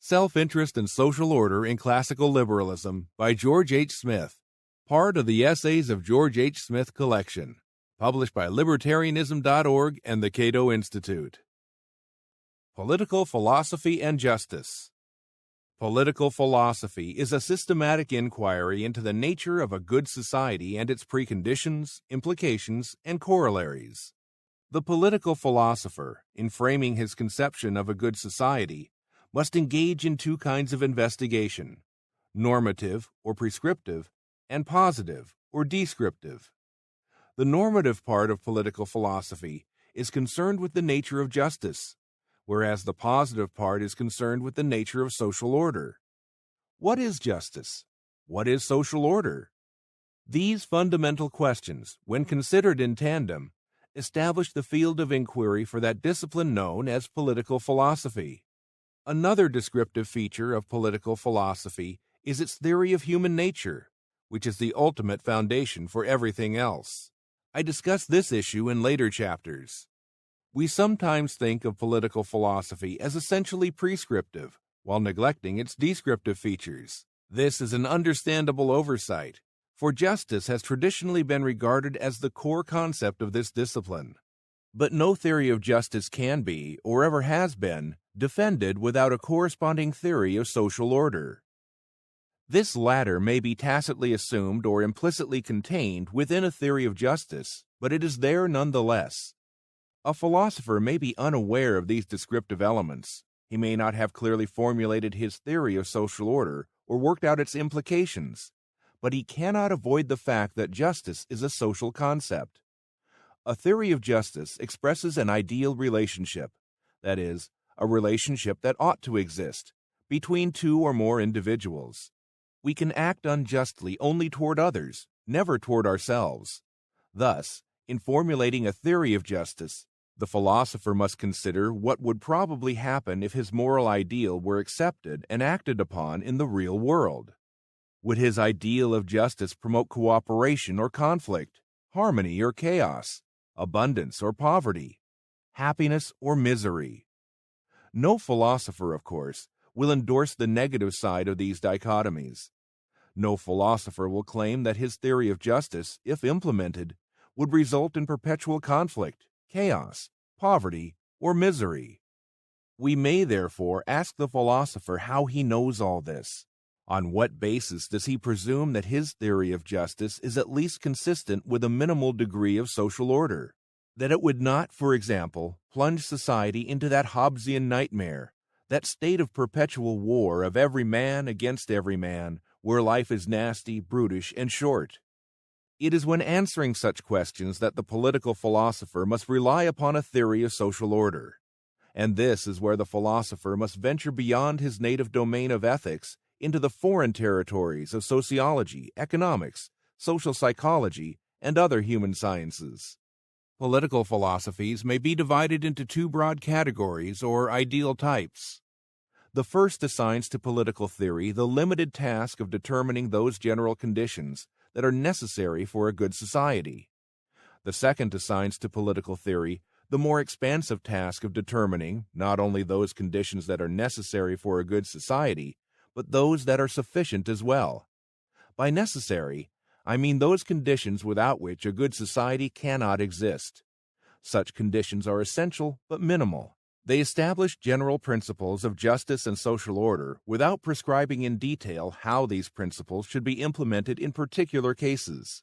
Self-Interest and Social Order in Classical Liberalism by George H. Smith, part of the Essays of George H. Smith collection, published by Libertarianism.org and the Cato Institute. Political Philosophy and Justice. Political philosophy is a systematic inquiry into the nature of a good society and its preconditions, implications, and corollaries. The political philosopher, in framing his conception of a good society, must engage in two kinds of investigation: normative or prescriptive, and positive or descriptive. The normative part of political philosophy is concerned with the nature of justice, whereas the positive part is concerned with the nature of social order. What is justice? What is social order? These fundamental questions, when considered in tandem, establish the field of inquiry for that discipline known as political philosophy. Another descriptive feature of political philosophy is its theory of human nature, which is the ultimate foundation for everything else. I discuss this issue in later chapters. We sometimes think of political philosophy as essentially prescriptive, while neglecting its descriptive features. This is an understandable oversight, for justice has traditionally been regarded as the core concept of this discipline. But no theory of justice can be, or ever has been, defended without a corresponding theory of social order. This latter may be tacitly assumed or implicitly contained within a theory of justice, but it is there nonetheless. A philosopher may be unaware of these descriptive elements. He may not have clearly formulated his theory of social order or worked out its implications, but he cannot avoid the fact that justice is a social concept. A theory of justice expresses an ideal relationship, that is, a relationship that ought to exist, between two or more individuals. We can act unjustly only toward others, never toward ourselves. Thus, in formulating a theory of justice, the philosopher must consider what would probably happen if his moral ideal were accepted and acted upon in the real world. Would his ideal of justice promote cooperation or conflict, harmony or chaos, abundance or poverty, happiness or misery? No philosopher, of course, will endorse the negative side of these dichotomies. No philosopher will claim that his theory of justice, if implemented, would result in perpetual conflict, chaos, poverty, or misery. We may, therefore, ask the philosopher how he knows all this. On what basis does he presume that his theory of justice is at least consistent with a minimal degree of social order? That it would not, for example, plunge society into that Hobbesian nightmare, that state of perpetual war of every man against every man, where life is nasty, brutish, and short. It is when answering such questions that the political philosopher must rely upon a theory of social order. And this is where the philosopher must venture beyond his native domain of ethics into the foreign territories of sociology, economics, social psychology, and other human sciences. Political philosophies may be divided into two broad categories or ideal types. The first assigns to political theory the limited task of determining those general conditions that are necessary for a good society. The second assigns to political theory the more expansive task of determining not only those conditions that are necessary for a good society, but those that are sufficient as well. By necessary, I mean those conditions without which a good society cannot exist. Such conditions are essential but minimal. They establish general principles of justice and social order without prescribing in detail how these principles should be implemented in particular cases.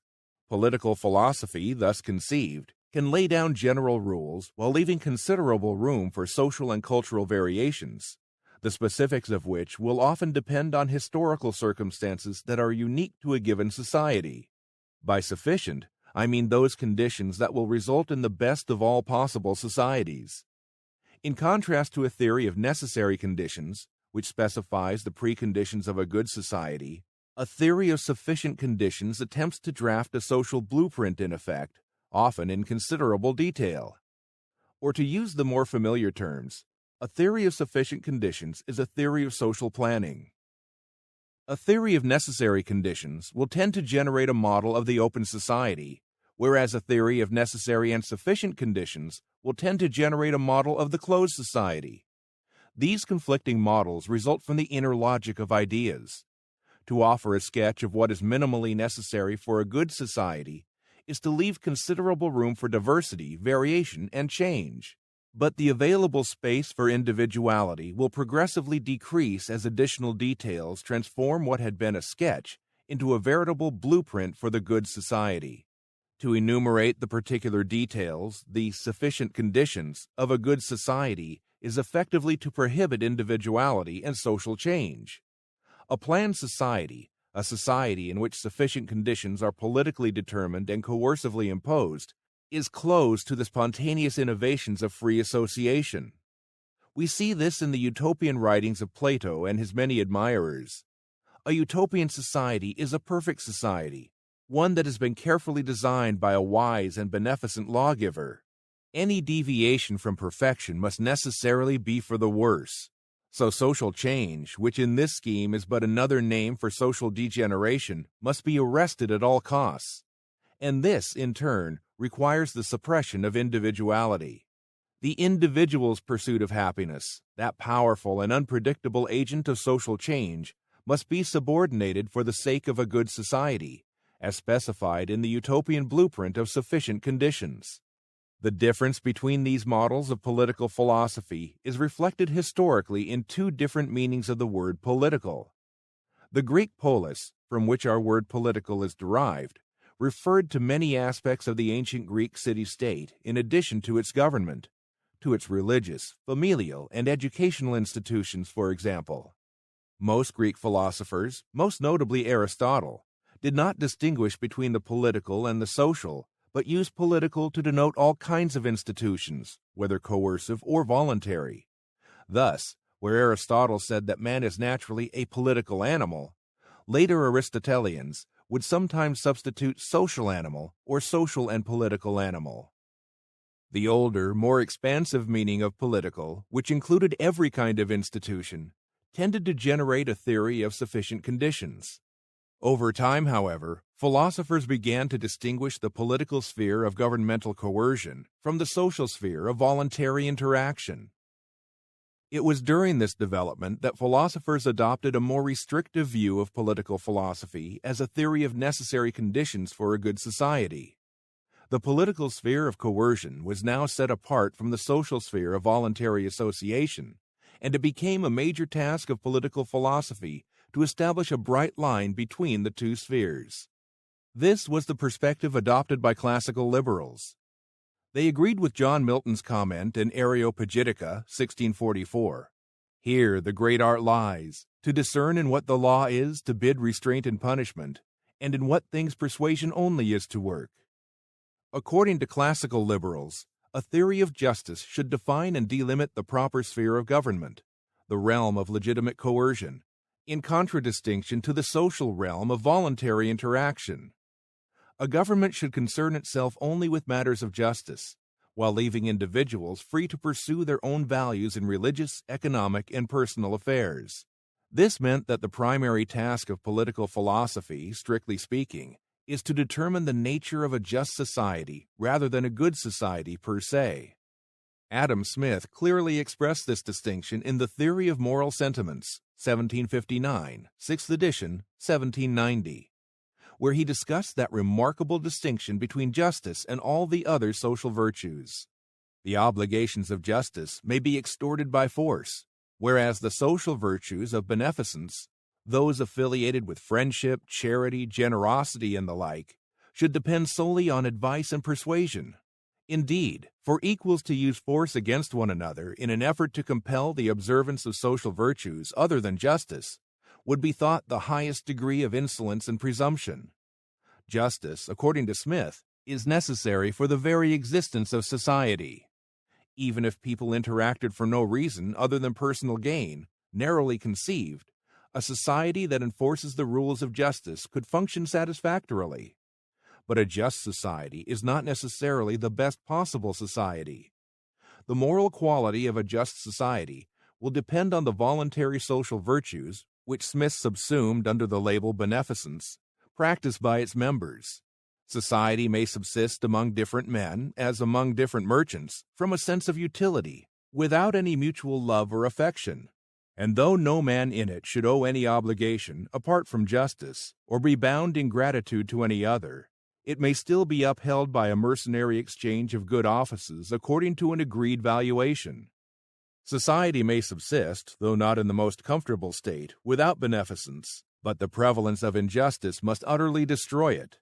Political philosophy, thus conceived, can lay down general rules while leaving considerable room for social and cultural variations, the specifics of which will often depend on historical circumstances that are unique to a given society. By sufficient, I mean those conditions that will result in the best of all possible societies. In contrast to a theory of necessary conditions, which specifies the preconditions of a good society, a theory of sufficient conditions attempts to draft a social blueprint in effect, often in considerable detail. Or to use the more familiar terms, a theory of sufficient conditions is a theory of social planning. A theory of necessary conditions will tend to generate a model of the open society, whereas a theory of necessary and sufficient conditions will tend to generate a model of the closed society. These conflicting models result from the inner logic of ideas. To offer a sketch of what is minimally necessary for a good society is to leave considerable room for diversity, variation, and change. But the available space for individuality will progressively decrease as additional details transform what had been a sketch into a veritable blueprint for the good society. To enumerate the particular details, the sufficient conditions, of a good society is effectively to prohibit individuality and social change. A planned society, a society in which sufficient conditions are politically determined and coercively imposed, is closed to the spontaneous innovations of free association. We see this in the utopian writings of Plato and his many admirers. A utopian society is a perfect society, one that has been carefully designed by a wise and beneficent lawgiver. Any deviation from perfection must necessarily be for the worse. So social change, which in this scheme is but another name for social degeneration, must be arrested at all costs. And this, in turn, requires the suppression of individuality. The individual's pursuit of happiness, that powerful and unpredictable agent of social change, must be subordinated for the sake of a good society, as specified in the utopian blueprint of sufficient conditions. The difference between these models of political philosophy is reflected historically in two different meanings of the word political. The Greek polis, from which our word political is derived, referred to many aspects of the ancient Greek city-state in addition to its government, to its religious, familial, and educational institutions, for example. Most Greek philosophers, most notably Aristotle, did not distinguish between the political and the social, but used political to denote all kinds of institutions, whether coercive or voluntary. Thus, where Aristotle said that man is naturally a political animal, later Aristotelians would sometimes substitute social animal or social and political animal. The older, more expansive meaning of political, which included every kind of institution, tended to generate a theory of sufficient conditions. Over time, however, philosophers began to distinguish the political sphere of governmental coercion from the social sphere of voluntary interaction. It was during this development that philosophers adopted a more restrictive view of political philosophy as a theory of necessary conditions for a good society. The political sphere of coercion was now set apart from the social sphere of voluntary association, and it became a major task of political philosophy to establish a bright line between the two spheres. This was the perspective adopted by classical liberals. They agreed with John Milton's comment in Areopagitica, 1644. Here the great art lies, to discern in what the law is to bid restraint and punishment, and in what things persuasion only is to work. According to classical liberals, a theory of justice should define and delimit the proper sphere of government, the realm of legitimate coercion, in contradistinction to the social realm of voluntary interaction. A government should concern itself only with matters of justice, while leaving individuals free to pursue their own values in religious, economic, and personal affairs. This meant that the primary task of political philosophy, strictly speaking, is to determine the nature of a just society rather than a good society per se. Adam Smith clearly expressed this distinction in The Theory of Moral Sentiments, 1759, 6th edition, 1790, where he discussed that remarkable distinction between justice and all the other social virtues. The obligations of justice may be extorted by force, whereas the social virtues of beneficence, those affiliated with friendship, charity, generosity, and the like, should depend solely on advice and persuasion. Indeed, for equals to use force against one another in an effort to compel the observance of social virtues other than justice would be thought the highest degree of insolence and presumption. Justice, according to Smith, is necessary for the very existence of society. Even if people interacted for no reason other than personal gain, narrowly conceived, a society that enforces the rules of justice could function satisfactorily. But a just society is not necessarily the best possible society. The moral quality of a just society will depend on the voluntary social virtues, which Smith subsumed under the label beneficence, practiced by its members. Society may subsist among different men, as among different merchants, from a sense of utility, without any mutual love or affection. And though no man in it should owe any obligation, apart from justice, or be bound in gratitude to any other, it may still be upheld by a mercenary exchange of good offices according to an agreed valuation. Society may subsist, though not in the most comfortable state, without beneficence, but the prevalence of injustice must utterly destroy it.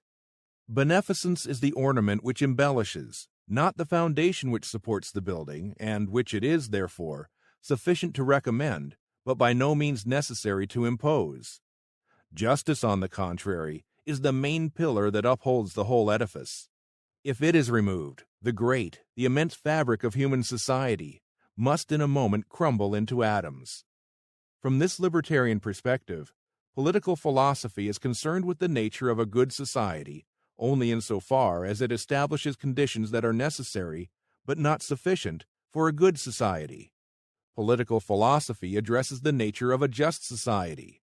Beneficence is the ornament which embellishes, not the foundation which supports the building, and which it is, therefore, sufficient to recommend, but by no means necessary to impose. Justice, on the contrary, is the main pillar that upholds the whole edifice. If it is removed, the great, the immense fabric of human society must in a moment crumble into atoms. From this libertarian perspective, political philosophy is concerned with the nature of a good society only insofar as it establishes conditions that are necessary, but not sufficient, for a good society. Political philosophy addresses the nature of a just society.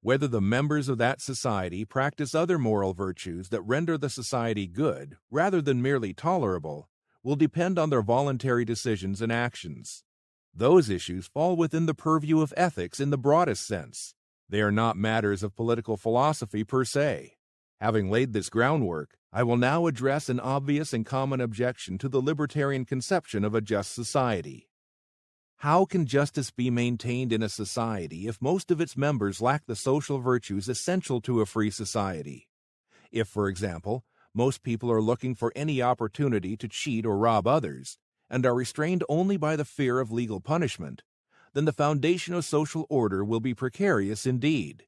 Whether the members of that society practice other moral virtues that render the society good, rather than merely tolerable, will depend on their voluntary decisions and actions. Those issues fall within the purview of ethics in the broadest sense. They are not matters of political philosophy per se. Having laid this groundwork, I will now address an obvious and common objection to the libertarian conception of a just society. How can justice be maintained in a society if most of its members lack the social virtues essential to a free society? If, for example, most people are looking for any opportunity to cheat or rob others, and are restrained only by the fear of legal punishment, then the foundation of social order will be precarious indeed.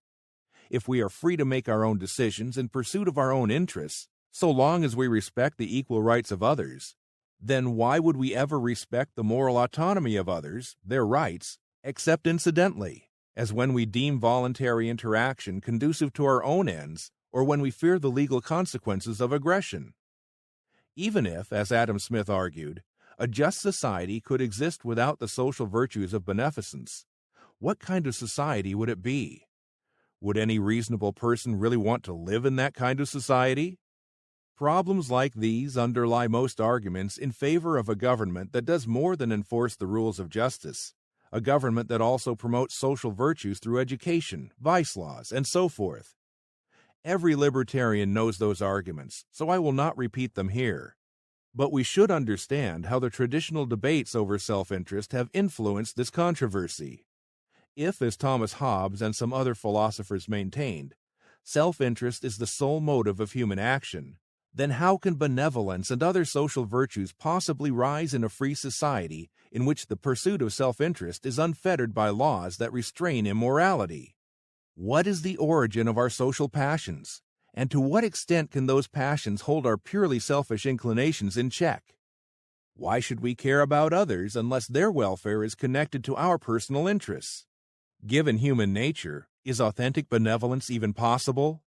If we are free to make our own decisions in pursuit of our own interests, so long as we respect the equal rights of others, then why would we ever respect the moral autonomy of others, their rights, except incidentally, as when we deem voluntary interaction conducive to our own ends, or when we fear the legal consequences of aggression? Even if, as Adam Smith argued, a just society could exist without the social virtues of beneficence, what kind of society would it be? Would any reasonable person really want to live in that kind of society? Problems like these underlie most arguments in favor of a government that does more than enforce the rules of justice, a government that also promotes social virtues through education, vice laws, and so forth. Every libertarian knows those arguments, so I will not repeat them here. But we should understand how the traditional debates over self-interest have influenced this controversy. If, as Thomas Hobbes and some other philosophers maintained, self-interest is the sole motive of human action, then how can benevolence and other social virtues possibly rise in a free society in which the pursuit of self-interest is unfettered by laws that restrain immorality? What is the origin of our social passions, and to what extent can those passions hold our purely selfish inclinations in check? Why should we care about others unless their welfare is connected to our personal interests? Given human nature, is authentic benevolence even possible?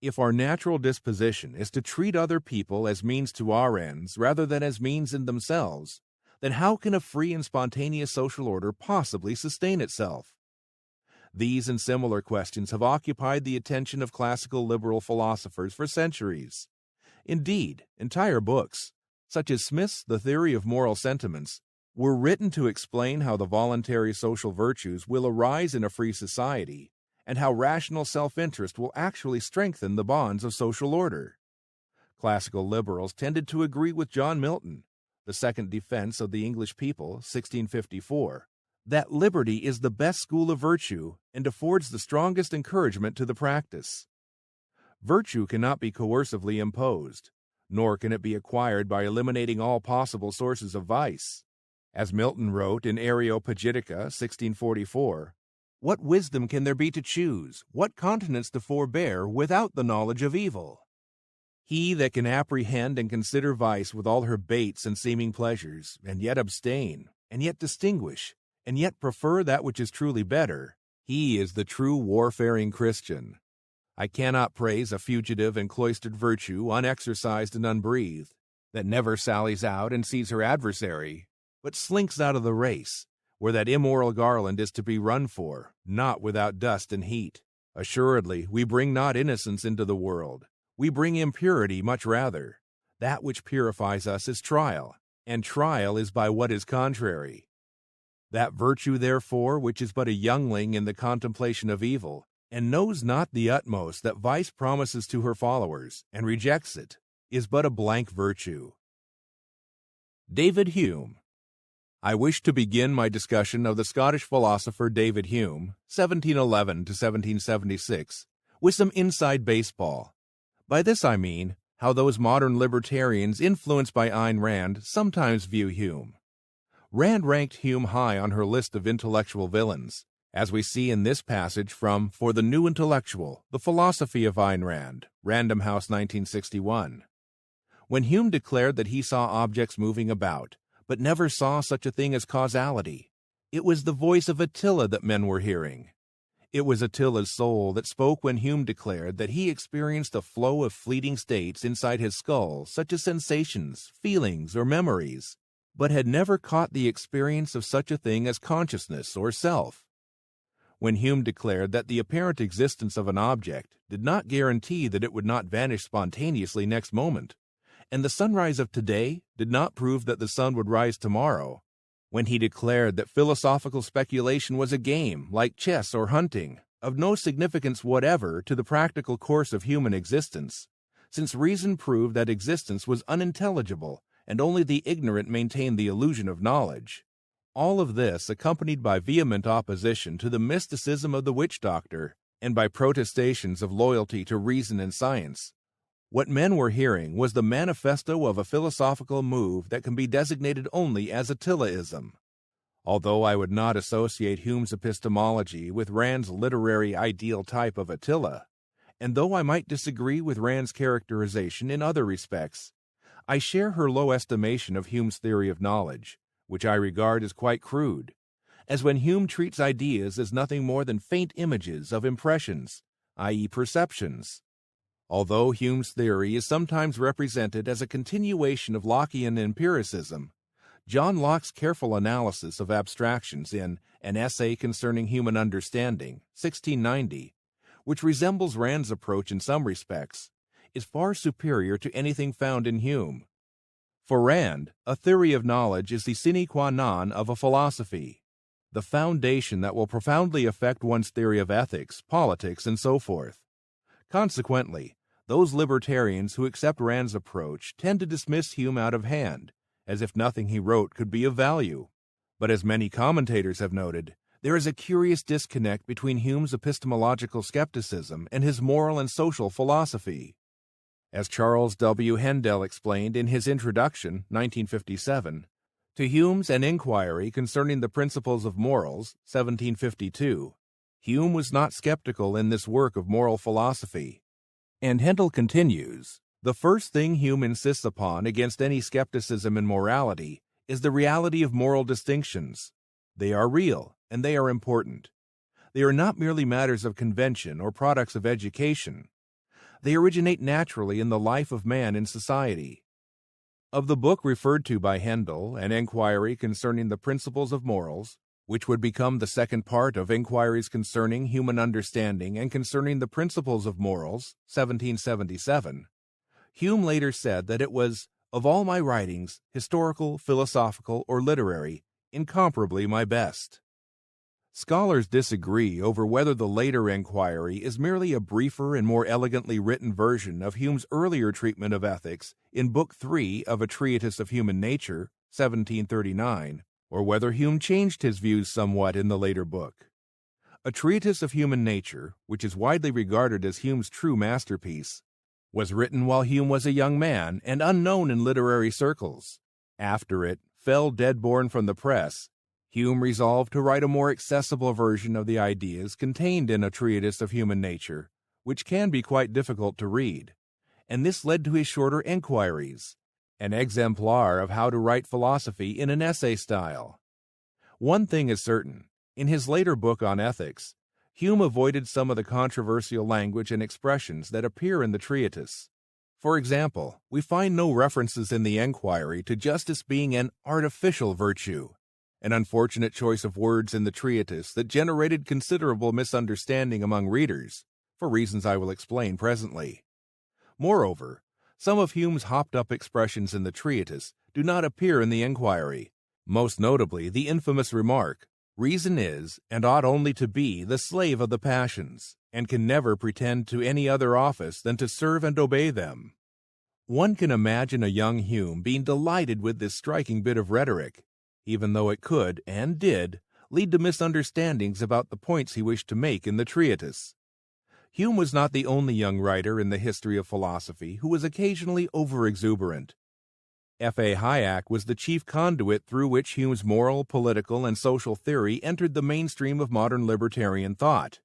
If our natural disposition is to treat other people as means to our ends rather than as means in themselves, then how can a free and spontaneous social order possibly sustain itself? These and similar questions have occupied the attention of classical liberal philosophers for centuries. Indeed, entire books, such as Smith's The Theory of Moral Sentiments, were written to explain how the voluntary social virtues will arise in a free society, and how rational self-interest will actually strengthen the bonds of social order. Classical liberals tended to agree with John Milton, the Second Defense of the English People, 1654, that liberty is the best school of virtue and affords the strongest encouragement to the practice. Virtue cannot be coercively imposed, nor can it be acquired by eliminating all possible sources of vice. As Milton wrote in Areopagitica, 1644, "What wisdom can there be to choose, what continence to forbear, without the knowledge of evil? He that can apprehend and consider vice with all her baits and seeming pleasures, and yet abstain, and yet distinguish, and yet prefer that which is truly better, he is the true warfaring Christian. I cannot praise a fugitive and cloistered virtue, unexercised and unbreathed, that never sallies out and sees her adversary, but slinks out of the race, where that immoral garland is to be run for, not without dust and heat. Assuredly, we bring not innocence into the world. We bring impurity much rather. That which purifies us is trial, and trial is by what is contrary. That virtue, therefore, which is but a youngling in the contemplation of evil, and knows not the utmost that vice promises to her followers, and rejects it, is but a blank virtue. David Hume. I wish to begin my discussion of the Scottish philosopher David Hume, 1711 to 1776, with some inside baseball. By this I mean how those modern libertarians influenced by Ayn Rand sometimes view Hume. Rand ranked Hume high on her list of intellectual villains, as we see in this passage from For the New Intellectual, The Philosophy of Ayn Rand, Random House 1961. When Hume declared that he saw objects moving about, but never saw such a thing as causality, it was the voice of Attila that men were hearing. It was Attila's soul that spoke when Hume declared that he experienced a flow of fleeting states inside his skull, such as sensations, feelings, or memories, but had never caught the experience of such a thing as consciousness or self. When Hume declared that the apparent existence of an object did not guarantee that it would not vanish spontaneously next moment, and the sunrise of today did not prove that the sun would rise tomorrow, when he declared that philosophical speculation was a game, like chess or hunting, of no significance whatever to the practical course of human existence, since reason proved that existence was unintelligible and only the ignorant maintained the illusion of knowledge. All of this accompanied by vehement opposition to the mysticism of the witch doctor and by protestations of loyalty to reason and science. What men were hearing was the manifesto of a philosophical move that can be designated only as Attilaism. Although I would not associate Hume's epistemology with Rand's literary ideal type of Attila, and though I might disagree with Rand's characterization in other respects, I share her low estimation of Hume's theory of knowledge, which I regard as quite crude, as when Hume treats ideas as nothing more than faint images of impressions, i.e. perceptions. Although Hume's theory is sometimes represented as a continuation of Lockean empiricism, John Locke's careful analysis of abstractions in An Essay Concerning Human Understanding, 1690, which resembles Rand's approach in some respects, is far superior to anything found in Hume. For Rand, a theory of knowledge is the sine qua non of a philosophy, the foundation that will profoundly affect one's theory of ethics, politics, and so forth. Consequently, those libertarians who accept Rand's approach tend to dismiss Hume out of hand, as if nothing he wrote could be of value. But as many commentators have noted, there is a curious disconnect between Hume's epistemological skepticism and his moral and social philosophy. As Charles W. Hendel explained in his introduction, 1957, to Hume's An Inquiry Concerning the Principles of Morals, 1752, Hume was not skeptical in this work of moral philosophy. And Hendel continues, the first thing Hume insists upon against any skepticism in morality is the reality of moral distinctions. They are real, and they are important. They are not merely matters of convention or products of education. They originate naturally in the life of man in society. Of the book referred to by Hendel, An Inquiry Concerning the Principles of Morals, which would become the second part of Inquiries Concerning Human Understanding and Concerning the Principles of Morals, 1777, Hume later said that it was, of all my writings, historical, philosophical, or literary, incomparably my best. Scholars disagree over whether the later inquiry is merely a briefer and more elegantly written version of Hume's earlier treatment of ethics in Book 3 of A Treatise of Human Nature, 1739, or whether Hume changed his views somewhat in the later book. A Treatise of Human Nature, which is widely regarded as Hume's true masterpiece, was written while Hume was a young man and unknown in literary circles. After it fell dead-born from the press, Hume resolved to write a more accessible version of the ideas contained in A Treatise of Human Nature, which can be quite difficult to read, and this led to his shorter Enquiries, an exemplar of how to write philosophy in an essay style. One thing is certain, in his later book on ethics, Hume avoided some of the controversial language and expressions that appear in the treatise. For example, we find no references in the Enquiry to justice being an artificial virtue, an unfortunate choice of words in the treatise that generated considerable misunderstanding among readers, for reasons I will explain presently. Moreover, some of Hume's hopped-up expressions in the treatise do not appear in the inquiry, most notably the infamous remark, "Reason is, and ought only to be, the slave of the passions, and can never pretend to any other office than to serve and obey them." One can imagine a young Hume being delighted with this striking bit of rhetoric, even though it could, and did, lead to misunderstandings about the points he wished to make in the treatise. Hume was not the only young writer in the history of philosophy who was occasionally over-exuberant. F.A. Hayek was the chief conduit through which Hume's moral, political, and social theory entered the mainstream of modern libertarian thought.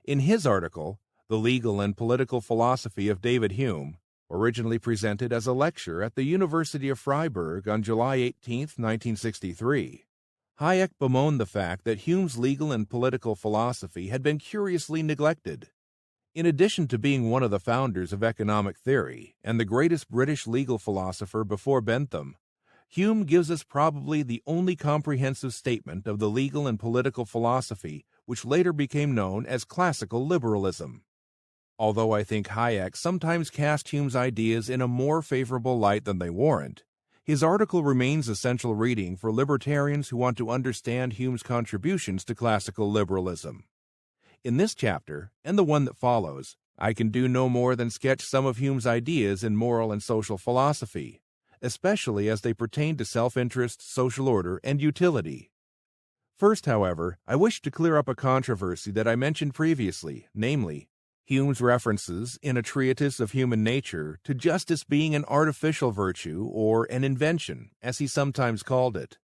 In his article, The Legal and Political Philosophy of David Hume, originally presented as a lecture at the University of Freiburg on July 18, 1963, Hayek bemoaned the fact that Hume's legal and political philosophy had been curiously neglected. In addition to being one of the founders of economic theory and the greatest British legal philosopher before Bentham, Hume gives us probably the only comprehensive statement of the legal and political philosophy which later became known as Classical Liberalism. Although I think Hayek sometimes cast Hume's ideas in a more favorable light than they warrant, his article remains essential reading for libertarians who want to understand Hume's contributions to classical liberalism. In this chapter, and the one that follows, I can do no more than sketch some of Hume's ideas in moral and social philosophy, especially as they pertain to self-interest, social order, and utility. First, however, I wish to clear up a controversy that I mentioned previously, namely, Hume's references in a treatise of human nature to justice being an artificial virtue or an invention, as he sometimes called it.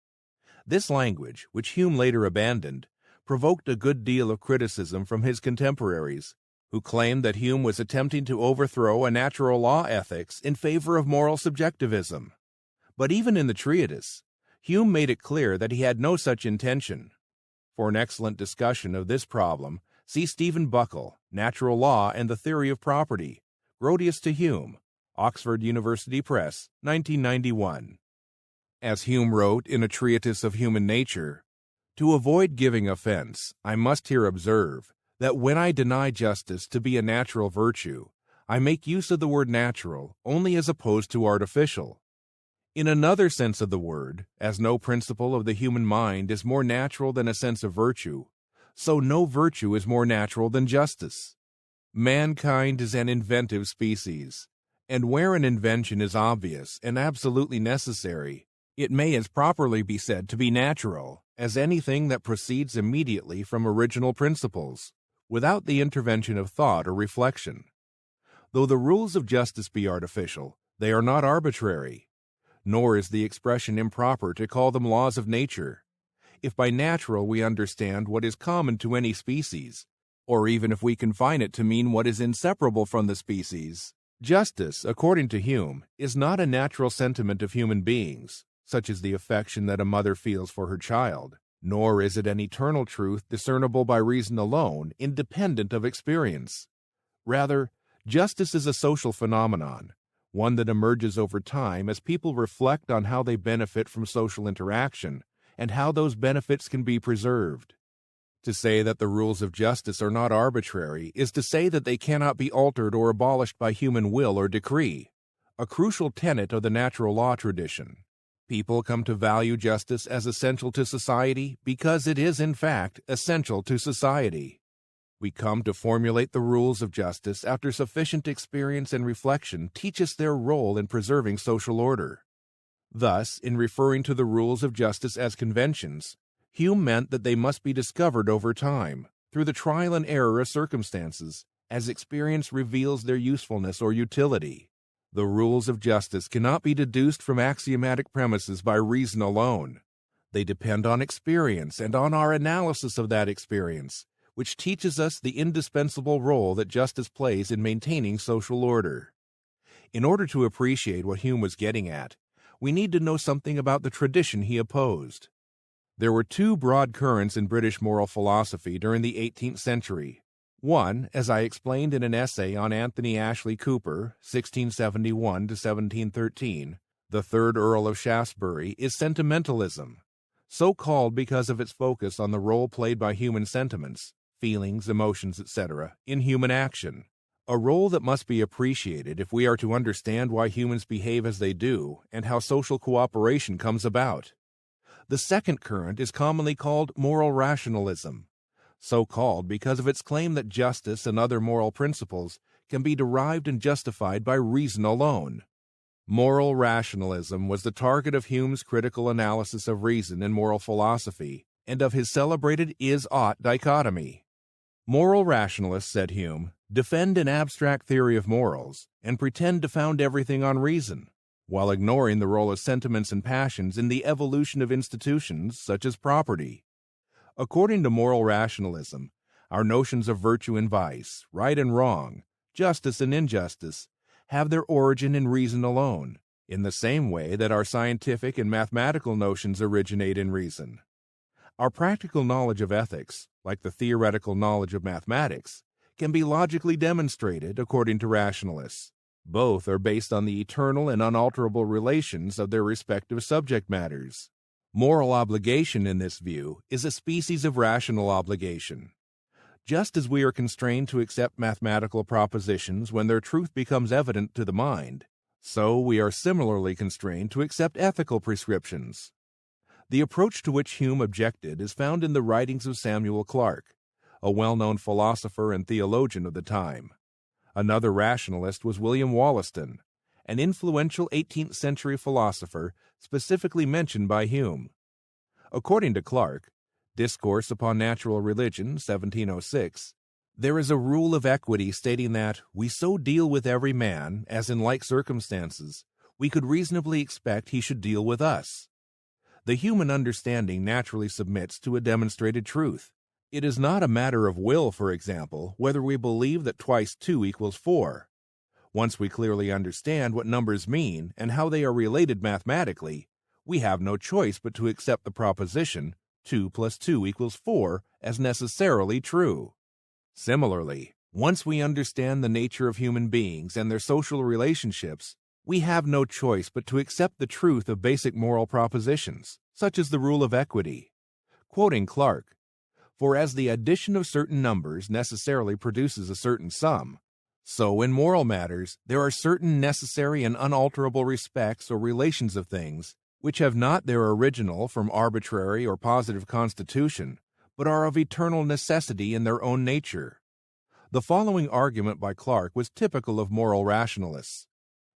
This language, which Hume later abandoned, provoked a good deal of criticism from his contemporaries, who claimed that Hume was attempting to overthrow a natural law ethics in favor of moral subjectivism. But even in the treatise, Hume made it clear that he had no such intention. For an excellent discussion of this problem, see Stephen Buckle, Natural Law and the Theory of Property, Grotius to Hume, Oxford University Press, 1991. As Hume wrote in a treatise of human nature, "To avoid giving offense, I must here observe that when I deny justice to be a natural virtue, I make use of the word natural only as opposed to artificial. In another sense of the word, as no principle of the human mind is more natural than a sense of virtue, so no virtue is more natural than justice. Mankind is an inventive species, and where an invention is obvious and absolutely necessary, it may as properly be said to be natural as anything that proceeds immediately from original principles, without the intervention of thought or reflection. Though the rules of justice be artificial, they are not arbitrary, nor is the expression improper to call them laws of nature. If by natural we understand what is common to any species, or even if we confine it to mean what is inseparable from the species, justice, according to Hume, is not a natural sentiment of human beings, such as the affection that a mother feels for her child, nor is it an eternal truth discernible by reason alone, independent of experience. Rather, justice is a social phenomenon, one that emerges over time as people reflect on how they benefit from social interaction and how those benefits can be preserved. To say that the rules of justice are not arbitrary is to say that they cannot be altered or abolished by human will or decree, a crucial tenet of the natural law tradition. People come to value justice as essential to society because it is, in fact, essential to society. We come to formulate the rules of justice after sufficient experience and reflection teach us their role in preserving social order. Thus, in referring to the rules of justice as conventions, Hume meant that they must be discovered over time, through the trial and error of circumstances, as experience reveals their usefulness or utility. The rules of justice cannot be deduced from axiomatic premises by reason alone. They depend on experience and on our analysis of that experience, which teaches us the indispensable role that justice plays in maintaining social order. In order to appreciate what Hume was getting at, we need to know something about the tradition he opposed. There were two broad currents in British moral philosophy during the 18th century. One, as I explained in an essay on Anthony Ashley Cooper, 1671 to 1713, the 3rd Earl of Shaftesbury, is sentimentalism, so called because of its focus on the role played by human sentiments, feelings, emotions, etc., in human action. a role that must be appreciated if we are to understand why humans behave as they do and how social cooperation comes about. The second current is commonly called moral rationalism, so called because of its claim that justice and other moral principles can be derived and justified by reason alone. Moral rationalism was the target of Hume's critical analysis of reason in moral philosophy and of his celebrated is-ought dichotomy. Moral rationalists, said Hume, defend an abstract theory of morals and pretend to found everything on reason, while ignoring the role of sentiments and passions in the evolution of institutions such as property. According to moral rationalism, our notions of virtue and vice, right and wrong, justice and injustice, have their origin in reason alone, in the same way that our scientific and mathematical notions originate in reason. Our practical knowledge of ethics, like the theoretical knowledge of mathematics, can be logically demonstrated according to rationalists. Both are based on the eternal and unalterable relations of their respective subject matters. Moral obligation, in this view, is a species of rational obligation. Just as we are constrained to accept mathematical propositions when their truth becomes evident to the mind, so we are similarly constrained to accept ethical prescriptions. The approach to which Hume objected is found in the writings of Samuel Clarke, a well-known philosopher and theologian of the time. Another rationalist was William Wollaston, an influential 18th century philosopher specifically mentioned by Hume. According to Clarke, Discourse upon Natural Religion, 1706, there is a rule of equity stating that we so deal with every man as in like circumstances we could reasonably expect he should deal with us. The human understanding naturally submits to a demonstrated truth. It is not a matter of will, for example, whether we believe that twice 2 equals 4. Once we clearly understand what numbers mean and how they are related mathematically, we have no choice but to accept the proposition 2 plus 2 equals 4 as necessarily true. Similarly, once we understand the nature of human beings and their social relationships, we have no choice but to accept the truth of basic moral propositions, such as the rule of equity. Quoting Clarke, "For as the addition of certain numbers necessarily produces a certain sum, so in moral matters there are certain necessary and unalterable respects or relations of things which have not their original from arbitrary or positive constitution, but are of eternal necessity in their own nature." The following argument by Clarke was typical of moral rationalists.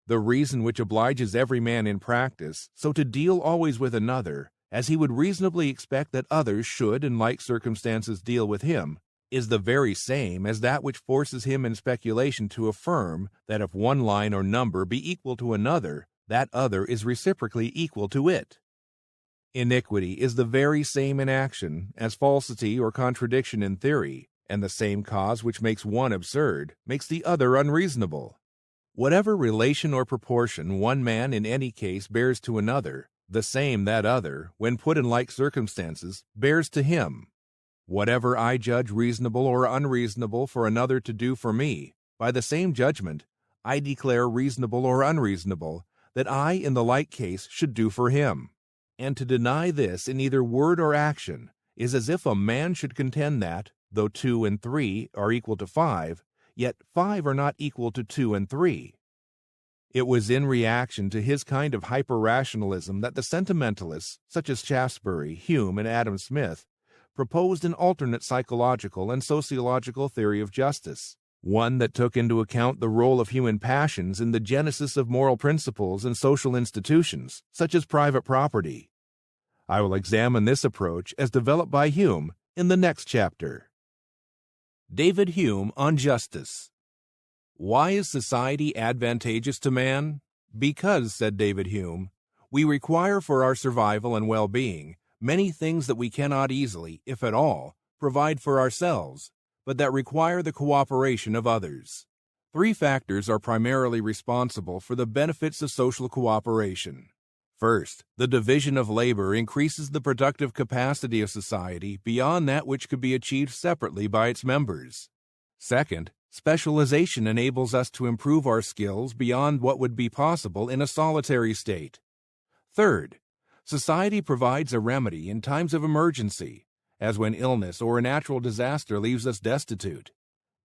The reason which obliges every man in practice so to deal always with another, as he would reasonably expect that others should in like circumstances deal with him, is the very same as that which forces him in speculation to affirm that if one line or number be equal to another, that other is reciprocally equal to it. Iniquity is the very same in action as falsity or contradiction in theory, and the same cause which makes one absurd makes the other unreasonable. Whatever relation or proportion one man in any case bears to another, the same that other, when put in like circumstances, bears to him. Whatever I judge reasonable or unreasonable for another to do for me, by the same judgment, I declare reasonable or unreasonable that I in the like case should do for him. And to deny this in either word or action is as if a man should contend that, though 2 and 3 are equal to 5, yet 5 are not equal to 2 and 3. It was in reaction to his kind of hyper-rationalism that the sentimentalists, such as Shaftesbury, Hume, and Adam Smith, proposed an alternate psychological and sociological theory of justice, one that took into account the role of human passions in the genesis of moral principles and social institutions, such as private property. I will examine this approach as developed by Hume in the next chapter. David Hume on justice. Why is society advantageous to man? Because, said David Hume, we require for our survival and well-being many things that we cannot easily, if at all, provide for ourselves, but that require the cooperation of others. 3 factors are primarily responsible for the benefits of social cooperation. First, the division of labor increases the productive capacity of society beyond that which could be achieved separately by its members. Second, specialization enables us to improve our skills beyond what would be possible in a solitary state. Third, society provides a remedy in times of emergency, as when illness or a natural disaster leaves us destitute.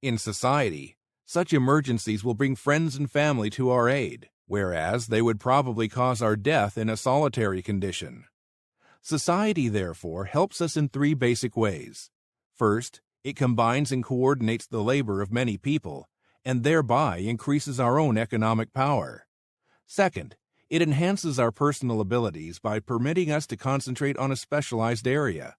In society, Such emergencies will bring friends and family to our aid, whereas they would probably cause our death in a solitary condition. Society, therefore, helps us in three basic ways. First, it combines and coordinates the labor of many people, and thereby increases our own economic power. Second, it enhances our personal abilities by permitting us to concentrate on a specialized area.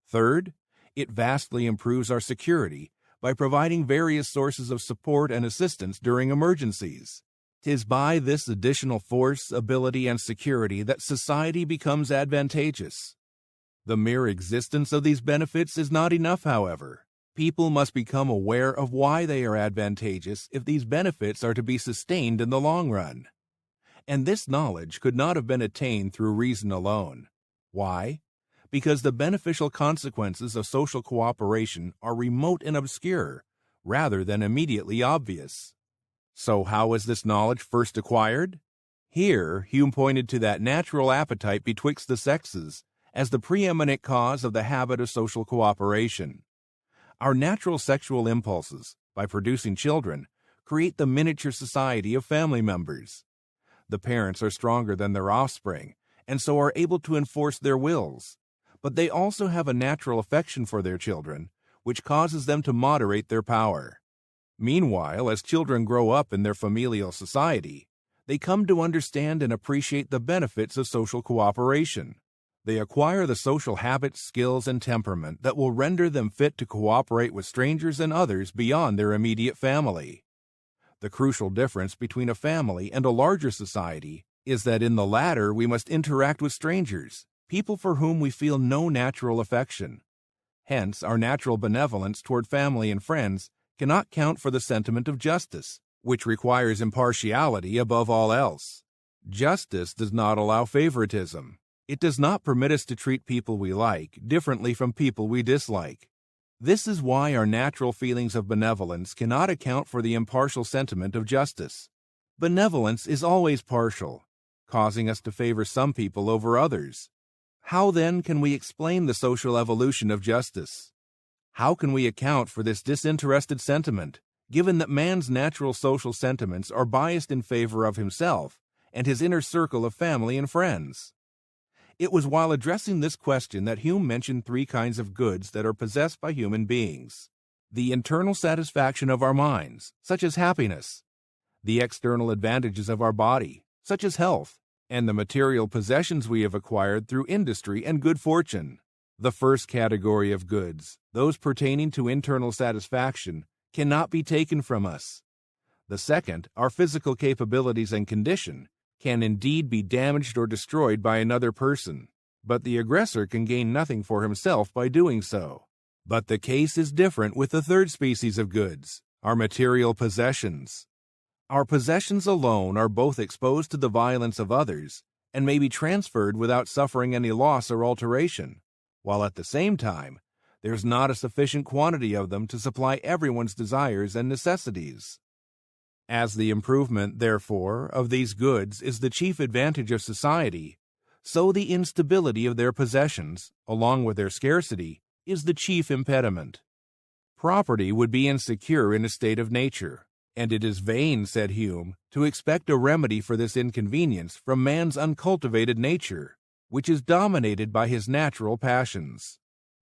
Third, it vastly improves our security by providing various sources of support and assistance during emergencies. 'Tis by this additional force, ability, and security that society becomes advantageous. The mere existence of these benefits is not enough, however. People must become aware of why they are advantageous if these benefits are to be sustained in the long run. And this knowledge could not have been attained through reason alone. Why? Because the beneficial consequences of social cooperation are remote and obscure, rather than immediately obvious. So how is this knowledge first acquired? Here, Hume pointed to that natural appetite betwixt the sexes as the preeminent cause of the habit of social cooperation. Our natural sexual impulses, by producing children, create the miniature society of family members. The parents are stronger than their offspring, and so are able to enforce their wills. But they also have a natural affection for their children, which causes them to moderate their power. Meanwhile, as children grow up in their familial society, they come to understand and appreciate the benefits of social cooperation. They acquire the social habits, skills, and temperament that will render them fit to cooperate with strangers and others beyond their immediate family. The crucial difference between a family and a larger society is that in the latter we must interact with strangers, people for whom we feel no natural affection. Hence, our natural benevolence toward family and friends cannot count for the sentiment of justice, which requires impartiality above all else. Justice does not allow favoritism. It does not permit us to treat people we like differently from people we dislike. This is why our natural feelings of benevolence cannot account for the impartial sentiment of justice. Benevolence is always partial, causing us to favor some people over others. How then can we explain the social evolution of justice? How can we account for this disinterested sentiment, given that man's natural social sentiments are biased in favor of himself and his inner circle of family and friends? It was while addressing this question that Hume mentioned three kinds of goods that are possessed by human beings: the internal satisfaction of our minds, such as happiness; the external advantages of our body, such as health; and the material possessions we have acquired through industry and good fortune. The first category of goods, those pertaining to internal satisfaction, cannot be taken from us. The second, our physical capabilities and condition, can indeed be damaged or destroyed by another person, but the aggressor can gain nothing for himself by doing so. But the case is different with the third species of goods, our material possessions. Our possessions alone are both exposed to the violence of others and may be transferred without suffering any loss or alteration, while at the same time there's not a sufficient quantity of them to supply everyone's desires and necessities. As the improvement, therefore, of these goods is the chief advantage of society, so the instability of their possessions, along with their scarcity, is the chief impediment. Property would be insecure in a state of nature, and it is vain, said Hume, to expect a remedy for this inconvenience from man's uncultivated nature, which is dominated by his natural passions.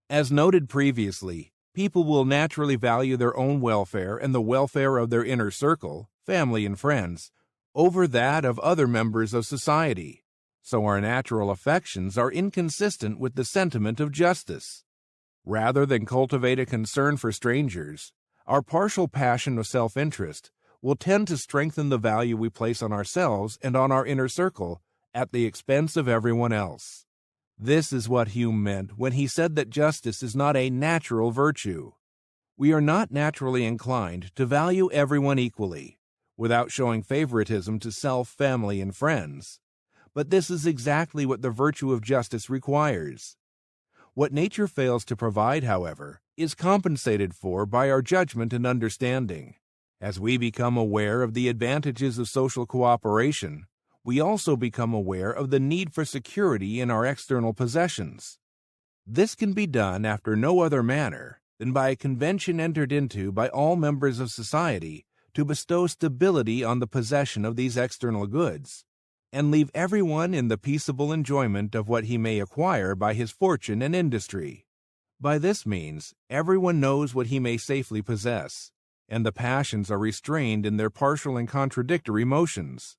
As noted previously, people will naturally value their own welfare and the welfare of their inner circle, family and friends, over that of other members of society. So our natural affections are inconsistent with the sentiment of justice. Rather than cultivate a concern for strangers, our partial passion of self-interest will tend to strengthen the value we place on ourselves and on our inner circle at the expense of everyone else. This is what Hume meant when he said that justice is not a natural virtue. We are not naturally inclined to value everyone equally, without showing favoritism to self, family, and friends. But this is exactly what the virtue of justice requires. What nature fails to provide, however, is compensated for by our judgment and understanding. As we become aware of the advantages of social cooperation, we also become aware of the need for security in our external possessions. This can be done after no other manner than by a convention entered into by all members of society to bestow stability on the possession of these external goods, and leave everyone in the peaceable enjoyment of what he may acquire by his fortune and industry. By this means, everyone knows what he may safely possess, and the passions are restrained in their partial and contradictory motions.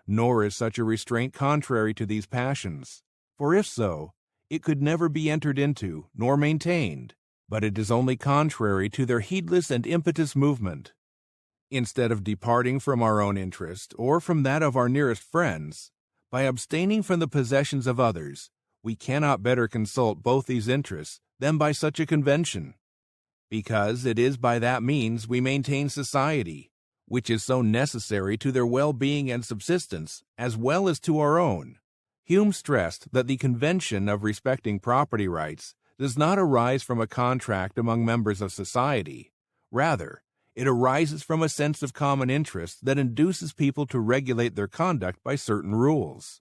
Nor is such a restraint contrary to these passions, for if so, it could never be entered into nor maintained, but it is only contrary to their heedless and impetuous movement. Instead of departing from our own interest or from that of our nearest friends, by abstaining from the possessions of others, we cannot better consult both these interests than by such a convention, because it is by that means we maintain society, which is so necessary to their well-being and subsistence as well as to our own. Hume stressed that the convention of respecting property rights does not arise from a contract among members of society. Rather, it arises from a sense of common interest that induces people to regulate their conduct by certain rules.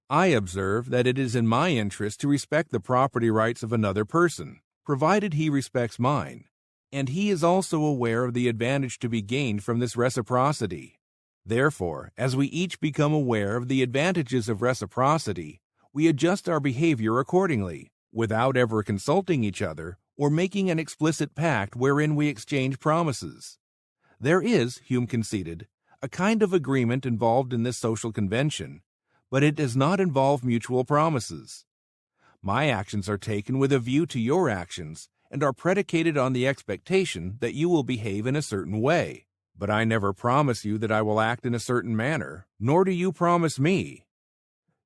I observe that it is in my interest to respect the property rights of another person, provided he respects mine, and he is also aware of the advantage to be gained from this reciprocity. Therefore, as we each become aware of the advantages of reciprocity, we adjust our behavior accordingly, without ever consulting each other or making an explicit pact wherein we exchange promises. There is, Hume conceded, a kind of agreement involved in this social convention, but it does not involve mutual promises. My actions are taken with a view to your actions and are predicated on the expectation that you will behave in a certain way, but I never promise you that I will act in a certain manner, nor do you promise me.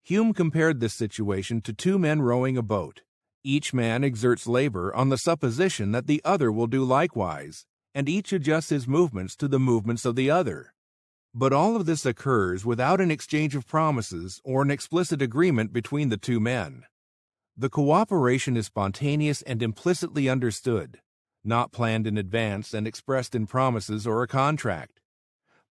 Hume compared this situation to two men rowing a boat. Each man exerts labor on the supposition that the other will do likewise, and each adjusts his movements to the movements of the other. But all of this occurs without an exchange of promises or an explicit agreement between the two men. The cooperation is spontaneous and implicitly understood, not planned in advance and expressed in promises or a contract.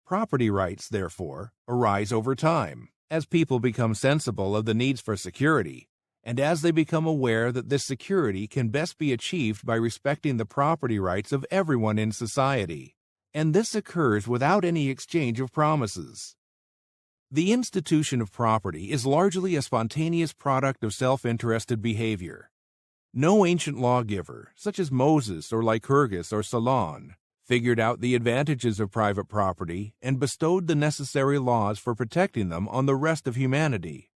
Property rights, therefore, arise over time, as people become sensible of the needs for security, and as they become aware that this security can best be achieved by respecting the property rights of everyone in society. And this occurs without any exchange of promises. The institution of property is largely a spontaneous product of self-interested behavior. No ancient lawgiver, such as Moses or Lycurgus or Solon, figured out the advantages of private property and bestowed the necessary laws for protecting them on the rest of humanity.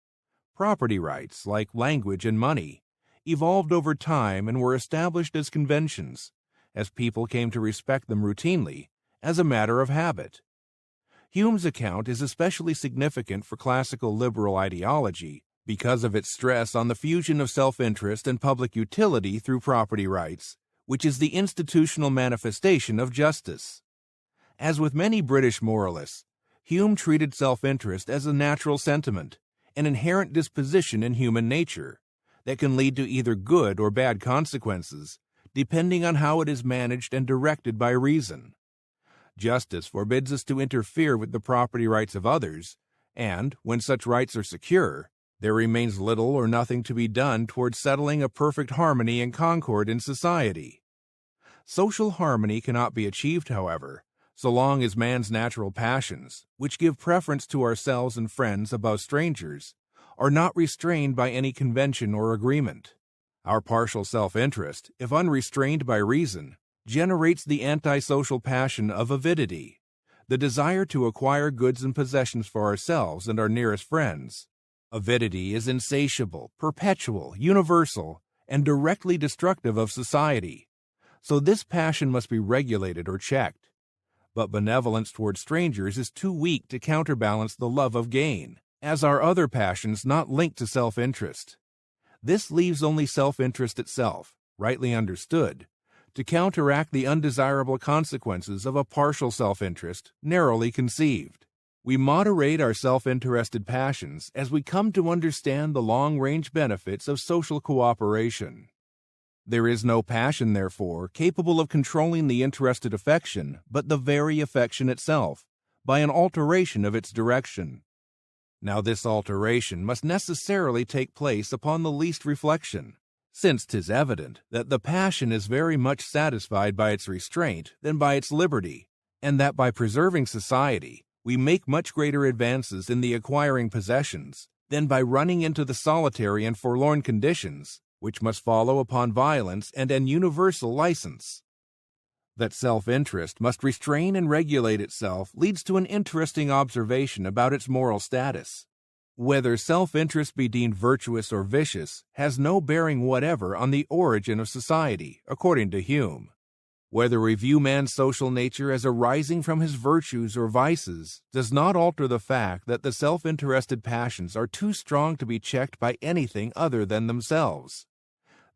Property rights, like language and money, evolved over time and were established as conventions, as people came to respect them routinely, as a matter of habit. Hume's account is especially significant for classical liberal ideology because of its stress on the fusion of self-interest and public utility through property rights, which is the institutional manifestation of justice. As with many British moralists, Hume treated self-interest as a natural sentiment, an inherent disposition in human nature, that can lead to either good or bad consequences, depending on how it is managed and directed by reason. Justice forbids us to interfere with the property rights of others, and, when such rights are secure, there remains little or nothing to be done towards settling a perfect harmony and concord in society. Social harmony cannot be achieved, however, so long as man's natural passions, which give preference to ourselves and friends above strangers, are not restrained by any convention or agreement. Our partial self-interest, if unrestrained by reason, generates the antisocial passion of avidity, the desire to acquire goods and possessions for ourselves and our nearest friends. Avidity is insatiable, perpetual, universal, and directly destructive of society, so this passion must be regulated or checked. But benevolence toward strangers is too weak to counterbalance the love of gain, as are other passions not linked to self-interest. This leaves only self-interest itself, rightly understood, to counteract the undesirable consequences of a partial self-interest, narrowly conceived. We moderate our self-interested passions as we come to understand the long-range benefits of social cooperation. There is no passion, therefore, capable of controlling the interested affection, but the very affection itself, by an alteration of its direction. Now this alteration must necessarily take place upon the least reflection, since 'tis evident that the passion is very much satisfied by its restraint than by its liberty, and that by preserving society, we make much greater advances in the acquiring possessions than by running into the solitary and forlorn conditions which must follow upon violence and an universal license. That self-interest must restrain and regulate itself leads to an interesting observation about its moral status. Whether self-interest be deemed virtuous or vicious has no bearing whatever on the origin of society, according to Hume. Whether we view man's social nature as arising from his virtues or vices does not alter the fact that the self-interested passions are too strong to be checked by anything other than themselves.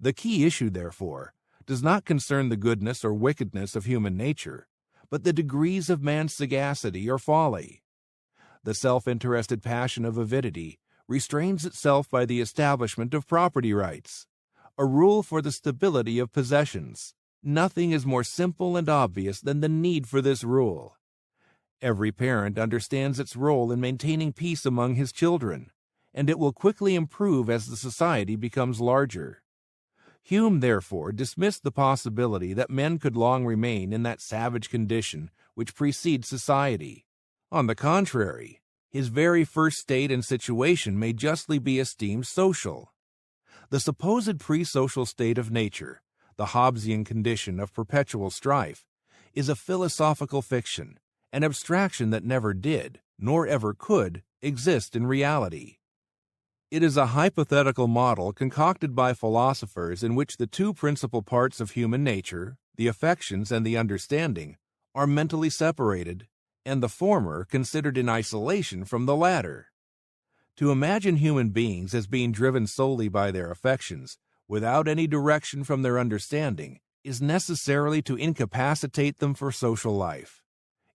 The key issue, therefore, does not concern the goodness or wickedness of human nature, but the degrees of man's sagacity or folly. The self-interested passion of avidity restrains itself by the establishment of property rights, a rule for the stability of possessions. Nothing is more simple and obvious than the need for this rule. Every parent understands its role in maintaining peace among his children, and it will quickly improve as the society becomes larger. Hume, therefore, dismissed the possibility that men could long remain in that savage condition which precedes society. On the contrary, his very first state and situation may justly be esteemed social. The supposed pre-social state of nature, the Hobbesian condition of perpetual strife, is a philosophical fiction, an abstraction that never did, nor ever could, exist in reality. It is a hypothetical model concocted by philosophers in which the two principal parts of human nature, the affections and the understanding, are mentally separated, and the former considered in isolation from the latter. To imagine human beings as being driven solely by their affections, without any direction from their understanding, is necessarily to incapacitate them for social life.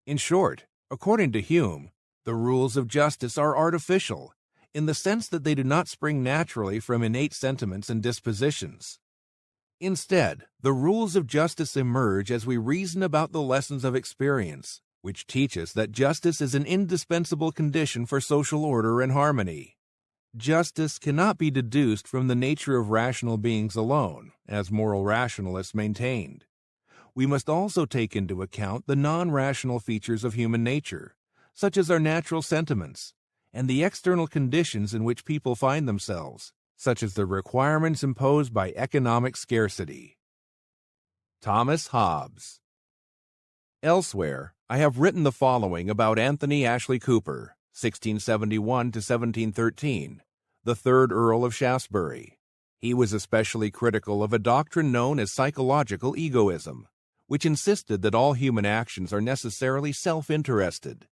In short, according to Hume, the rules of justice are artificial, in the sense that they do not spring naturally from innate sentiments and dispositions. Instead, the rules of justice emerge as we reason about the lessons of experience, which teach us that justice is an indispensable condition for social order and harmony. Justice cannot be deduced from the nature of rational beings alone, as moral rationalists maintained. We must also take into account the non-rational features of human nature, such as our natural sentiments, and the external conditions in which people find themselves, such as the requirements imposed by economic scarcity. Thomas Hobbes. Elsewhere, I have written the following about Anthony Ashley Cooper, 1671 to 1713, the 3rd Earl of Shaftesbury. He was especially critical of a doctrine known as psychological egoism, which insisted that all human actions are necessarily self-interested.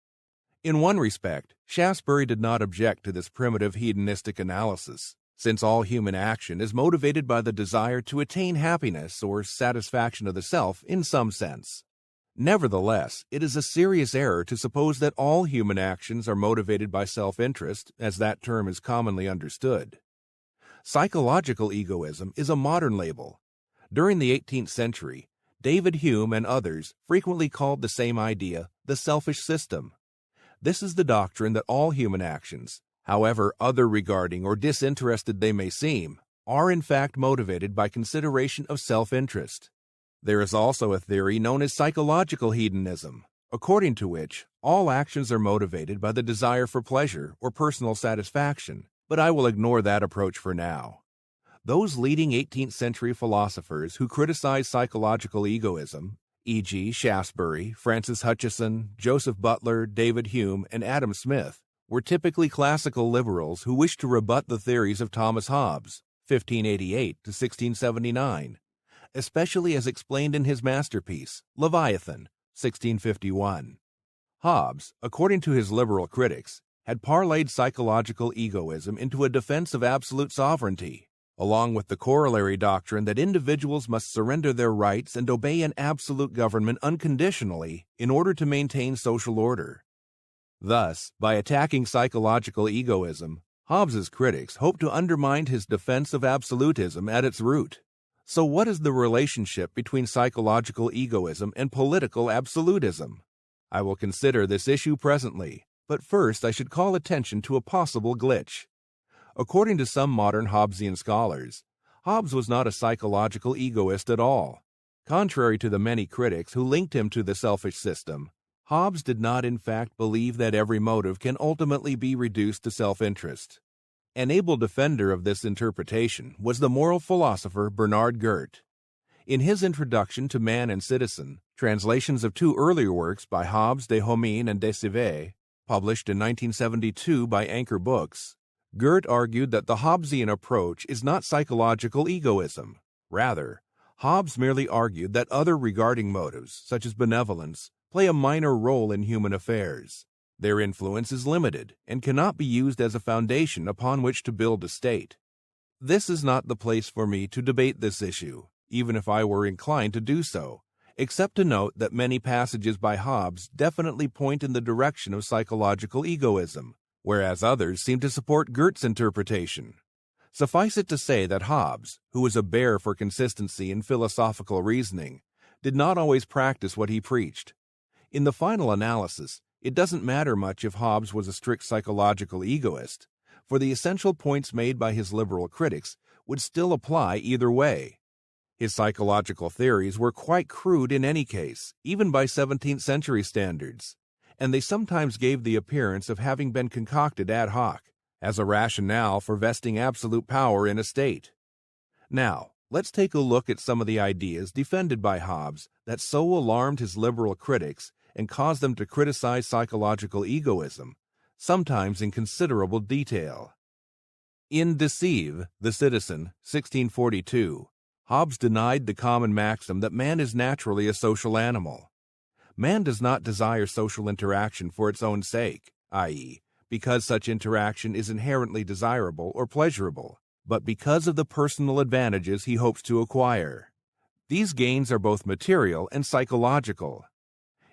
In one respect, Shaftesbury did not object to this primitive hedonistic analysis, since all human action is motivated by the desire to attain happiness or satisfaction of the self in some sense. Nevertheless, it is a serious error to suppose that all human actions are motivated by self-interest, as that term is commonly understood. Psychological egoism is a modern label. During the 18th century, David Hume and others frequently called the same idea the selfish system. This is the doctrine that all human actions, however other-regarding or disinterested they may seem, are in fact motivated by consideration of self-interest. There is also a theory known as psychological hedonism, according to which all actions are motivated by the desire for pleasure or personal satisfaction, but I will ignore that approach for now. Those leading 18th century philosophers who criticized psychological egoism, e.g. Shaftesbury, Francis Hutcheson, Joseph Butler, David Hume, and Adam Smith, were typically classical liberals who wished to rebut the theories of Thomas Hobbes, 1588 to 1679, especially as explained in his masterpiece, Leviathan, 1651. Hobbes, according to his liberal critics, had parlayed psychological egoism into a defense of absolute sovereignty, along with the corollary doctrine that individuals must surrender their rights and obey an absolute government unconditionally in order to maintain social order. Thus, by attacking psychological egoism, Hobbes's critics hoped to undermine his defense of absolutism at its root. So what is the relationship between psychological egoism and political absolutism? I will consider this issue presently, but first I should call attention to a possible glitch. According to some modern Hobbesian scholars, Hobbes was not a psychological egoist at all. Contrary to the many critics who linked him to the selfish system, Hobbes did not in fact believe that every motive can ultimately be reduced to self-interest. An able defender of this interpretation was the moral philosopher Bernard Goethe. In his introduction to Man and Citizen, translations of two earlier works by Hobbes, De Homine and De Cive, published in 1972 by Anchor Books, Goethe argued that the Hobbesian approach is not psychological egoism. Rather, Hobbes merely argued that other regarding motives, such as benevolence, play a minor role in human affairs. Their influence is limited and cannot be used as a foundation upon which to build a state. This is not the place for me to debate this issue, even if I were inclined to do so, except to note that many passages by Hobbes definitely point in the direction of psychological egoism, whereas others seem to support Goethe's interpretation. Suffice it to say that Hobbes, who was a bear for consistency in philosophical reasoning, did not always practice what he preached. In the final analysis, it doesn't matter much if Hobbes was a strict psychological egoist, for the essential points made by his liberal critics would still apply either way. His psychological theories were quite crude in any case, even by 17th century standards, and they sometimes gave the appearance of having been concocted ad hoc, as a rationale for vesting absolute power in a state. Now, let's take a look at some of the ideas defended by Hobbes that so alarmed his liberal critics and caused them to criticize psychological egoism, sometimes in considerable detail. In Deceive the Citizen, 1642, Hobbes denied the common maxim that man is naturally a social animal. Man does not desire social interaction for its own sake, i.e., because such interaction is inherently desirable or pleasurable, but because of the personal advantages he hopes to acquire. These gains are both material and psychological.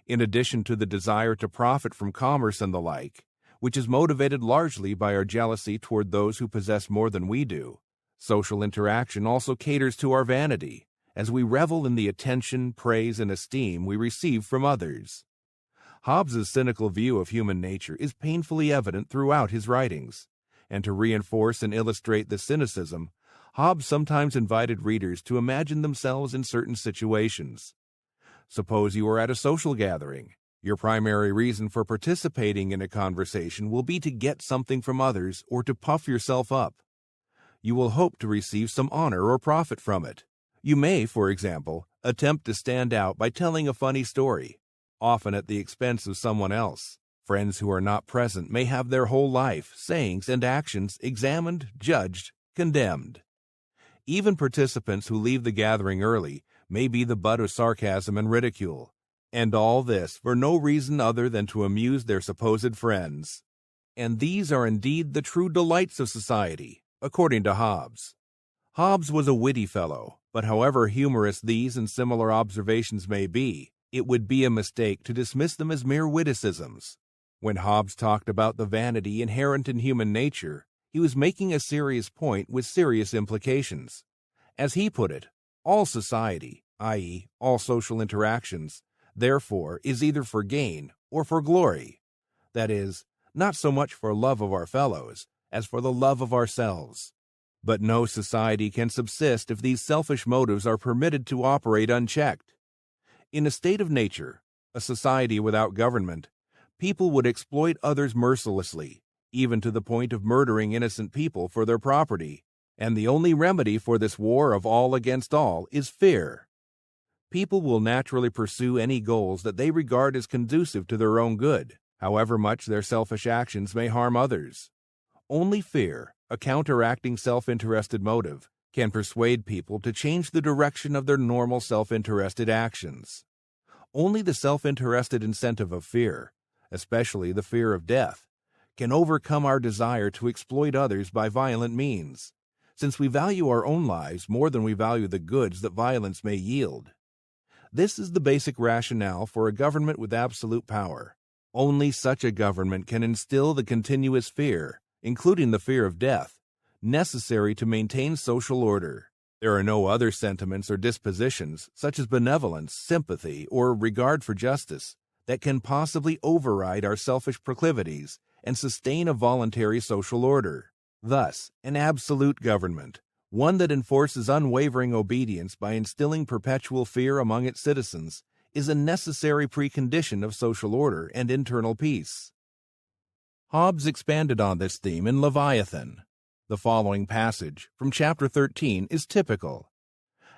In addition to the desire to profit from commerce and the like, which is motivated largely by our jealousy toward those who possess more than we do, social interaction also caters to our vanity, as we revel in the attention, praise, and esteem we receive from others. Hobbes's cynical view of human nature is painfully evident throughout his writings, and to reinforce and illustrate the cynicism, Hobbes sometimes invited readers to imagine themselves in certain situations. Suppose you are at a social gathering. Your primary reason for participating in a conversation will be to get something from others or to puff yourself up. You will hope to receive some honor or profit from it. You may, for example, attempt to stand out by telling a funny story, often at the expense of someone else. Friends who are not present may have their whole life, sayings, and actions examined, judged, condemned. Even participants who leave the gathering early may be the butt of sarcasm and ridicule, and all this for no reason other than to amuse their supposed friends. And these are indeed the true delights of society, according to Hobbes. Hobbes was a witty fellow, but however humorous these and similar observations may be, it would be a mistake to dismiss them as mere witticisms. When Hobbes talked about the vanity inherent in human nature, he was making a serious point with serious implications. As he put it, all society, i.e., all social interactions, therefore, is either for gain or for glory. That is, not so much for love of our fellows as for the love of ourselves. But no society can subsist if these selfish motives are permitted to operate unchecked. In a state of nature, a society without government, people would exploit others mercilessly, even to the point of murdering innocent people for their property, and the only remedy for this war of all against all is fear. People will naturally pursue any goals that they regard as conducive to their own good, however much their selfish actions may harm others. Only fear, a counteracting self-interested motive, can persuade people to change the direction of their normal self-interested actions. Only the self-interested incentive of fear, especially the fear of death, can overcome our desire to exploit others by violent means, since we value our own lives more than we value the goods that violence may yield. This is the basic rationale for a government with absolute power. Only such a government can instill the continuous fear, including the fear of death, necessary to maintain social order. There are no other sentiments or dispositions, such as benevolence, sympathy, or regard for justice, that can possibly override our selfish proclivities and sustain a voluntary social order. Thus, an absolute government, one that enforces unwavering obedience by instilling perpetual fear among its citizens, is a necessary precondition of social order and internal peace. Hobbes expanded on this theme in Leviathan. The following passage from chapter 13 is typical.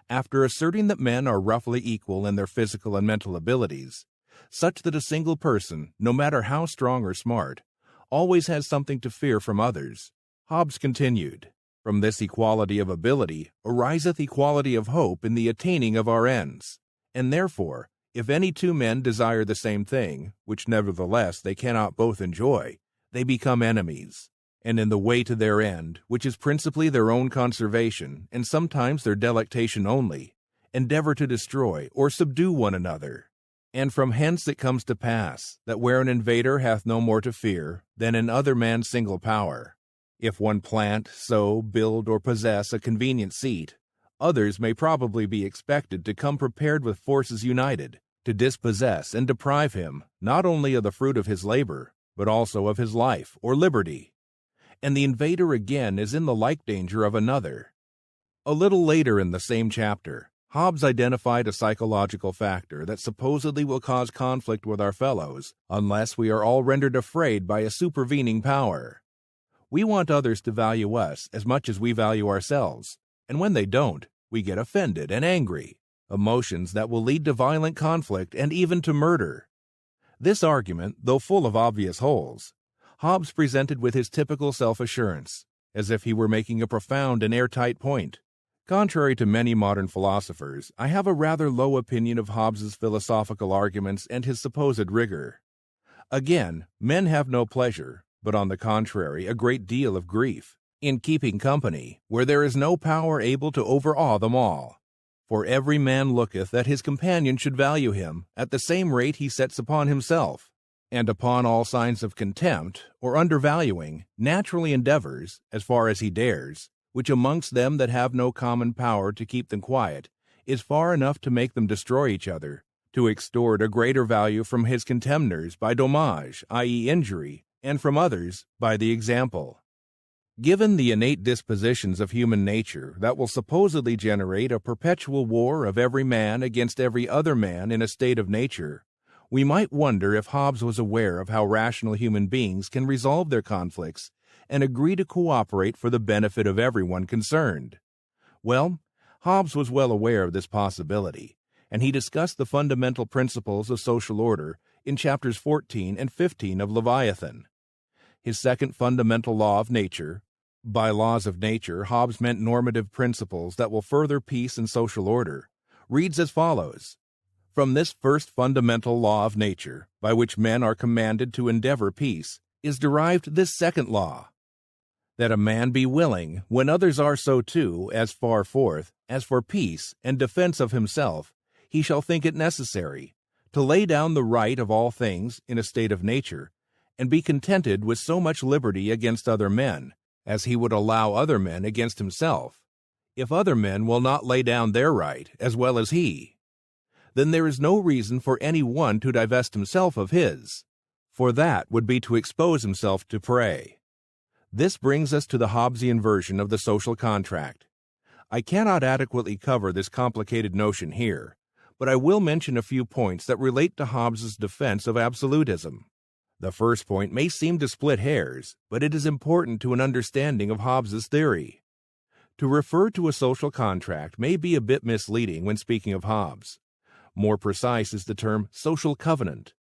After asserting that men are roughly equal in their physical and mental abilities, such that a single person, no matter how strong or smart, always has something to fear from others, Hobbes continued, "From this equality of ability ariseth equality of hope in the attaining of our ends. And therefore, if any two men desire the same thing, which nevertheless they cannot both enjoy, they become enemies, and in the way to their end, which is principally their own conservation, and sometimes their delectation only, endeavor to destroy or subdue one another. And from hence it comes to pass, that where an invader hath no more to fear than in other man's single power, if one plant, sow, build, or possess a convenient seat, others may probably be expected to come prepared with forces united, to dispossess and deprive him not only of the fruit of his labor, but also of his life or liberty. And the invader again is in the like danger of another." A little later in the same chapter, Hobbes identified a psychological factor that supposedly will cause conflict with our fellows unless we are all rendered afraid by a supervening power. We want others to value us as much as we value ourselves, and when they don't, we get offended and angry, emotions that will lead to violent conflict and even to murder. This argument, though full of obvious holes, Hobbes presented with his typical self-assurance, as if he were making a profound and airtight point. Contrary to many modern philosophers, I have a rather low opinion of Hobbes's philosophical arguments and his supposed rigor. Again, men have no pleasure, but on the contrary a great deal of grief, in keeping company, where there is no power able to overawe them all. For every man looketh that his companion should value him at the same rate he sets upon himself, and upon all signs of contempt or undervaluing naturally endeavors, as far as he dares, which amongst them that have no common power to keep them quiet, is far enough to make them destroy each other, to extort a greater value from his contemners by dommage, i.e. injury, and from others by the example. Given the innate dispositions of human nature that will supposedly generate a perpetual war of every man against every other man in a state of nature, we might wonder if Hobbes was aware of how rational human beings can resolve their conflicts and agree to cooperate for the benefit of everyone concerned. Well, Hobbes was well aware of this possibility, and he discussed the fundamental principles of social order in chapters 14 and 15 of Leviathan. His second fundamental law of nature — by laws of nature Hobbes meant normative principles that will further peace and social order — reads as follows. From this first fundamental law of nature, by which men are commanded to endeavor peace, is derived this second law, that a man be willing, when others are so too, as far forth, as for peace and defense of himself, he shall think it necessary, to lay down the right of all things in a state of nature, and be contented with so much liberty against other men, as he would allow other men against himself, if other men will not lay down their right as well as he. Then there is no reason for any one to divest himself of his, for that would be to expose himself to prey. This brings us to the Hobbesian version of the social contract. I cannot adequately cover this complicated notion here, but I will mention a few points that relate to Hobbes's defense of absolutism. The first point may seem to split hairs, but it is important to an understanding of Hobbes's theory. To refer to a social contract may be a bit misleading when speaking of Hobbes. More precise is the term social covenant.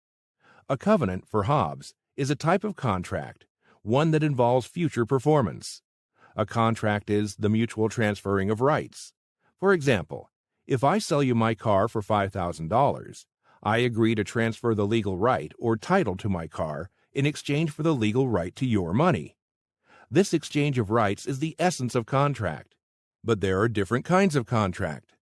A covenant, for Hobbes, is a type of contract, one that involves future performance. A contract is the mutual transferring of rights. For example, if I sell you my car for $5,000, I agree to transfer the legal right or title to my car in exchange for the legal right to your money. This exchange of rights is the essence of contract. But there are different kinds of contract.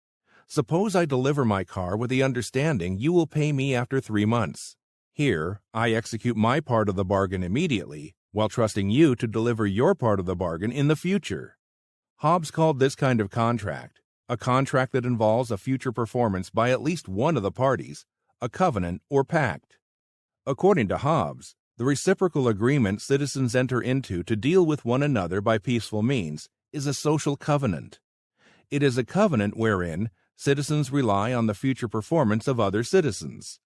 Suppose I deliver my car with the understanding you will pay me after 3 months. Here, I execute my part of the bargain immediately, while trusting you to deliver your part of the bargain in the future. Hobbes called this kind of contract a contract that involves a future performance by at least one of the parties, a covenant or pact. According to Hobbes, the reciprocal agreement citizens enter into to deal with one another by peaceful means is a social covenant. It is a covenant wherein Citizens rely on the future performance of other citizens.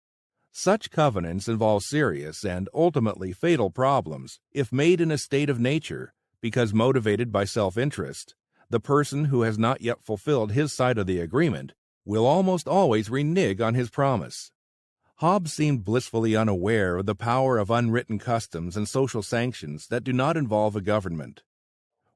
Such covenants involve serious and ultimately fatal problems if made in a state of nature, because motivated by self-interest. The person who has not yet fulfilled his side of the agreement will almost always renege on his promise. Hobbes seemed blissfully unaware of the power of unwritten customs and social sanctions that do not involve a government.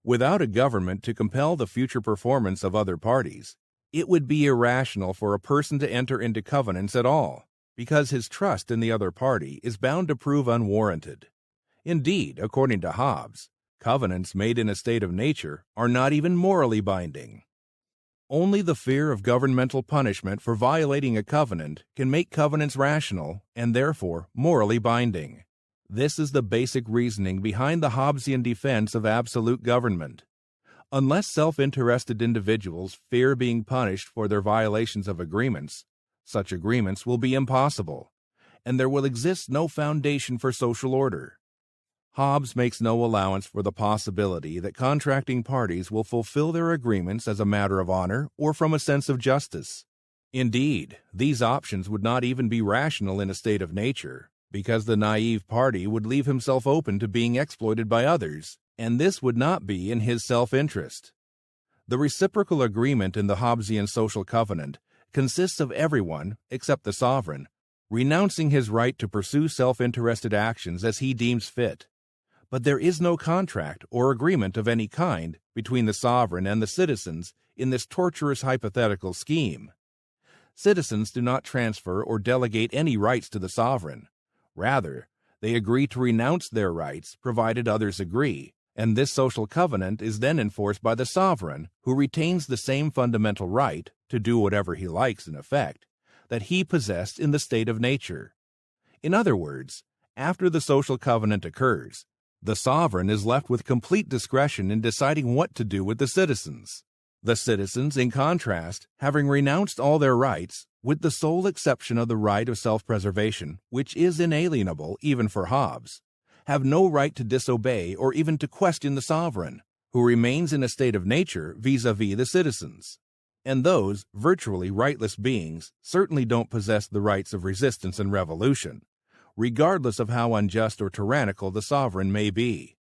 Without a government to compel the future performance of other parties, it would be irrational for a person to enter into covenants at all, because his trust in the other party is bound to prove unwarranted. Indeed, according to Hobbes, covenants made in a state of nature are not even morally binding. Only the fear of governmental punishment for violating a covenant can make covenants rational and therefore morally binding. This is the basic reasoning behind the Hobbesian defense of absolute government. Unless self-interested individuals fear being punished for their violations of agreements, such agreements will be impossible, and there will exist no foundation for social order. Hobbes makes no allowance for the possibility that contracting parties will fulfill their agreements as a matter of honor or from a sense of justice. Indeed, these options would not even be rational in a state of nature, because the naive party would leave himself open to being exploited by others, and this would not be in his self-interest. The reciprocal agreement in the Hobbesian social covenant consists of everyone, except the sovereign, renouncing his right to pursue self-interested actions as he deems fit. But there is no contract or agreement of any kind between the sovereign and the citizens in this tortuous hypothetical scheme. Citizens do not transfer or delegate any rights to the sovereign. Rather, they agree to renounce their rights provided others agree, and this social covenant is then enforced by the sovereign, who retains the same fundamental right to do whatever he likes in effect that he possessed in the state of nature. In other words, after the social covenant occurs, the sovereign is left with complete discretion in deciding what to do with the citizens. The citizens, in contrast, having renounced all their rights, with the sole exception of the right of self-preservation, which is inalienable even for Hobbes, have no right to disobey or even to question the sovereign, who remains in a state of nature vis-à-vis the citizens. And those virtually rightless beings certainly don't possess the rights of resistance and revolution, regardless of how unjust or tyrannical the sovereign may be.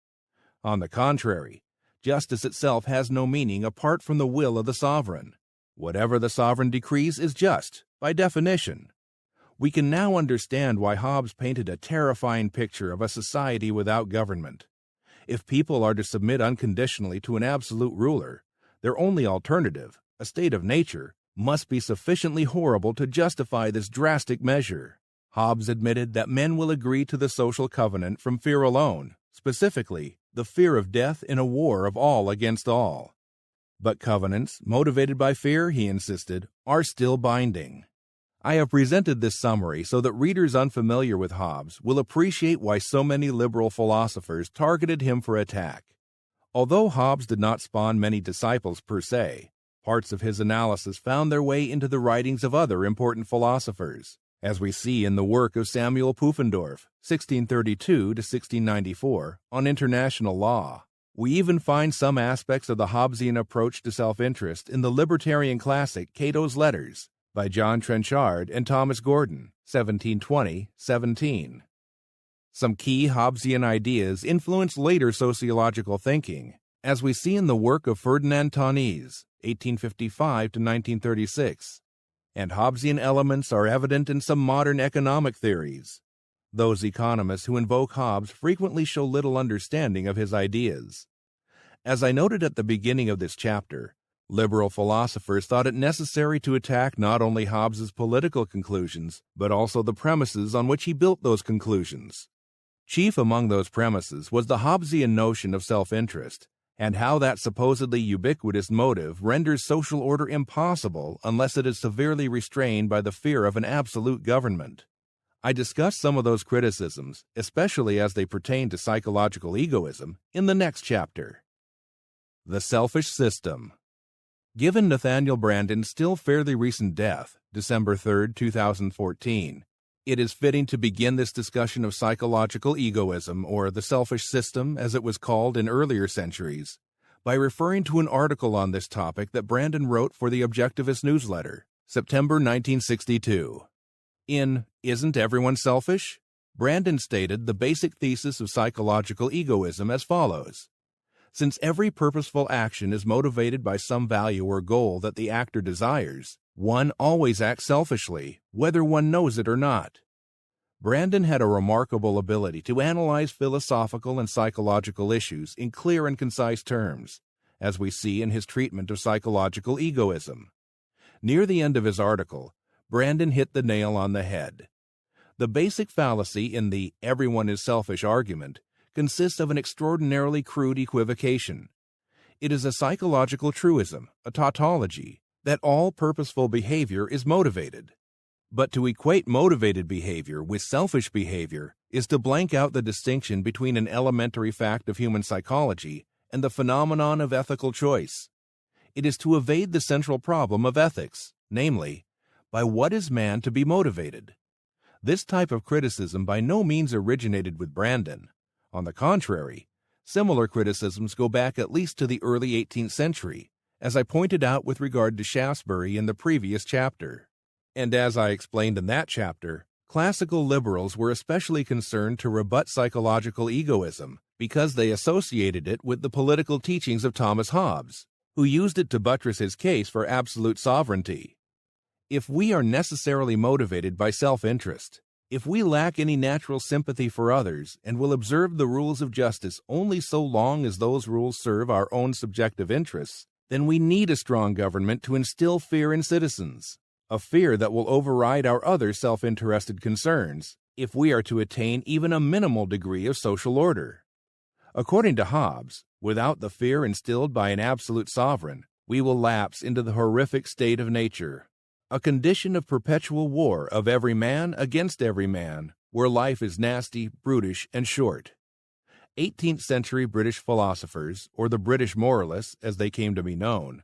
On the contrary, justice itself has no meaning apart from the will of the sovereign. Whatever the sovereign decrees is just, by definition. We can now understand why Hobbes painted a terrifying picture of a society without government. If people are to submit unconditionally to an absolute ruler, their only alternative, a state of nature, must be sufficiently horrible to justify this drastic measure. Hobbes admitted that men will agree to the social covenant from fear alone, specifically, the fear of death in a war of all against all. But covenants, motivated by fear, he insisted, are still binding. I have presented this summary so that readers unfamiliar with Hobbes will appreciate why so many liberal philosophers targeted him for attack. Although Hobbes did not spawn many disciples per se, parts of his analysis found their way into the writings of other important philosophers, as we see in the work of Samuel Pufendorf, 1632 to 1694, on international law. We even find some aspects of the Hobbesian approach to self-interest in the libertarian classic Cato's Letters by John Trenchard and Thomas Gordon, 1720-17. Some key Hobbesian ideas influenced later sociological thinking, as we see in the work of Ferdinand Tönnies, 1855 to 1936. And Hobbesian elements are evident in some modern economic theories. Those economists who invoke Hobbes frequently show little understanding of his ideas. As I noted at the beginning of this chapter, liberal philosophers thought it necessary to attack not only Hobbes's political conclusions, but also the premises on which he built those conclusions. Chief among those premises was the Hobbesian notion of self-interest, and how that supposedly ubiquitous motive renders social order impossible unless it is severely restrained by the fear of an absolute government. I discuss some of those criticisms, especially as they pertain to psychological egoism, in the next chapter. The Selfish System. Given Nathaniel Branden's still fairly recent death, December 3, 2014, it is fitting to begin this discussion of psychological egoism, or the selfish system as it was called in earlier centuries, by referring to an article on this topic that Brandon wrote for the Objectivist newsletter, September 1962. In Isn't Everyone Selfish? Brandon stated the basic thesis of psychological egoism as follows. Since every purposeful action is motivated by some value or goal that the actor desires, one always acts selfishly, whether one knows it or not. Brandon had a remarkable ability to analyze philosophical and psychological issues in clear and concise terms, as we see in his treatment of psychological egoism. Near the end of his article, Brandon hit the nail on the head. The basic fallacy in the everyone is selfish argument consists of an extraordinarily crude equivocation. It is a psychological truism, a tautology, that all purposeful behavior is motivated. But to equate motivated behavior with selfish behavior is to blank out the distinction between an elementary fact of human psychology and the phenomenon of ethical choice. It is to evade the central problem of ethics, namely, by what is man to be motivated? This type of criticism by no means originated with Brandon. On the contrary, similar criticisms go back at least to the early 18th century, as I pointed out with regard to Shaftesbury in the previous chapter. And as I explained in that chapter, classical liberals were especially concerned to rebut psychological egoism because they associated it with the political teachings of Thomas Hobbes, who used it to buttress his case for absolute sovereignty. If we are necessarily motivated by self-interest, if we lack any natural sympathy for others and will observe the rules of justice only so long as those rules serve our own subjective interests, then we need a strong government to instill fear in citizens, a fear that will override our other self-interested concerns if we are to attain even a minimal degree of social order. According to Hobbes, without the fear instilled by an absolute sovereign, we will lapse into the horrific state of nature, a condition of perpetual war of every man against every man, where life is nasty, brutish, and short. 18th century British philosophers, or the British moralists as they came to be known,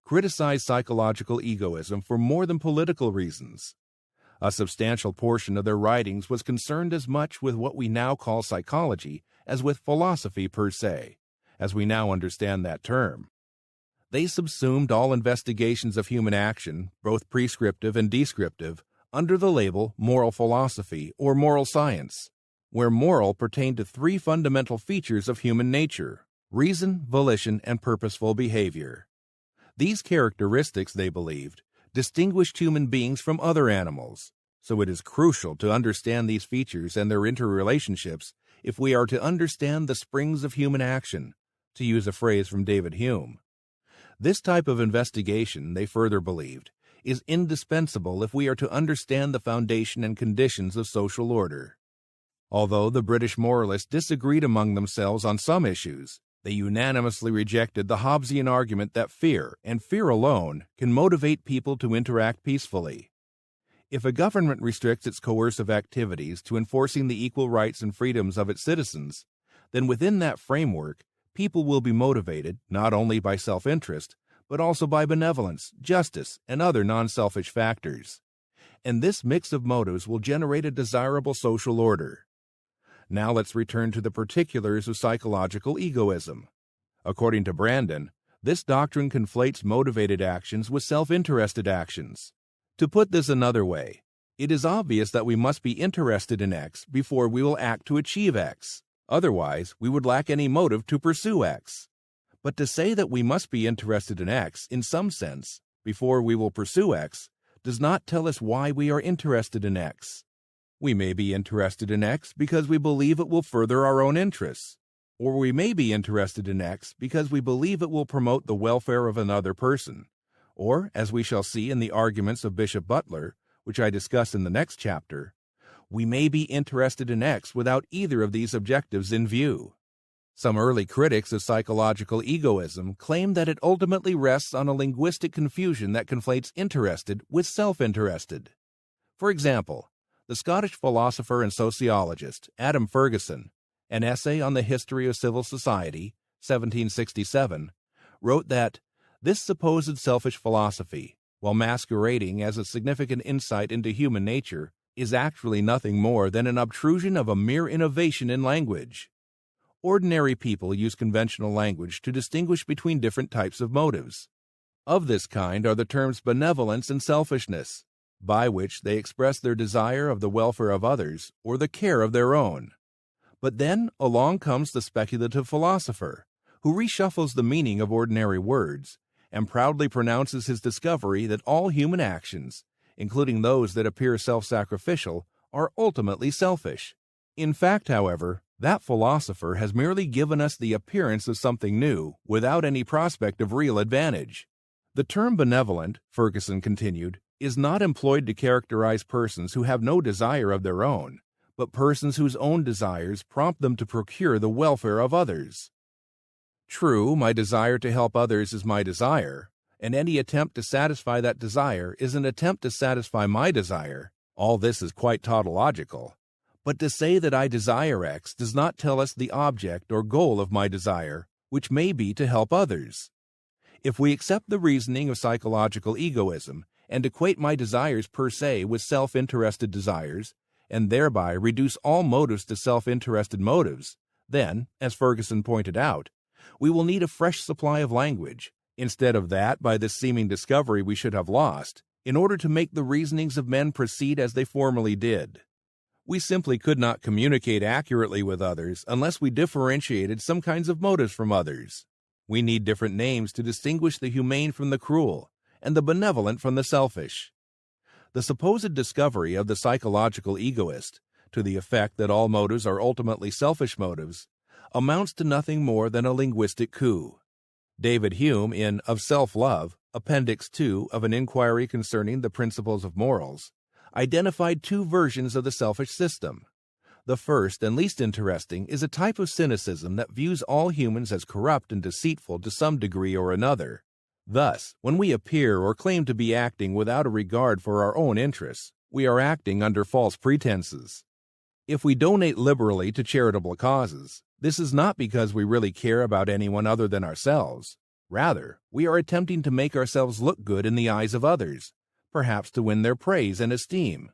criticized psychological egoism for more than political reasons. A substantial portion of their writings was concerned as much with what we now call psychology as with philosophy per se, as we now understand that term. They subsumed all investigations of human action, both prescriptive and descriptive, under the label moral philosophy or moral science, where moral pertained to three fundamental features of human nature: reason, volition, and purposeful behavior. These characteristics, they believed, distinguished human beings from other animals, so it is crucial to understand these features and their interrelationships if we are to understand the springs of human action, to use a phrase from David Hume. This type of investigation, they further believed, is indispensable if we are to understand the foundation and conditions of social order. Although the British moralists disagreed among themselves on some issues, they unanimously rejected the Hobbesian argument that fear, and fear alone, can motivate people to interact peacefully. If a government restricts its coercive activities to enforcing the equal rights and freedoms of its citizens, then within that framework, people will be motivated not only by self-interest, but also by benevolence, justice, and other non-selfish factors. And this mix of motives will generate a desirable social order. Now let's return to the particulars of psychological egoism. According to Brandon, this doctrine conflates motivated actions with self-interested actions. To put this another way, it is obvious that we must be interested in X before we will act to achieve X. Otherwise, we would lack any motive to pursue X. But to say that we must be interested in X, in some sense, before we will pursue X, does not tell us why we are interested in X. We may be interested in X because we believe it will further our own interests, or we may be interested in X because we believe it will promote the welfare of another person, or, as we shall see in the arguments of Bishop Butler, which I discuss in the next chapter, we may be interested in X without either of these objectives in view. Some early critics of psychological egoism claim that it ultimately rests on a linguistic confusion that conflates interested with self-interested. For example, the Scottish philosopher and sociologist Adam Ferguson, an essay on the history of civil society, 1767, wrote that this supposed selfish philosophy, while masquerading as a significant insight into human nature, is actually nothing more than an obtrusion of a mere innovation in language. Ordinary people use conventional language to distinguish between different types of motives. Of this kind are the terms benevolence and selfishness, by which they express their desire of the welfare of others or the care of their own. But then along comes the speculative philosopher, who reshuffles the meaning of ordinary words and proudly pronounces his discovery that all human actions, including those that appear self-sacrificial, are ultimately selfish. In fact, however, that philosopher has merely given us the appearance of something new without any prospect of real advantage. The term benevolent, Ferguson continued, is not employed to characterize persons who have no desire of their own, but persons whose own desires prompt them to procure the welfare of others. True, my desire to help others is my desire, and any attempt to satisfy that desire is an attempt to satisfy my desire. All this is quite tautological. But to say that I desire X does not tell us the object or goal of my desire, which may be to help others. If we accept the reasoning of psychological egoism and equate my desires per se with self-interested desires, and thereby reduce all motives to self-interested motives, then, as Ferguson pointed out, we will need a fresh supply of language. Instead of that, by this seeming discovery we should have lost, in order to make the reasonings of men proceed as they formerly did. We simply could not communicate accurately with others unless we differentiated some kinds of motives from others. We need different names to distinguish the humane from the cruel, and the benevolent from the selfish. The supposed discovery of the psychological egoist, to the effect that all motives are ultimately selfish motives, amounts to nothing more than a linguistic coup. David Hume, in Of Self-Love, Appendix 2 of an Inquiry Concerning the Principles of Morals, identified two versions of the selfish system. The first and least interesting is a type of cynicism that views all humans as corrupt and deceitful to some degree or another. Thus, when we appear or claim to be acting without a regard for our own interests, we are acting under false pretenses. If we donate liberally to charitable causes, this is not because we really care about anyone other than ourselves. Rather, we are attempting to make ourselves look good in the eyes of others, perhaps to win their praise and esteem.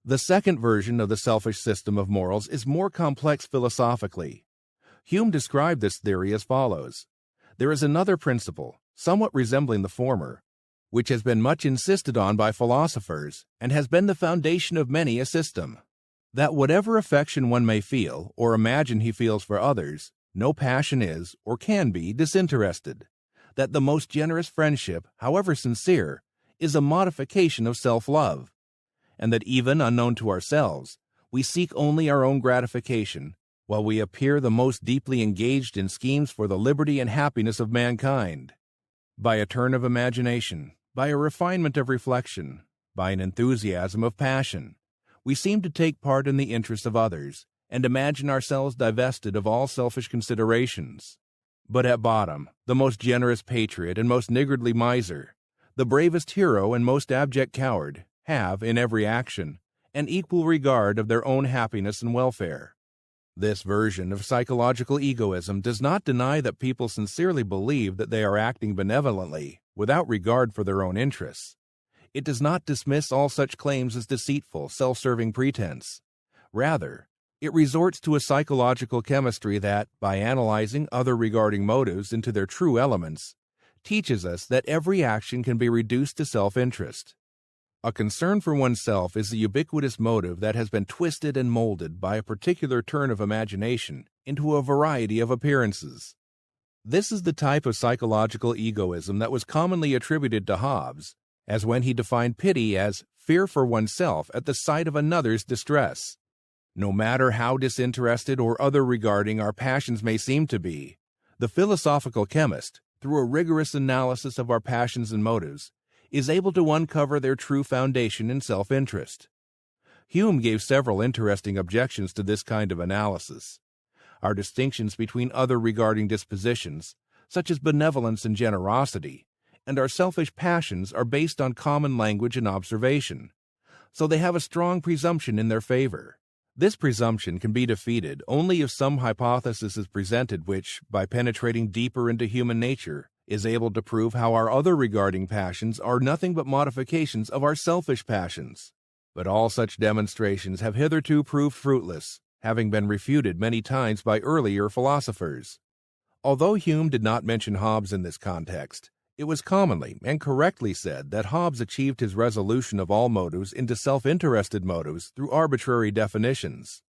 The second version of the selfish system of morals is more complex philosophically. Hume described this theory as follows. There is another principle, somewhat resembling the former, which has been much insisted on by philosophers and has been the foundation of many a system, that whatever affection one may feel or imagine he feels for others, no passion is or can be disinterested, that the most generous friendship, however sincere, is a modification of self-love, and that even unknown to ourselves, we seek only our own gratification, while we appear the most deeply engaged in schemes for the liberty and happiness of mankind. By a turn of imagination, by a refinement of reflection, by an enthusiasm of passion, we seem to take part in the interests of others, and imagine ourselves divested of all selfish considerations. But at bottom, the most generous patriot and most niggardly miser, the bravest hero and most abject coward, have, in every action, an equal regard of their own happiness and welfare. This version of psychological egoism does not deny that people sincerely believe that they are acting benevolently, without regard for their own interests. It does not dismiss all such claims as deceitful, self-serving pretense. Rather, it resorts to a psychological chemistry that, by analyzing other regarding motives into their true elements, teaches us that every action can be reduced to self-interest. A concern for oneself is the ubiquitous motive that has been twisted and molded by a particular turn of imagination into a variety of appearances. This is the type of psychological egoism that was commonly attributed to Hobbes, as when he defined pity as fear for oneself at the sight of another's distress. No matter how disinterested or other regarding our passions may seem to be, the philosophical chemist, through a rigorous analysis of our passions and motives, is able to uncover their true foundation in self-interest. Hume gave several interesting objections to this kind of analysis. Our distinctions between other regarding dispositions, such as benevolence and generosity, and our selfish passions are based on common language and observation, so they have a strong presumption in their favor. This presumption can be defeated only if some hypothesis is presented which, by penetrating deeper into human nature, is able to prove how our other regarding passions are nothing but modifications of our selfish passions. But all such demonstrations have hitherto proved fruitless, having been refuted many times by earlier philosophers. Although Hume did not mention Hobbes in this context, it was commonly and correctly said that Hobbes achieved his resolution of all motives into self-interested motives through arbitrary definitions.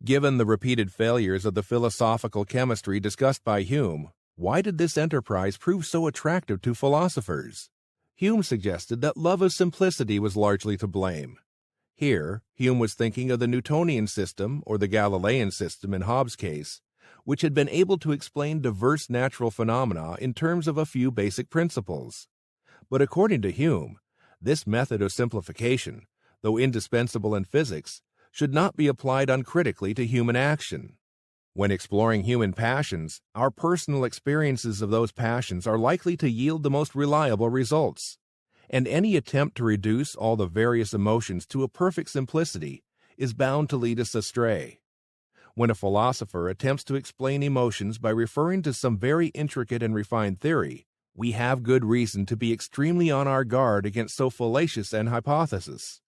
Given the repeated failures of the philosophical chemistry discussed by Hume, why did this enterprise prove so attractive to philosophers? Hume suggested that love of simplicity was largely to blame. Here, Hume was thinking of the Newtonian system, or the Galilean system in Hobbes' case, which had been able to explain diverse natural phenomena in terms of a few basic principles. But according to Hume, this method of simplification, though indispensable in physics, should not be applied uncritically to human action. When exploring human passions, our personal experiences of those passions are likely to yield the most reliable results, and any attempt to reduce all the various emotions to a perfect simplicity is bound to lead us astray. When a philosopher attempts to explain emotions by referring to some very intricate and refined theory, we have good reason to be extremely on our guard against so fallacious an hypothesis.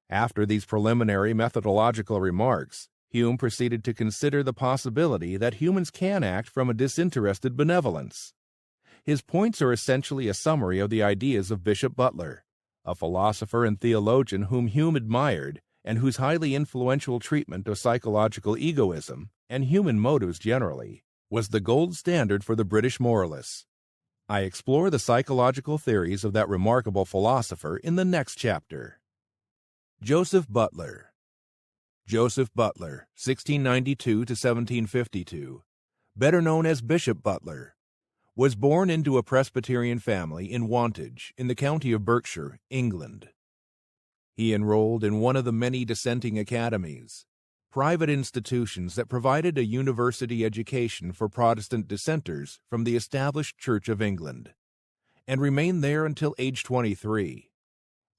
After these preliminary methodological remarks, Hume proceeded to consider the possibility that humans can act from a disinterested benevolence. His points are essentially a summary of the ideas of Bishop Butler, a philosopher and theologian whom Hume admired and whose highly influential treatment of psychological egoism, and human motives generally, was the gold standard for the British moralists. I explore the psychological theories of that remarkable philosopher in the next chapter. Joseph Butler. Joseph Butler, 1692 to 1752, better known as Bishop Butler, was born into a Presbyterian family in Wantage, in the county of Berkshire, England. He enrolled in one of the many dissenting academies, private institutions that provided a university education for Protestant dissenters from the established Church of England, and remained there until age 23.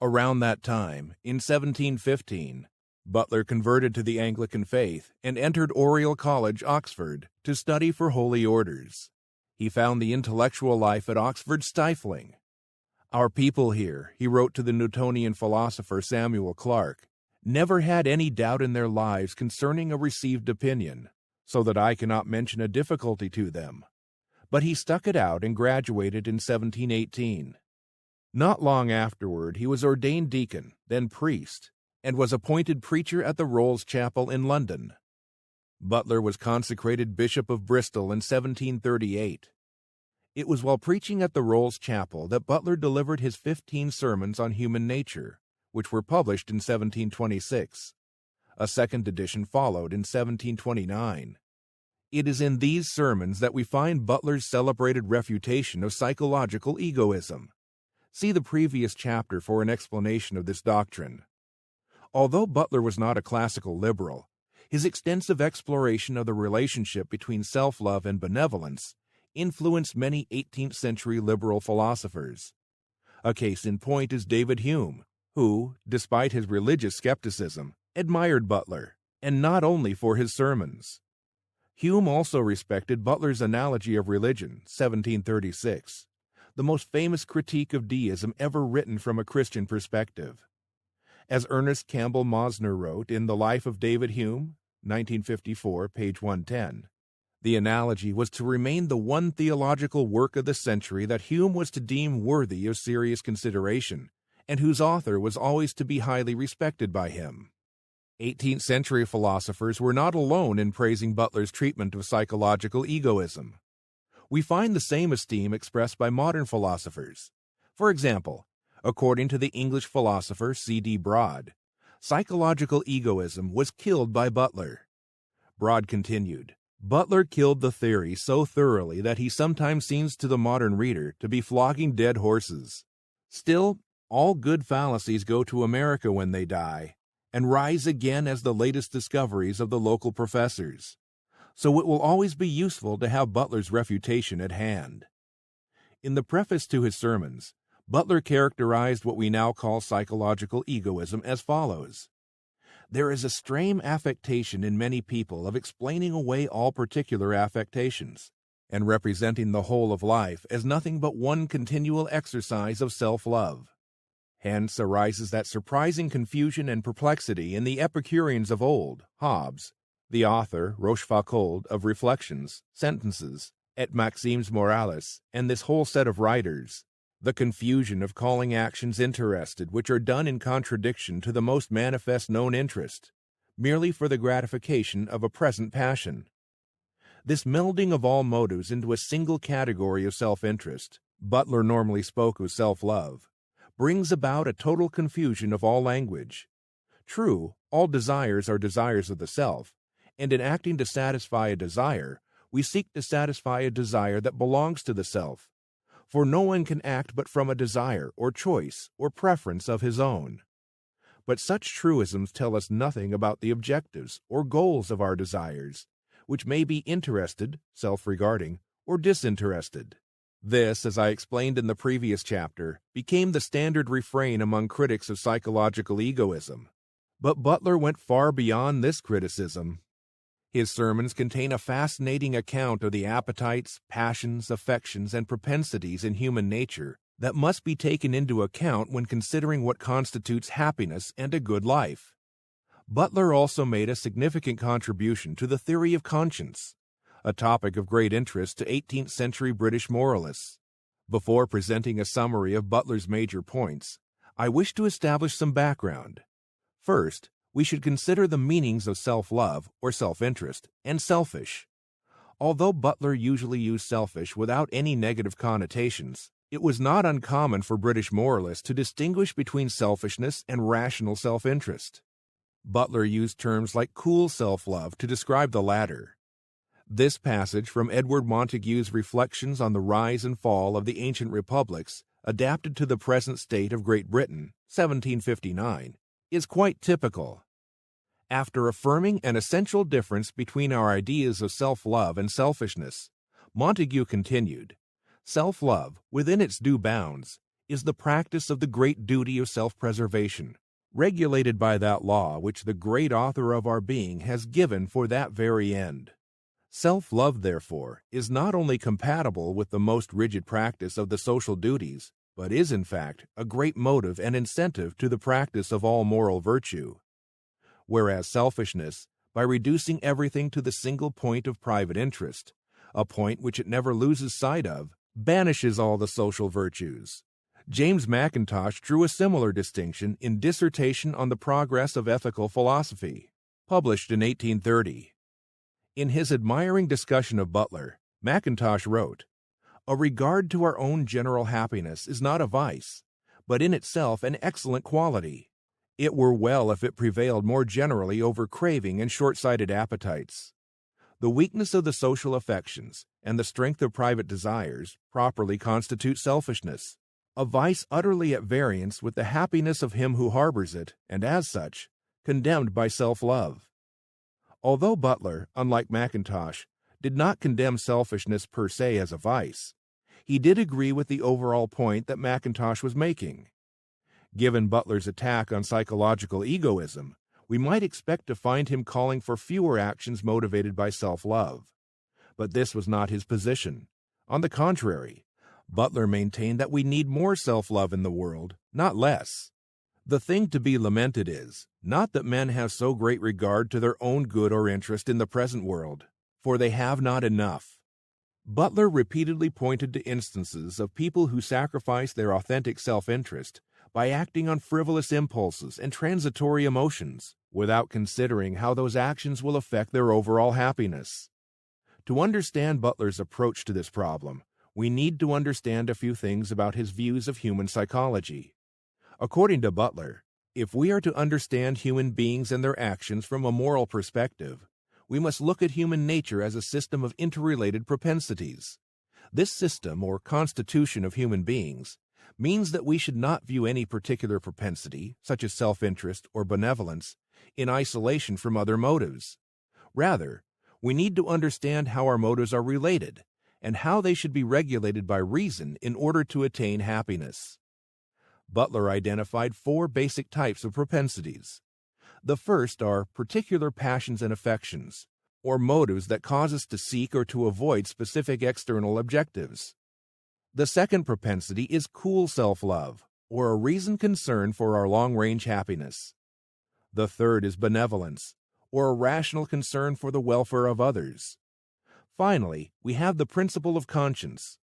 Around that time, in 1715, Butler converted to the Anglican faith and entered Oriel College, Oxford, to study for holy orders. He found the intellectual life at Oxford stifling. "Our people here," he wrote to the Newtonian philosopher Samuel Clarke, "never had any doubt in their lives concerning a received opinion, so that I cannot mention a difficulty to them." But he stuck it out and graduated in 1718. Not long afterward, he was ordained deacon, then priest, and was appointed preacher at the Rolls Chapel in London. Butler was consecrated Bishop of Bristol in 1738. It was while preaching at the Rolls Chapel that Butler delivered his 15 sermons on human nature, which were published in 1726. A second edition followed in 1729. It is in these sermons that we find Butler's celebrated refutation of psychological egoism. See the previous chapter for an explanation of this doctrine. Although Butler was not a classical liberal, his extensive exploration of the relationship between self-love and benevolence influenced many 18th-century liberal philosophers. A case in point is David Hume, who, despite his religious skepticism, admired Butler, and not only for his sermons. Hume also respected Butler's Analogy of Religion, 1736, the most famous critique of deism ever written from a Christian perspective. As Ernest Campbell Mosner wrote in The Life of David Hume, 1954, page 110, the analogy was to remain the one theological work of the century that Hume was to deem worthy of serious consideration, and whose author was always to be highly respected by him. 18th-century philosophers were not alone in praising Butler's treatment of psychological egoism. We find the same esteem expressed by modern philosophers. For example, according to the English philosopher C.D. Broad, psychological egoism was killed by Butler. Broad continued, "Butler killed the theory so thoroughly that he sometimes seems to the modern reader to be flogging dead horses. Still, all good fallacies go to America when they die, and rise again as the latest discoveries of the local professors. So it will always be useful to have Butler's refutation at hand." In the preface to his sermons, Butler characterized what we now call psychological egoism as follows: "There is a strange affectation in many people of explaining away all particular affectations, and representing the whole of life as nothing but one continual exercise of self-love. Hence arises that surprising confusion and perplexity in the Epicureans of old, Hobbes, The author, Rochefoucauld, of Reflections, Sentences, et Maximes Morales, and this whole set of writers, the confusion of calling actions interested which are done in contradiction to the most manifest known interest, merely for the gratification of a present passion. This melding of all motives into a single category of self-interest, Butler normally spoke of self-love, brings about a total confusion of all language. True, all desires are desires of the self, and in acting to satisfy a desire, we seek to satisfy a desire that belongs to the self, for no one can act but from a desire or choice or preference of his own. But such truisms tell us nothing about the objectives or goals of our desires, which may be interested, self-regarding, or disinterested. This, as I explained in the previous chapter, became the standard refrain among critics of psychological egoism. But Butler went far beyond this criticism. His sermons contain a fascinating account of the appetites, passions, affections, and propensities in human nature that must be taken into account when considering what constitutes happiness and a good life. Butler also made a significant contribution to the theory of conscience, a topic of great interest to 18th century British moralists. Before presenting a summary of Butler's major points, I wish to establish some background. First, we should consider the meanings of self-love or self-interest and selfish. Although Butler usually used selfish without any negative connotations, it was not uncommon for British moralists to distinguish between selfishness and rational self-interest. Butler used terms like cool self-love to describe the latter. This passage from Edward Montague's Reflections on the Rise and Fall of the Ancient Republics, adapted to the present state of Great Britain, 1759, is quite typical. After affirming an essential difference between our ideas of self-love and selfishness, Montague continued, "Self-love, within its due bounds, is the practice of the great duty of self-preservation, regulated by that law which the great author of our being has given for that very end. Self-love, therefore, is not only compatible with the most rigid practice of the social duties, but is, in fact, a great motive and incentive to the practice of all moral virtue. Whereas selfishness, by reducing everything to the single point of private interest, a point which it never loses sight of, banishes all the social virtues." James Mackintosh drew a similar distinction in Dissertation on the Progress of Ethical Philosophy, published in 1830. In his admiring discussion of Butler, Mackintosh wrote, "A regard to our own general happiness is not a vice, but in itself an excellent quality. It were well if it prevailed more generally over craving and short-sighted appetites. The weakness of the social affections and the strength of private desires properly constitute selfishness, a vice utterly at variance with the happiness of him who harbors it, and as such, condemned by self-love." Although Butler, unlike Mackintosh, did not condemn selfishness per se as a vice, he did agree with the overall point that Mackintosh was making. Given Butler's attack on psychological egoism, we might expect to find him calling for fewer actions motivated by self-love. But this was not his position. On the contrary, Butler maintained that we need more self-love in the world, not less. The thing to be lamented is, not that men have so great regard to their own good or interest in the present world, for they have not enough. Butler repeatedly pointed to instances of people who sacrifice their authentic self-interest by acting on frivolous impulses and transitory emotions, without considering how those actions will affect their overall happiness. To understand Butler's approach to this problem, we need to understand a few things about his views of human psychology. According to Butler, if we are to understand human beings and their actions from a moral perspective, we must look at human nature as a system of interrelated propensities. This system, or constitution of human beings, means that we should not view any particular propensity, such as self-interest or benevolence, in isolation from other motives. Rather, we need to understand how our motives are related, and how they should be regulated by reason in order to attain happiness. Butler identified 4 basic types of propensities. The first are particular passions and affections, or motives that cause us to seek or to avoid specific external objectives. The second propensity is cool self-love, or a reasoned concern for our long-range happiness. The third is benevolence, or a rational concern for the welfare of others. Finally, we have the principle of conscience.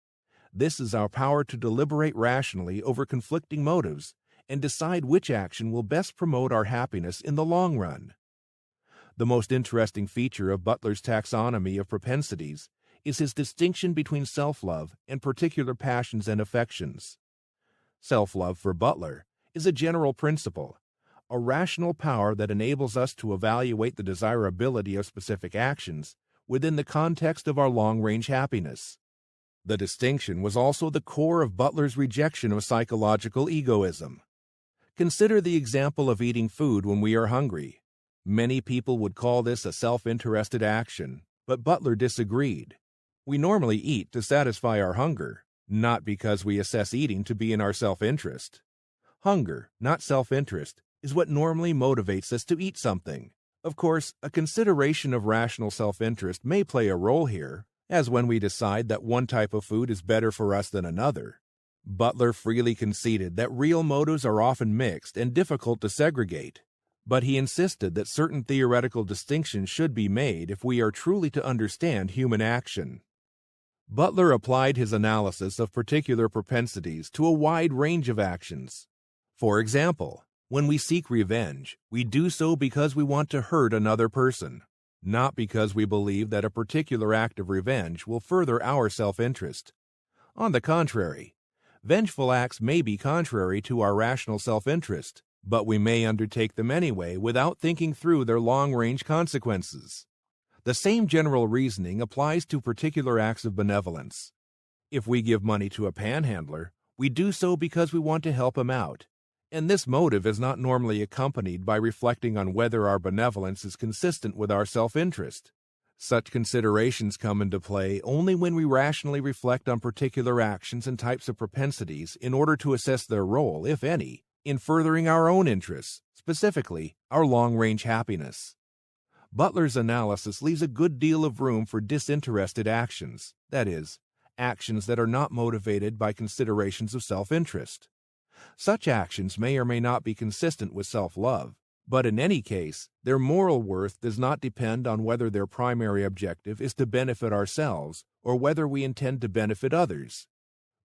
This is our power to deliberate rationally over conflicting motives and decide which action will best promote our happiness in the long run. The most interesting feature of Butler's taxonomy of propensities is his distinction between self-love and particular passions and affections. Self-love for Butler is a general principle, a rational power that enables us to evaluate the desirability of specific actions within the context of our long-range happiness. The distinction was also the core of Butler's rejection of psychological egoism. Consider the example of eating food when we are hungry. Many people would call this a self-interested action, but Butler disagreed. We normally eat to satisfy our hunger, not because we assess eating to be in our self-interest. Hunger, not self-interest, is what normally motivates us to eat something. Of course, a consideration of rational self-interest may play a role here, as when we decide that one type of food is better for us than another. Butler freely conceded that real motives are often mixed and difficult to segregate, but he insisted that certain theoretical distinctions should be made if we are truly to understand human action. Butler applied his analysis of particular propensities to a wide range of actions. For example, when we seek revenge, we do so because we want to hurt another person, not because we believe that a particular act of revenge will further our self-interest. On the contrary, vengeful acts may be contrary to our rational self-interest, but we may undertake them anyway without thinking through their long-range consequences. The same general reasoning applies to particular acts of benevolence. If we give money to a panhandler, we do so because we want to help him out, and this motive is not normally accompanied by reflecting on whether our benevolence is consistent with our self-interest. Such considerations come into play only when we rationally reflect on particular actions and types of propensities in order to assess their role, if any, in furthering our own interests, specifically our long-range happiness. Butler's analysis leaves a good deal of room for disinterested actions, that is, actions that are not motivated by considerations of self-interest. Such actions may or may not be consistent with self-love, but in any case, their moral worth does not depend on whether their primary objective is to benefit ourselves or whether we intend to benefit others.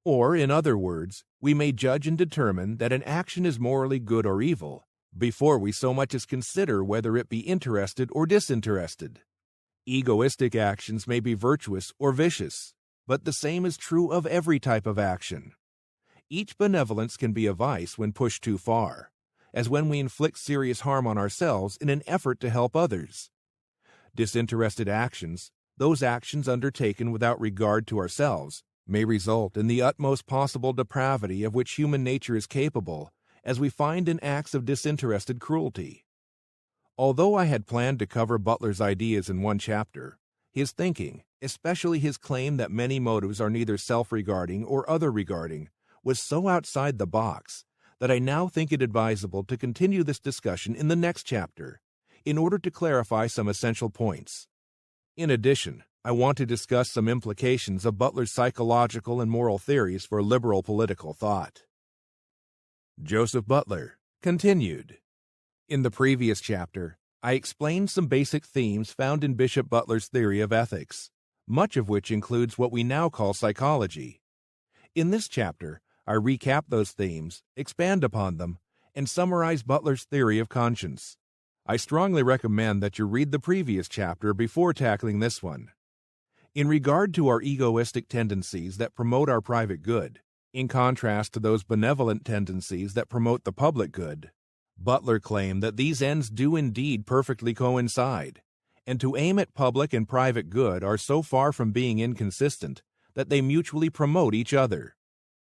Or, in other words, we may judge and determine that an action is morally good or evil before we so much as consider whether it be interested or disinterested. Egoistic actions may be virtuous or vicious, but the same is true of every type of action. Each benevolence can be a vice when pushed too far, as when we inflict serious harm on ourselves in an effort to help others. Disinterested actions, those actions undertaken without regard to ourselves, may result in the utmost possible depravity of which human nature is capable, as we find in acts of disinterested cruelty. Although I had planned to cover Butler's ideas in one chapter, his thinking, especially his claim that many motives are neither self-regarding or other-regarding, was so outside the box that I now think it advisable to continue this discussion in the next chapter, in order to clarify some essential points. In addition, I want to discuss some implications of Butler's psychological and moral theories for liberal political thought. Joseph Butler, continued. In the previous chapter, I explained some basic themes found in Bishop Butler's theory of ethics, much of which includes what we now call psychology. In this chapter, I recap those themes, expand upon them, and summarize Butler's theory of conscience. I strongly recommend that you read the previous chapter before tackling this one. In regard to our egoistic tendencies that promote our private good, in contrast to those benevolent tendencies that promote the public good, Butler claimed that these ends do indeed perfectly coincide, and to aim at public and private good are so far from being inconsistent that they mutually promote each other.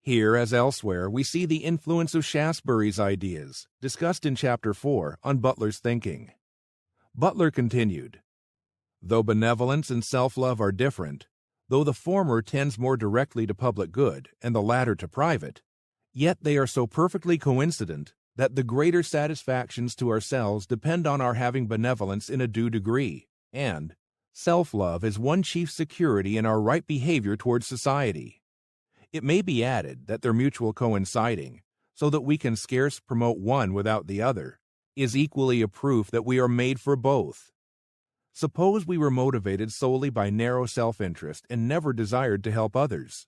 Here, as elsewhere, we see the influence of Shaftesbury's ideas, discussed in Chapter 4, on Butler's thinking. Butler continued, "Though benevolence and self-love are different, though the former tends more directly to public good and the latter to private, yet they are so perfectly coincident that the greater satisfactions to ourselves depend on our having benevolence in a due degree, and self-love is one chief security in our right behavior towards society. It may be added that their mutual coinciding, so that we can scarce promote one without the other, is equally a proof that we are made for both, Suppose we were motivated solely by narrow self-interest and never desired to help others.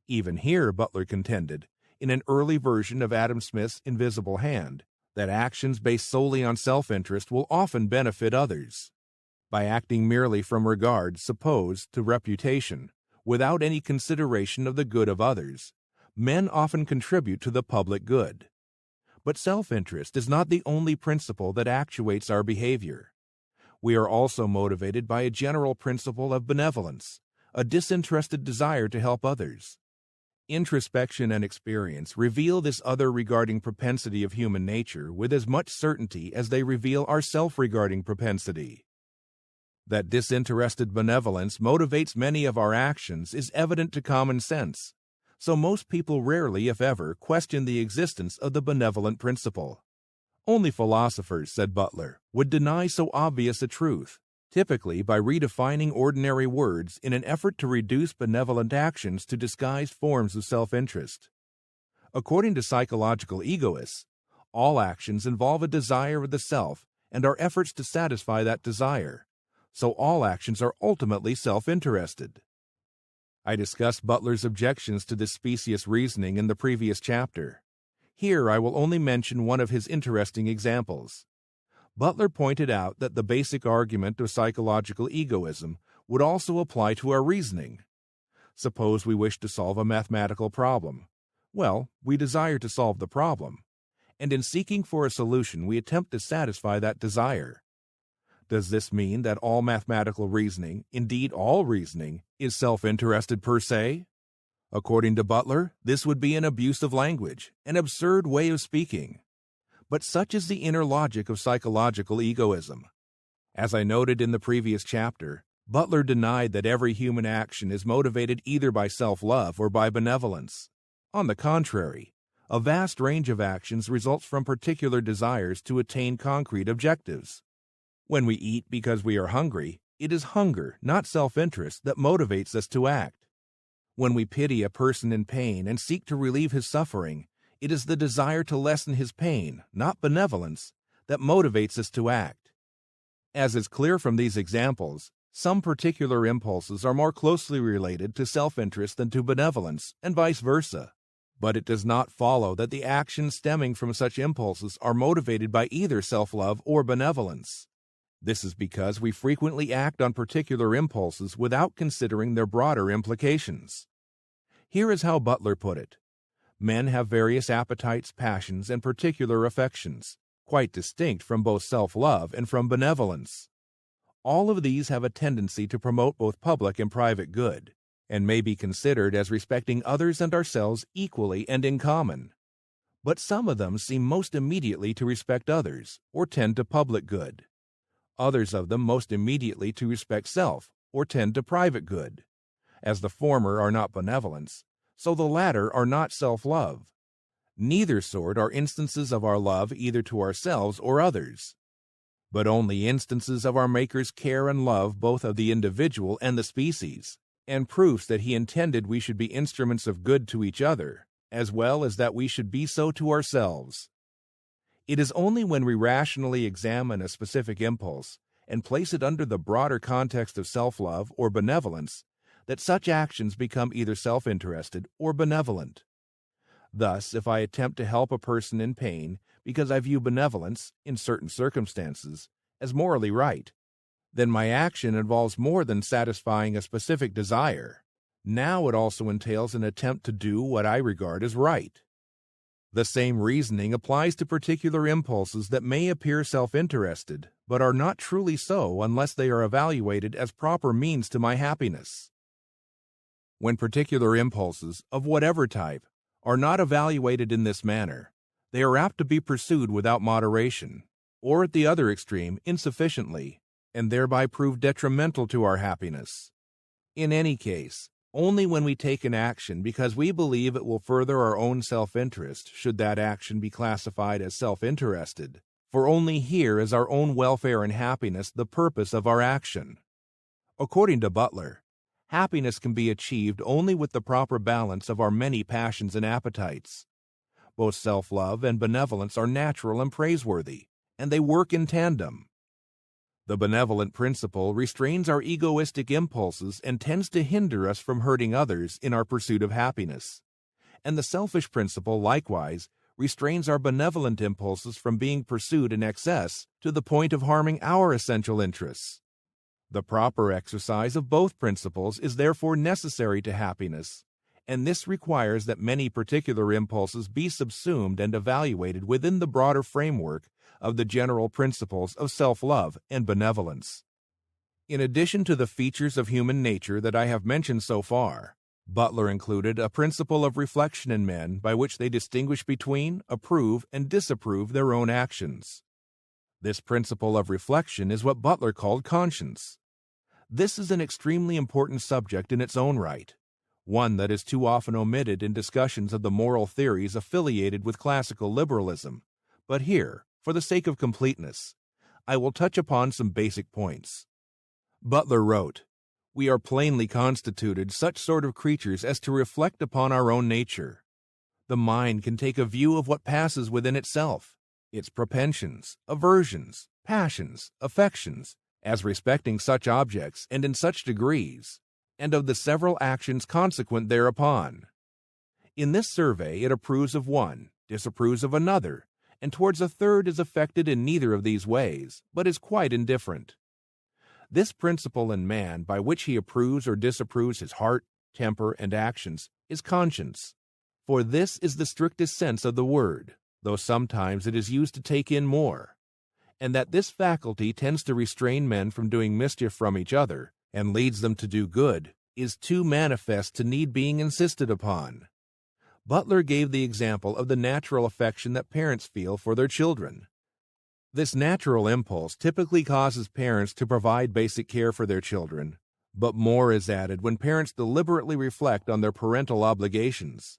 Even here, Butler contended, in an early version of Adam Smith's Invisible Hand, that actions based solely on self-interest will often benefit others. By acting merely from regard, suppose, to reputation, without any consideration of the good of others, men often contribute to the public good. But self-interest is not the only principle that actuates our behavior. We are also motivated by a general principle of benevolence, a disinterested desire to help others. Introspection and experience reveal this other-regarding propensity of human nature with as much certainty as they reveal our self-regarding propensity. That disinterested benevolence motivates many of our actions is evident to common sense, so most people rarely, if ever, question the existence of the benevolent principle. Only philosophers, said Butler, would deny so obvious a truth, typically by redefining ordinary words in an effort to reduce benevolent actions to disguised forms of self-interest. According to psychological egoists, all actions involve a desire of the self and are efforts to satisfy that desire, so all actions are ultimately self-interested. I discussed Butler's objections to this specious reasoning in the previous chapter. Here I will only mention one of his interesting examples. Butler pointed out that the basic argument of psychological egoism would also apply to our reasoning. Suppose we wish to solve a mathematical problem. Well, we desire to solve the problem, and in seeking for a solution we attempt to satisfy that desire. Does this mean that all mathematical reasoning, indeed all reasoning, is self-interested per se? According to Butler, this would be an abuse of language, an absurd way of speaking. But such is the inner logic of psychological egoism. As I noted in the previous chapter, Butler denied that every human action is motivated either by self-love or by benevolence. On the contrary, a vast range of actions results from particular desires to attain concrete objectives. When we eat because we are hungry, it is hunger, not self-interest, that motivates us to act. When we pity a person in pain and seek to relieve his suffering, it is the desire to lessen his pain, not benevolence, that motivates us to act. As is clear from these examples, some particular impulses are more closely related to self-interest than to benevolence, and vice versa. But it does not follow that the actions stemming from such impulses are motivated by either self-love or benevolence. This is because we frequently act on particular impulses without considering their broader implications. Here is how Butler put it. Men have various appetites, passions, and particular affections, quite distinct from both self-love and from benevolence. All of these have a tendency to promote both public and private good, and may be considered as respecting others and ourselves equally and in common. But some of them seem most immediately to respect others, or tend to public good. Others of them most immediately to respect self, or tend to private good. As the former are not benevolence, so the latter are not self-love. Neither sort are instances of our love either to ourselves or others, but only instances of our Maker's care and love both of the individual and the species, and proofs that he intended we should be instruments of good to each other, as well as that we should be so to ourselves. It is only when we rationally examine a specific impulse and place it under the broader context of self-love or benevolence that such actions become either self-interested or benevolent. Thus, if I attempt to help a person in pain because I view benevolence, in certain circumstances, as morally right, then my action involves more than satisfying a specific desire. Now it also entails an attempt to do what I regard as right. The same reasoning applies to particular impulses that may appear self-interested, but are not truly so unless they are evaluated as proper means to my happiness. When particular impulses, of whatever type, are not evaluated in this manner, they are apt to be pursued without moderation, or at the other extreme, insufficiently, and thereby prove detrimental to our happiness. In any case, only when we take an action because we believe it will further our own self-interest should that action be classified as self-interested, for only here is our own welfare and happiness the purpose of our action. According to Butler, happiness can be achieved only with the proper balance of our many passions and appetites. Both self-love and benevolence are natural and praiseworthy, and they work in tandem. The benevolent principle restrains our egoistic impulses and tends to hinder us from hurting others in our pursuit of happiness. And the selfish principle, likewise, restrains our benevolent impulses from being pursued in excess to the point of harming our essential interests. The proper exercise of both principles is therefore necessary to happiness, and this requires that many particular impulses be subsumed and evaluated within the broader framework of the general principles of self-love and benevolence. In addition to the features of human nature that I have mentioned so far, Butler included a principle of reflection in men by which they distinguish between, approve, and disapprove their own actions. This principle of reflection is what Butler called conscience. This is an extremely important subject in its own right, one that is too often omitted in discussions of the moral theories affiliated with classical liberalism, but here, for the sake of completeness, I will touch upon some basic points. Butler wrote, "We are plainly constituted such sort of creatures as to reflect upon our own nature. The mind can take a view of what passes within itself, its propensions, aversions, passions, affections, as respecting such objects and in such degrees, and of the several actions consequent thereupon. In this survey it approves of one, disapproves of another, and towards a third is affected in neither of these ways, but is quite indifferent. This principle in man by which he approves or disapproves his heart, temper, and actions is conscience, for this is the strictest sense of the word, though sometimes it is used to take in more, and that this faculty tends to restrain men from doing mischief from each other, and leads them to do good, is too manifest to need being insisted upon. Butler gave the example of the natural affection that parents feel for their children. This natural impulse typically causes parents to provide basic care for their children, but more is added when parents deliberately reflect on their parental obligations.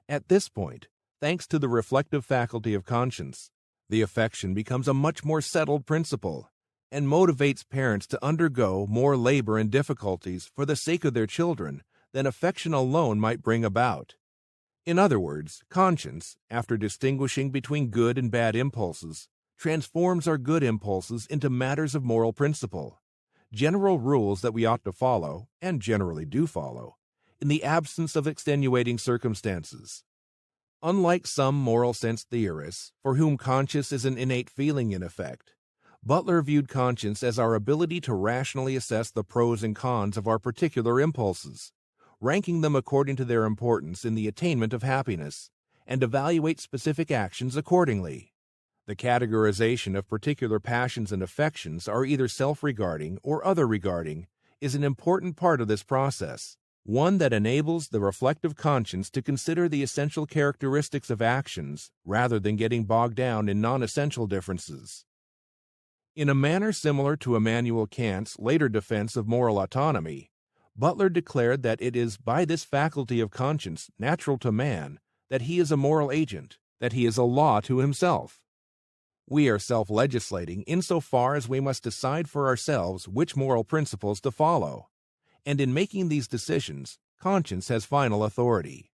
At this point, thanks to the reflective faculty of conscience, the affection becomes a much more settled principle, and motivates parents to undergo more labor and difficulties for the sake of their children than affection alone might bring about. In other words, conscience, after distinguishing between good and bad impulses, transforms our good impulses into matters of moral principle, general rules that we ought to follow, and generally do follow, in the absence of extenuating circumstances. Unlike some moral sense theorists, for whom conscience is an innate feeling in effect, Butler viewed conscience as our ability to rationally assess the pros and cons of our particular impulses, ranking them according to their importance in the attainment of happiness, and evaluate specific actions accordingly. The categorization of particular passions and affections are either self-regarding or other-regarding is an important part of this process, one that enables the reflective conscience to consider the essential characteristics of actions rather than getting bogged down in non-essential differences. In a manner similar to Immanuel Kant's later defense of moral autonomy, Butler declared that it is by this faculty of conscience natural to man that he is a moral agent, that he is a law to himself. We are self-legislating insofar as we must decide for ourselves which moral principles to follow, and in making these decisions, conscience has final authority.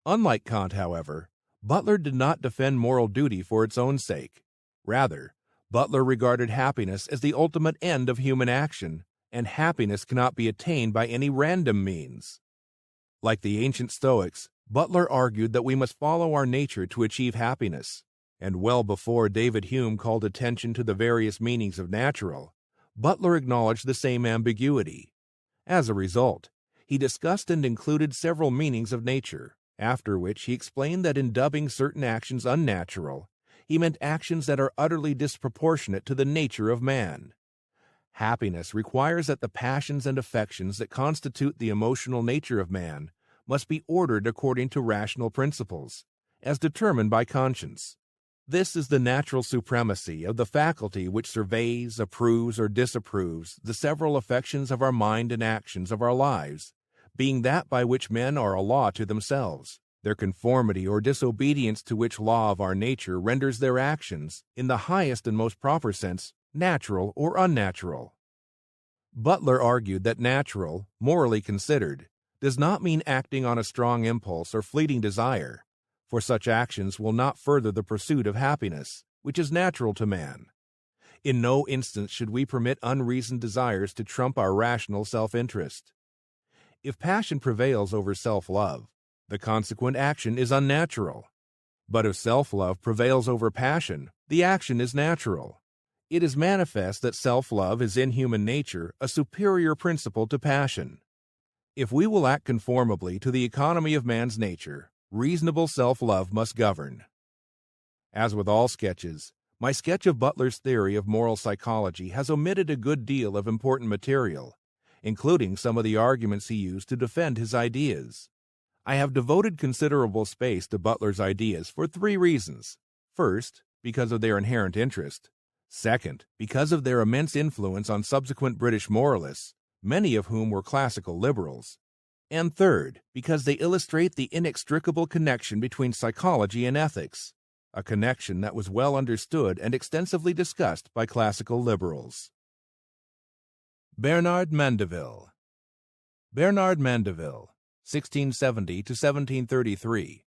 Unlike Kant, however, Butler did not defend moral duty for its own sake. Rather, Butler regarded happiness as the ultimate end of human action, and happiness cannot be attained by any random means. Like the ancient Stoics, Butler argued that we must follow our nature to achieve happiness, and well before David Hume called attention to the various meanings of natural, Butler acknowledged the same ambiguity. As a result, he discussed and included several meanings of nature, after which he explained that in dubbing certain actions unnatural, he meant actions that are utterly disproportionate to the nature of man. Happiness requires that the passions and affections that constitute the emotional nature of man must be ordered according to rational principles, as determined by conscience. This is the natural supremacy of the faculty which surveys, approves, or disapproves the several affections of our mind and actions of our lives, being that by which men are a law to themselves, their conformity or disobedience to which law of our nature renders their actions, in the highest and most proper sense, natural or unnatural. Butler argued that natural, morally considered, does not mean acting on a strong impulse or fleeting desire, for such actions will not further the pursuit of happiness, which is natural to man. In no instance should we permit unreasoned desires to trump our rational self-interest. If passion prevails over self-love, the consequent action is unnatural. But if self-love prevails over passion, the action is natural. It is manifest that self-love is in human nature a superior principle to passion. If we will act conformably to the economy of man's nature, reasonable self-love must govern. As with all sketches, my sketch of Butler's theory of moral psychology has omitted a good deal of important material, including some of the arguments he used to defend his ideas. I have devoted considerable space to Butler's ideas for three reasons. First, because of their inherent interest. Second, because of their immense influence on subsequent British moralists, many of whom were classical liberals. And third, because they illustrate the inextricable connection between psychology and ethics, a connection that was well understood and extensively discussed by classical liberals. Bernard Mandeville. Bernard Mandeville, 1670 to 1733,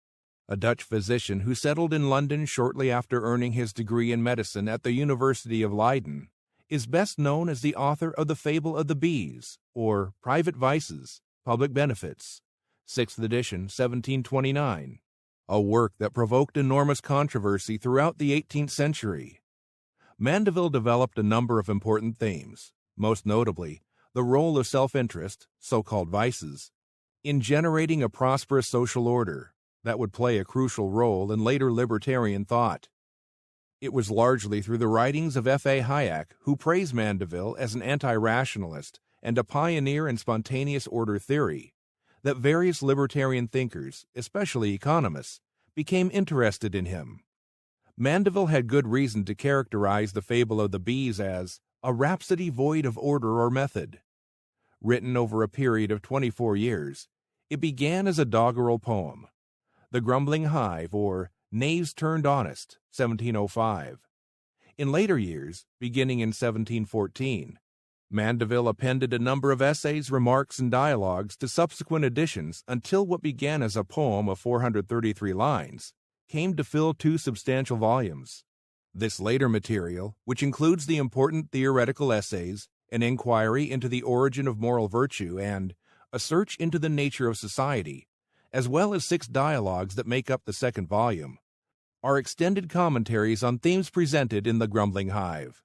a Dutch physician who settled in London shortly after earning his degree in medicine at the University of Leiden, is best known as the author of the Fable of the Bees, or Private Vices, Public Benefits, 6th edition, 1729, a work that provoked enormous controversy throughout the 18th century. Mandeville developed a number of important themes, most notably the role of self-interest, so-called vices, in generating a prosperous social order that would play a crucial role in later libertarian thought. It was largely through the writings of F.A. Hayek, who praised Mandeville as an anti-rationalist and a pioneer in spontaneous order theory, that various libertarian thinkers, especially economists, became interested in him. Mandeville had good reason to characterize the Fable of the Bees as a rhapsody void of order or method. Written over a period of 24 years, it began as a doggerel poem, The Grumbling Hive, or Knaves Turned Honest, 1705. In later years, beginning in 1714, Mandeville appended a number of essays, remarks, and dialogues to subsequent editions until what began as a poem of 433 lines came to fill two substantial volumes. This later material, which includes the important theoretical essays, an inquiry into the origin of moral virtue, and a search into the nature of society, as well as 6 dialogues that make up the second volume, are extended commentaries on themes presented in The Grumbling Hive.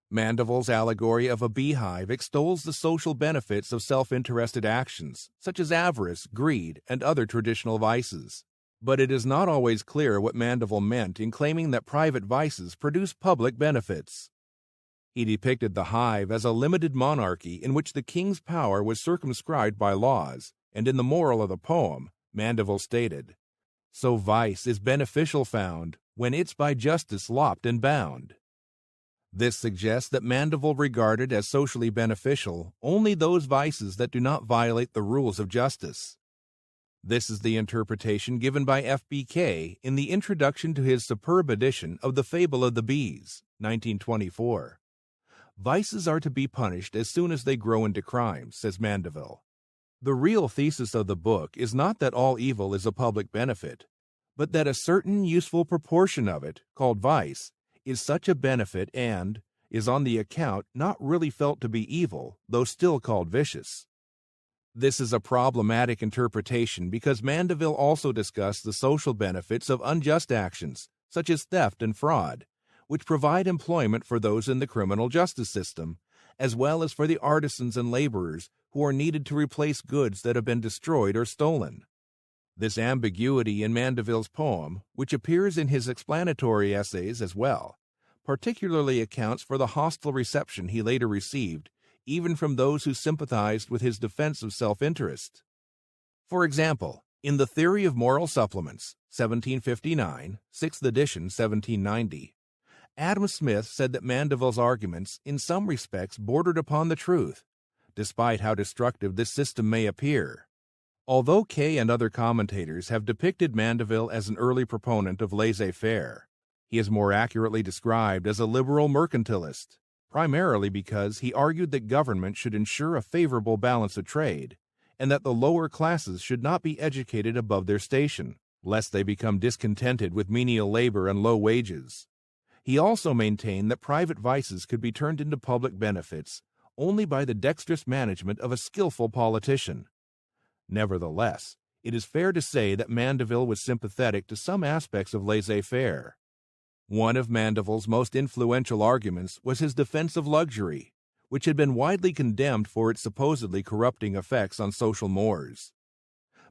Mandeville's allegory of a beehive extols the social benefits of self-interested actions, such as avarice, greed, and other traditional vices. But it is not always clear what Mandeville meant in claiming that private vices produce public benefits. He depicted the hive as a limited monarchy in which the king's power was circumscribed by laws, and in the moral of the poem, Mandeville stated, "So vice is beneficial found, when it's by justice lopped and bound." This suggests that Mandeville regarded as socially beneficial only those vices that do not violate the rules of justice. This is the interpretation given by F.B.K. in the introduction to his superb edition of The Fable of the Bees, 1924. Vices are to be punished as soon as they grow into crimes, says Mandeville. The real thesis of the book is not that all evil is a public benefit, but that a certain useful proportion of it, called vice, is such a benefit and is on the account not really felt to be evil, though still called vicious. This is a problematic interpretation because Mandeville also discussed the social benefits of unjust actions, such as theft and fraud, which provide employment for those in the criminal justice system, as well as for the artisans and laborers who are needed to replace goods that have been destroyed or stolen. This ambiguity in Mandeville's poem, which appears in his explanatory essays as well, particularly accounts for the hostile reception he later received, even from those who sympathized with his defense of self-interest. For example, in The Theory of Moral Supplements, 1759, 6th edition, 1790, Adam Smith said that Mandeville's arguments in some respects bordered upon the truth, despite how destructive this system may appear. Although Kay and other commentators have depicted Mandeville as an early proponent of laissez-faire, he is more accurately described as a liberal mercantilist, primarily because he argued that government should ensure a favorable balance of trade, and that the lower classes should not be educated above their station, lest they become discontented with menial labor and low wages. He also maintained that private vices could be turned into public benefits only by the dexterous management of a skillful politician. Nevertheless, it is fair to say that Mandeville was sympathetic to some aspects of laissez-faire. One of Mandeville's most influential arguments was his defense of luxury, which had been widely condemned for its supposedly corrupting effects on social mores.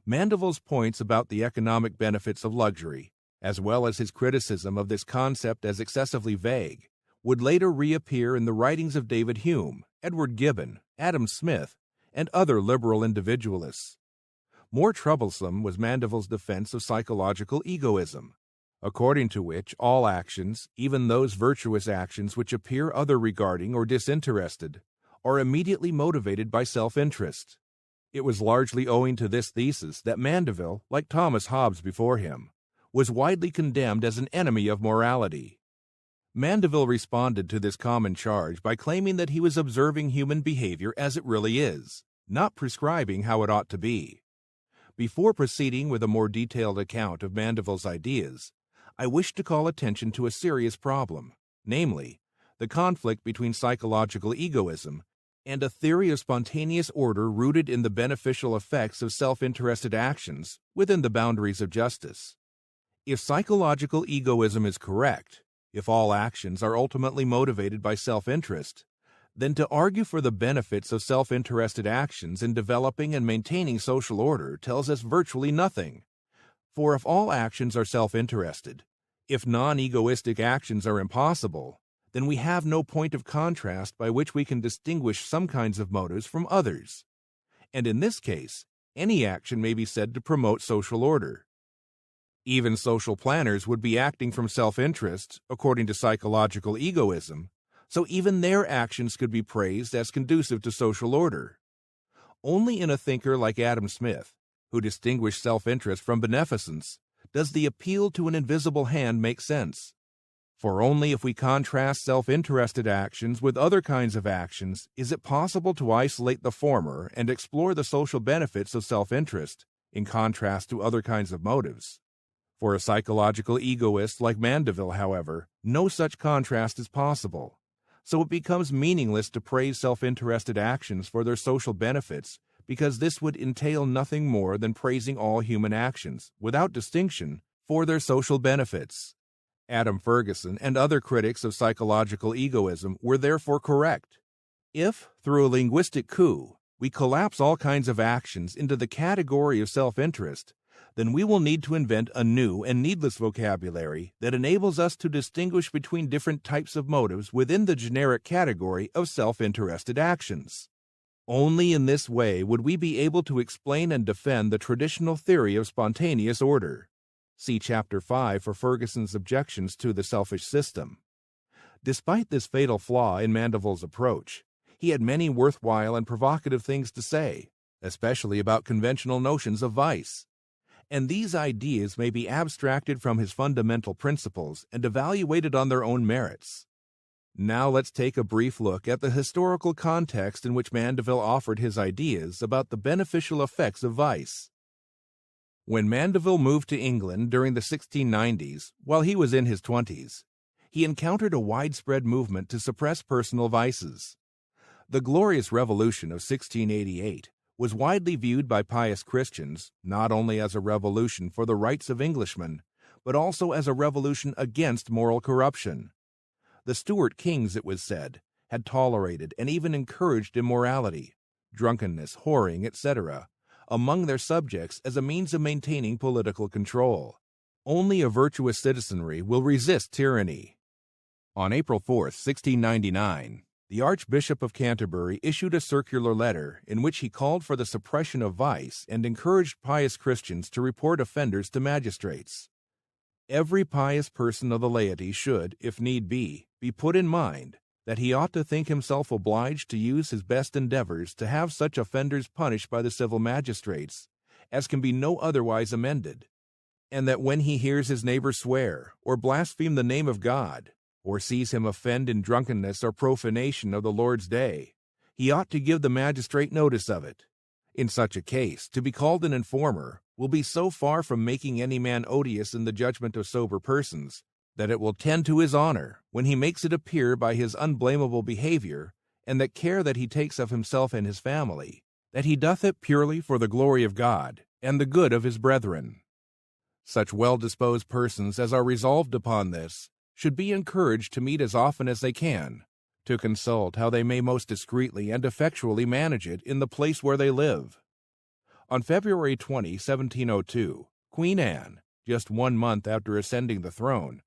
Mandeville's points about the economic benefits of luxury, as well as his criticism of this concept as excessively vague, would later reappear in the writings of David Hume, Edward Gibbon, Adam Smith, and other liberal individualists. More troublesome was Mandeville's defense of psychological egoism, according to which all actions, even those virtuous actions which appear other-regarding or disinterested, are immediately motivated by self-interest. It was largely owing to this thesis that Mandeville, like Thomas Hobbes before him, was widely condemned as an enemy of morality. Mandeville responded to this common charge by claiming that he was observing human behavior as it really is, not prescribing how it ought to be. Before proceeding with a more detailed account of Mandeville's ideas, I wish to call attention to a serious problem, namely, the conflict between psychological egoism and a theory of spontaneous order rooted in the beneficial effects of self-interested actions within the boundaries of justice. If psychological egoism is correct, if all actions are ultimately motivated by self-interest, then to argue for the benefits of self-interested actions in developing and maintaining social order tells us virtually nothing. For if all actions are self-interested, if non-egoistic actions are impossible, then we have no point of contrast by which we can distinguish some kinds of motives from others. And in this case, any action may be said to promote social order. Even social planners would be acting from self-interest, according to psychological egoism, so even their actions could be praised as conducive to social order. Only in a thinker like Adam Smith, who distinguished self-interest from beneficence, does the appeal to an invisible hand make sense. For only if we contrast self-interested actions with other kinds of actions is it possible to isolate the former and explore the social benefits of self-interest, in contrast to other kinds of motives. For a psychological egoist like Mandeville, however, no such contrast is possible. So it becomes meaningless to praise self-interested actions for their social benefits, because this would entail nothing more than praising all human actions, without distinction, for their social benefits. Adam Ferguson and other critics of psychological egoism were therefore correct. If, through a linguistic coup, we collapse all kinds of actions into the category of self-interest, then we will need to invent a new and needless vocabulary that enables us to distinguish between different types of motives within the generic category of self-interested actions. Only in this way would we be able to explain and defend the traditional theory of spontaneous order. See Chapter 5 for Ferguson's objections to the selfish system. Despite this fatal flaw in Mandeville's approach, he had many worthwhile and provocative things to say, especially about conventional notions of vice. And these ideas may be abstracted from his fundamental principles and evaluated on their own merits. Now let's take a brief look at the historical context in which Mandeville offered his ideas about the beneficial effects of vice. When Mandeville moved to England during the 1690s, while he was in his 20s, he encountered a widespread movement to suppress personal vices. The Glorious Revolution of 1688 was widely viewed by pious Christians not only as a revolution for the rights of Englishmen, but also as a revolution against moral corruption. The Stuart kings, it was said, had tolerated and even encouraged immorality, drunkenness, whoring, etc., among their subjects as a means of maintaining political control. Only a virtuous citizenry will resist tyranny. On April 4, 1699, the Archbishop of Canterbury issued a circular letter in which he called for the suppression of vice and encouraged pious Christians to report offenders to magistrates. Every pious person of the laity should, if need be put in mind that he ought to think himself obliged to use his best endeavors to have such offenders punished by the civil magistrates, as can be no otherwise amended, and that when he hears his neighbor swear, or blaspheme the name of God, or sees him offend in drunkenness or profanation of the Lord's day, he ought to give the magistrate notice of it. In such a case, to be called an informer will be so far from making any man odious in the judgment of sober persons, that it will tend to his honor when he makes it appear by his unblameable behavior, and that care that he takes of himself and his family, that he doth it purely for the glory of God and the good of his brethren. Such well-disposed persons as are resolved upon this should be encouraged to meet as often as they can, to consult how they may most discreetly and effectually manage it in the place where they live. On February 20, 1702, Queen Anne, just 1 month after ascending the throne,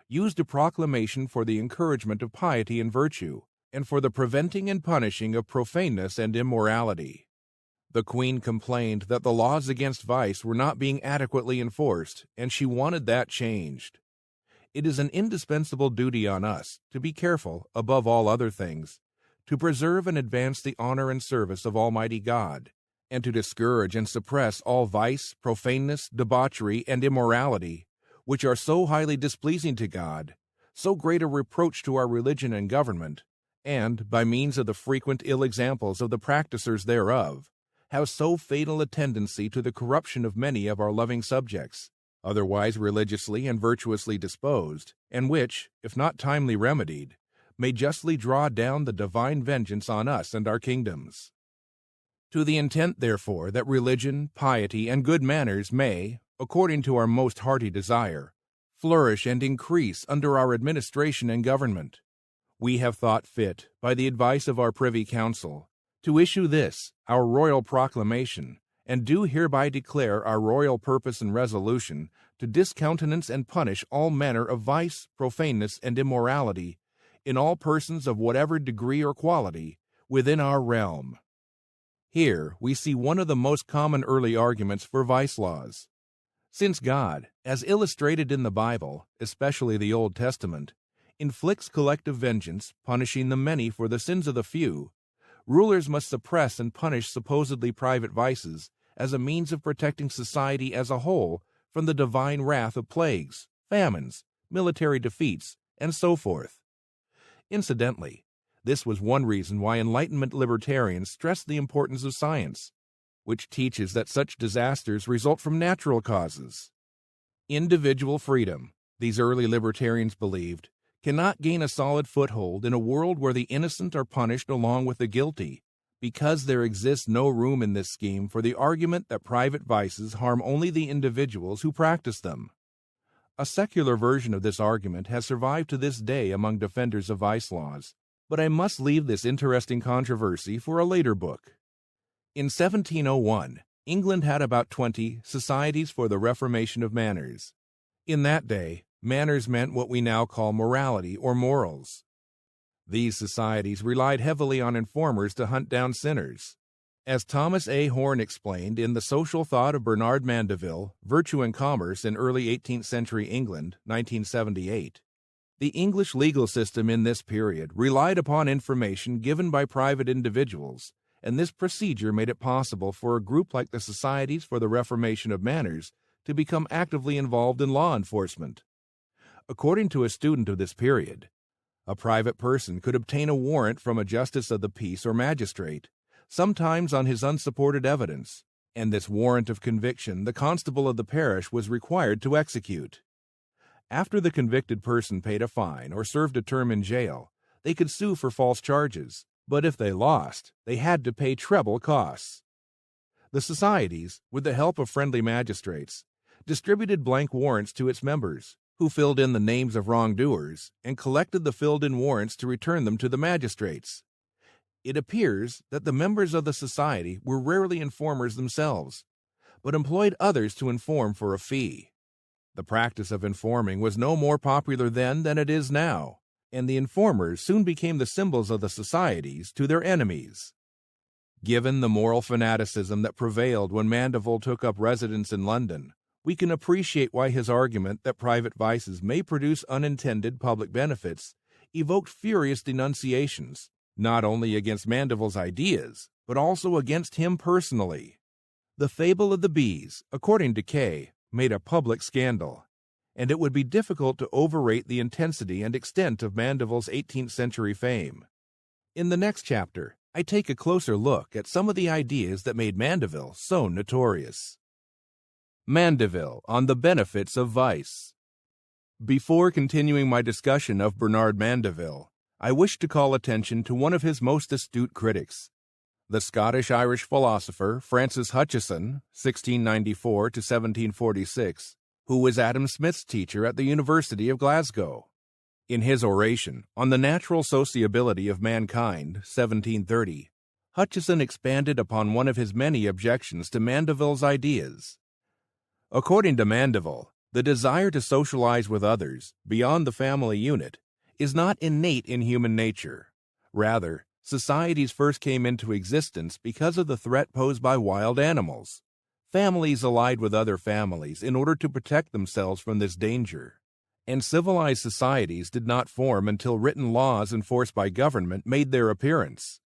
used a proclamation for the encouragement of piety and virtue, and for the preventing and punishing of profaneness and immorality. The Queen complained that the laws against vice were not being adequately enforced, and she wanted that changed. It is an indispensable duty on us to be careful, above all other things, to preserve and advance the honor and service of Almighty God, and to discourage and suppress all vice, profaneness, debauchery, and immorality, which are so highly displeasing to God, so great a reproach to our religion and government, and, by means of the frequent ill examples of the practisers thereof, have so fatal a tendency to the corruption of many of our loving subjects, otherwise religiously and virtuously disposed, and which, if not timely remedied, may justly draw down the divine vengeance on us and our kingdoms. To the intent, therefore, that religion, piety, and good manners may, according to our most hearty desire, flourish and increase under our administration and government, we have thought fit, by the advice of our Privy Council, to issue this, our royal proclamation, and do hereby declare our royal purpose and resolution to discountenance and punish all manner of vice, profaneness, and immorality, in all persons of whatever degree or quality, within our realm. Here we see one of the most common early arguments for vice laws. Since God, as illustrated in the Bible, especially the Old Testament, inflicts collective vengeance, punishing the many for the sins of the few, rulers must suppress and punish supposedly private vices as a means of protecting society as a whole from the divine wrath of plagues, famines, military defeats, and so forth. Incidentally, this was one reason why Enlightenment libertarians stressed the importance of science, which teaches that such disasters result from natural causes. Individual freedom, these early libertarians believed, cannot gain a solid foothold in a world where the innocent are punished along with the guilty, because there exists no room in this scheme for the argument that private vices harm only the individuals who practice them. A secular version of this argument has survived to this day among defenders of vice laws, but I must leave this interesting controversy for a later book. In 1701, England had about 20 societies for the reformation of manners. In that day, manners meant what we now call morality or morals. These societies relied heavily on informers to hunt down sinners. As Thomas A. Horne explained in The Social Thought of Bernard Mandeville, Virtue and Commerce in Early 18th Century England, 1978, the English legal system in this period relied upon information given by private individuals, and this procedure made it possible for a group like the Societies for the Reformation of Manners to become actively involved in law enforcement. According to a student of this period, a private person could obtain a warrant from a justice of the peace or magistrate, sometimes on his unsupported evidence, and this warrant of conviction the constable of the parish was required to execute. After the convicted person paid a fine or served a term in jail, they could sue for false charges, but if they lost, they had to pay treble costs. The societies, with the help of friendly magistrates, distributed blank warrants to its members, who filled in the names of wrongdoers and collected the filled-in warrants to return them to the magistrates. It appears that the members of the society were rarely informers themselves, but employed others to inform for a fee. The practice of informing was no more popular then than it is now, and the informers soon became the symbols of the societies to their enemies. Given the moral fanaticism that prevailed when Mandeville took up residence in London, we can appreciate why his argument that private vices may produce unintended public benefits evoked furious denunciations, not only against Mandeville's ideas, but also against him personally. The Fable of the Bees, according to Kay, made a public scandal, and it would be difficult to overrate the intensity and extent of Mandeville's 18th century fame. In the next chapter, I take a closer look at some of the ideas that made Mandeville so notorious. Mandeville on the benefits of vice. Before continuing my discussion of Bernard Mandeville, I wish to call attention to one of his most astute critics, the Scottish-Irish philosopher Francis Hutcheson, 1694 to 1746, who was Adam Smith's teacher at the University of Glasgow. In his oration on the natural sociability of mankind, 1730, Hutcheson expanded upon one of his many objections to Mandeville's ideas. According to Mandeville, the desire to socialize with others, beyond the family unit, is not innate in human nature. Rather, societies first came into existence because of the threat posed by wild animals. Families allied with other families in order to protect themselves from this danger. And civilized societies did not form until written laws enforced by government made their appearance.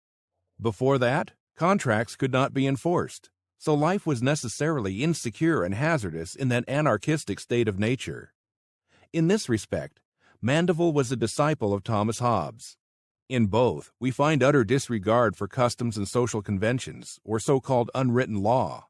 Before that, contracts could not be enforced, so life was necessarily insecure and hazardous in that anarchistic state of nature. In this respect, Mandeville was a disciple of Thomas Hobbes. In both, we find utter disregard for customs and social conventions, or so-called unwritten law.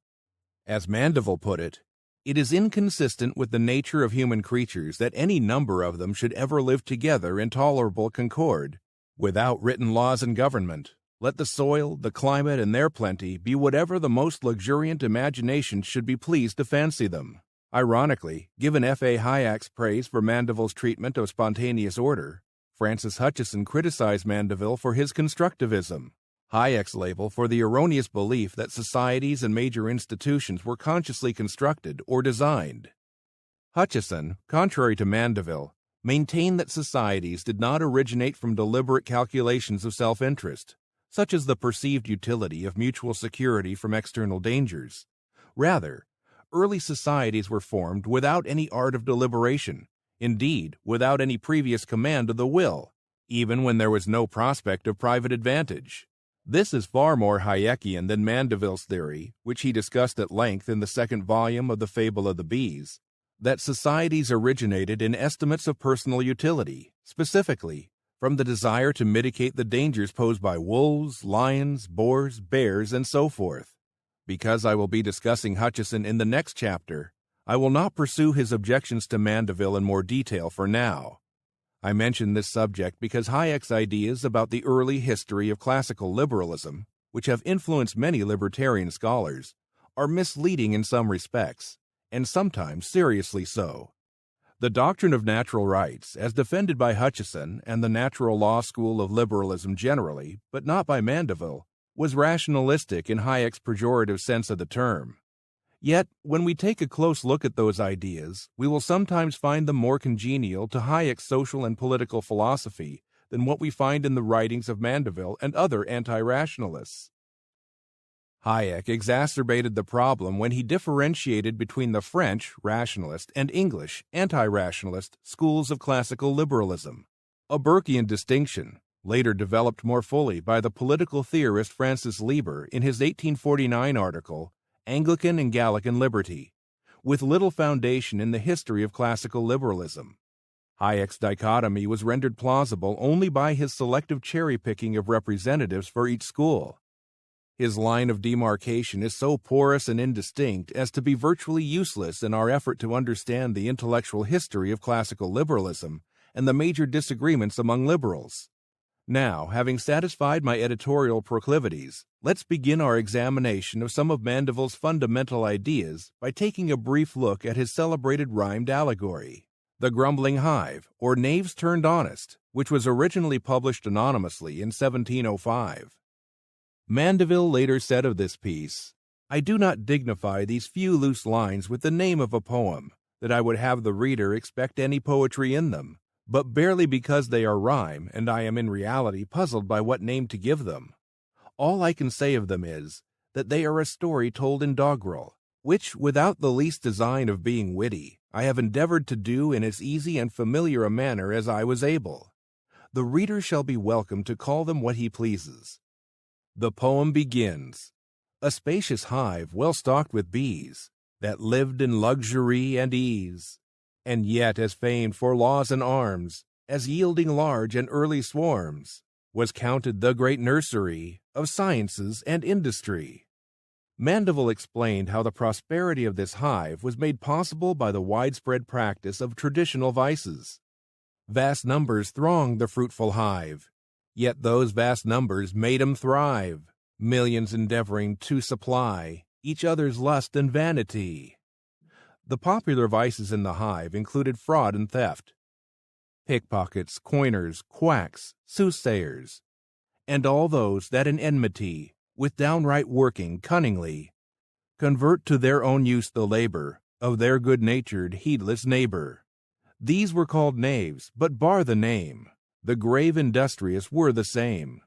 As Mandeville put it, it is inconsistent with the nature of human creatures that any number of them should ever live together in tolerable concord, without written laws and government. Let the soil, the climate, and their plenty be whatever the most luxuriant imagination should be pleased to fancy them. Ironically, given F.A. Hayek's praise for Mandeville's treatment of spontaneous order, Francis Hutcheson criticized Mandeville for his constructivism, Hayek's label for the erroneous belief that societies and major institutions were consciously constructed or designed. Hutcheson, contrary to Mandeville, maintained that societies did not originate from deliberate calculations of self-interest, such as the perceived utility of mutual security from external dangers. Rather, early societies were formed without any art of deliberation, indeed, without any previous command of the will, even when there was no prospect of private advantage. This is far more Hayekian than Mandeville's theory, which he discussed at length in the second volume of the Fable of the Bees, that societies originated in estimates of personal utility, specifically, from the desire to mitigate the dangers posed by wolves, lions, boars, bears, and so forth. Because I will be discussing Hutcheson in the next chapter, I will not pursue his objections to Mandeville in more detail for now. I mention this subject because Hayek's ideas about the early history of classical liberalism, which have influenced many libertarian scholars, are misleading in some respects, and sometimes seriously so. The doctrine of natural rights, as defended by Hutcheson and the natural law school of liberalism generally, but not by Mandeville, was rationalistic in Hayek's pejorative sense of the term. Yet, when we take a close look at those ideas, we will sometimes find them more congenial to Hayek's social and political philosophy than what we find in the writings of Mandeville and other anti-rationalists. Hayek exacerbated the problem when he differentiated between the French rationalist and English anti-rationalist schools of classical liberalism, a Burkean distinction, later developed more fully by the political theorist Francis Lieber in his 1849 article, Anglican and Gallican Liberty, with little foundation in the history of classical liberalism. Hayek's dichotomy was rendered plausible only by his selective cherry-picking of representatives for each school. His line of demarcation is so porous and indistinct as to be virtually useless in our effort to understand the intellectual history of classical liberalism and the major disagreements among liberals. Now, having satisfied my editorial proclivities, let's begin our examination of some of Mandeville's fundamental ideas by taking a brief look at his celebrated rhymed allegory, The Grumbling Hive, or Knaves Turned Honest, which was originally published anonymously in 1705. Mandeville later said of this piece, "I do not dignify these few loose lines with the name of a poem, that I would have the reader expect any poetry in them, but barely because they are rhyme, and I am in reality puzzled by what name to give them. All I can say of them is, that they are a story told in doggerel, which, without the least design of being witty, I have endeavored to do in as easy and familiar a manner as I was able. The reader shall be welcome to call them what he pleases." The poem begins, "A spacious hive well stocked with bees, that lived in luxury and ease, and yet as famed for laws and arms, as yielding large and early swarms, was counted the great nursery of sciences and industry. Mandeville explained how the prosperity of this hive was made possible by the widespread practice of traditional vices. Vast numbers thronged the fruitful hive, yet those vast numbers made 'em thrive, millions endeavoring to supply each other's lust and vanity. The popular vices in the hive included fraud and theft, pickpockets, coiners, quacks, soothsayers, and all those that in enmity, with downright working cunningly, convert to their own use the labor of their good-natured, heedless neighbor. These were called knaves, but bar the name, the grave industrious were the same.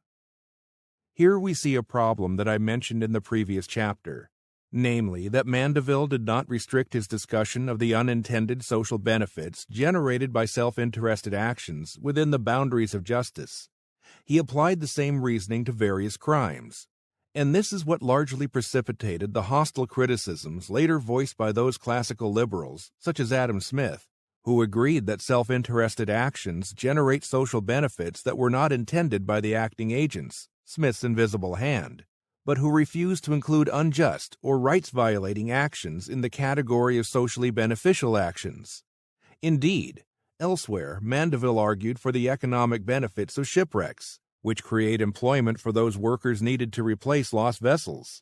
Here we see a problem that I mentioned in the previous chapter, namely that Mandeville did not restrict his discussion of the unintended social benefits generated by self-interested actions within the boundaries of justice. He applied the same reasoning to various crimes, and this is what largely precipitated the hostile criticisms later voiced by those classical liberals, such as Adam Smith, who agreed that self-interested actions generate social benefits that were not intended by the acting agents, Smith's invisible hand, but who refused to include unjust or rights-violating actions in the category of socially beneficial actions. Indeed, elsewhere, Mandeville argued for the economic benefits of shipwrecks, which create employment for those workers needed to replace lost vessels.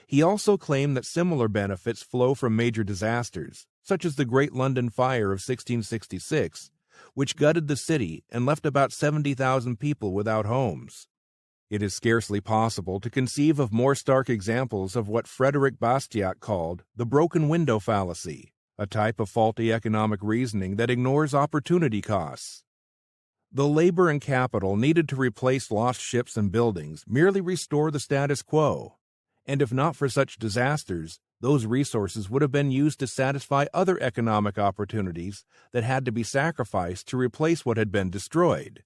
He also claimed that similar benefits flow from major disasters, such as the Great London Fire of 1666, which gutted the city and left about 70,000 people without homes. It is scarcely possible to conceive of more stark examples of what Frederick Bastiat called the broken window fallacy, a type of faulty economic reasoning that ignores opportunity costs. The labor and capital needed to replace lost ships and buildings merely restore the status quo, and if not for such disasters, those resources would have been used to satisfy other economic opportunities that had to be sacrificed to replace what had been destroyed.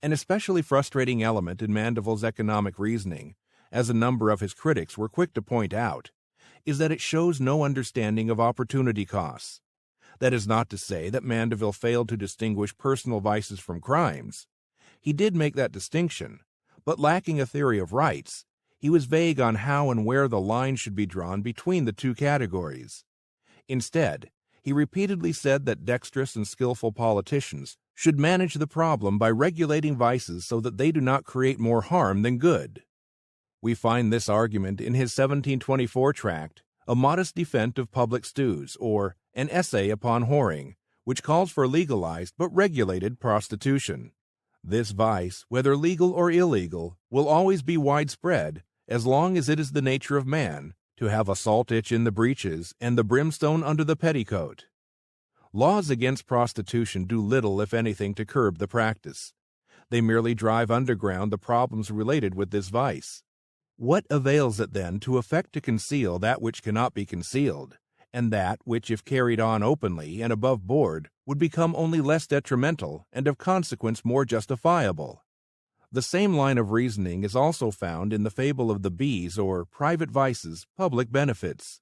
An especially frustrating element in Mandeville's economic reasoning, as a number of his critics were quick to point out, is that it shows no understanding of opportunity costs. That is not to say that Mandeville failed to distinguish personal vices from crimes. He did make that distinction, but lacking a theory of rights, he was vague on how and where the line should be drawn between the two categories. Instead, he repeatedly said that dexterous and skillful politicians should manage the problem by regulating vices so that they do not create more harm than good. We find this argument in his 1724 tract, A Modest Defense of Public Stews, or An Essay upon Whoring, which calls for legalized but regulated prostitution. This vice, whether legal or illegal, will always be widespread as long as it is the nature of man to have a salt itch in the breeches and the brimstone under the petticoat. Laws against prostitution do little, if anything, to curb the practice. They merely drive underground the problems related with this vice. What avails it then to affect to conceal that which cannot be concealed, and that which, if carried on openly and above board, would become only less detrimental and of consequence more justifiable? The same line of reasoning is also found in the fable of the bees, or private vices, public benefits.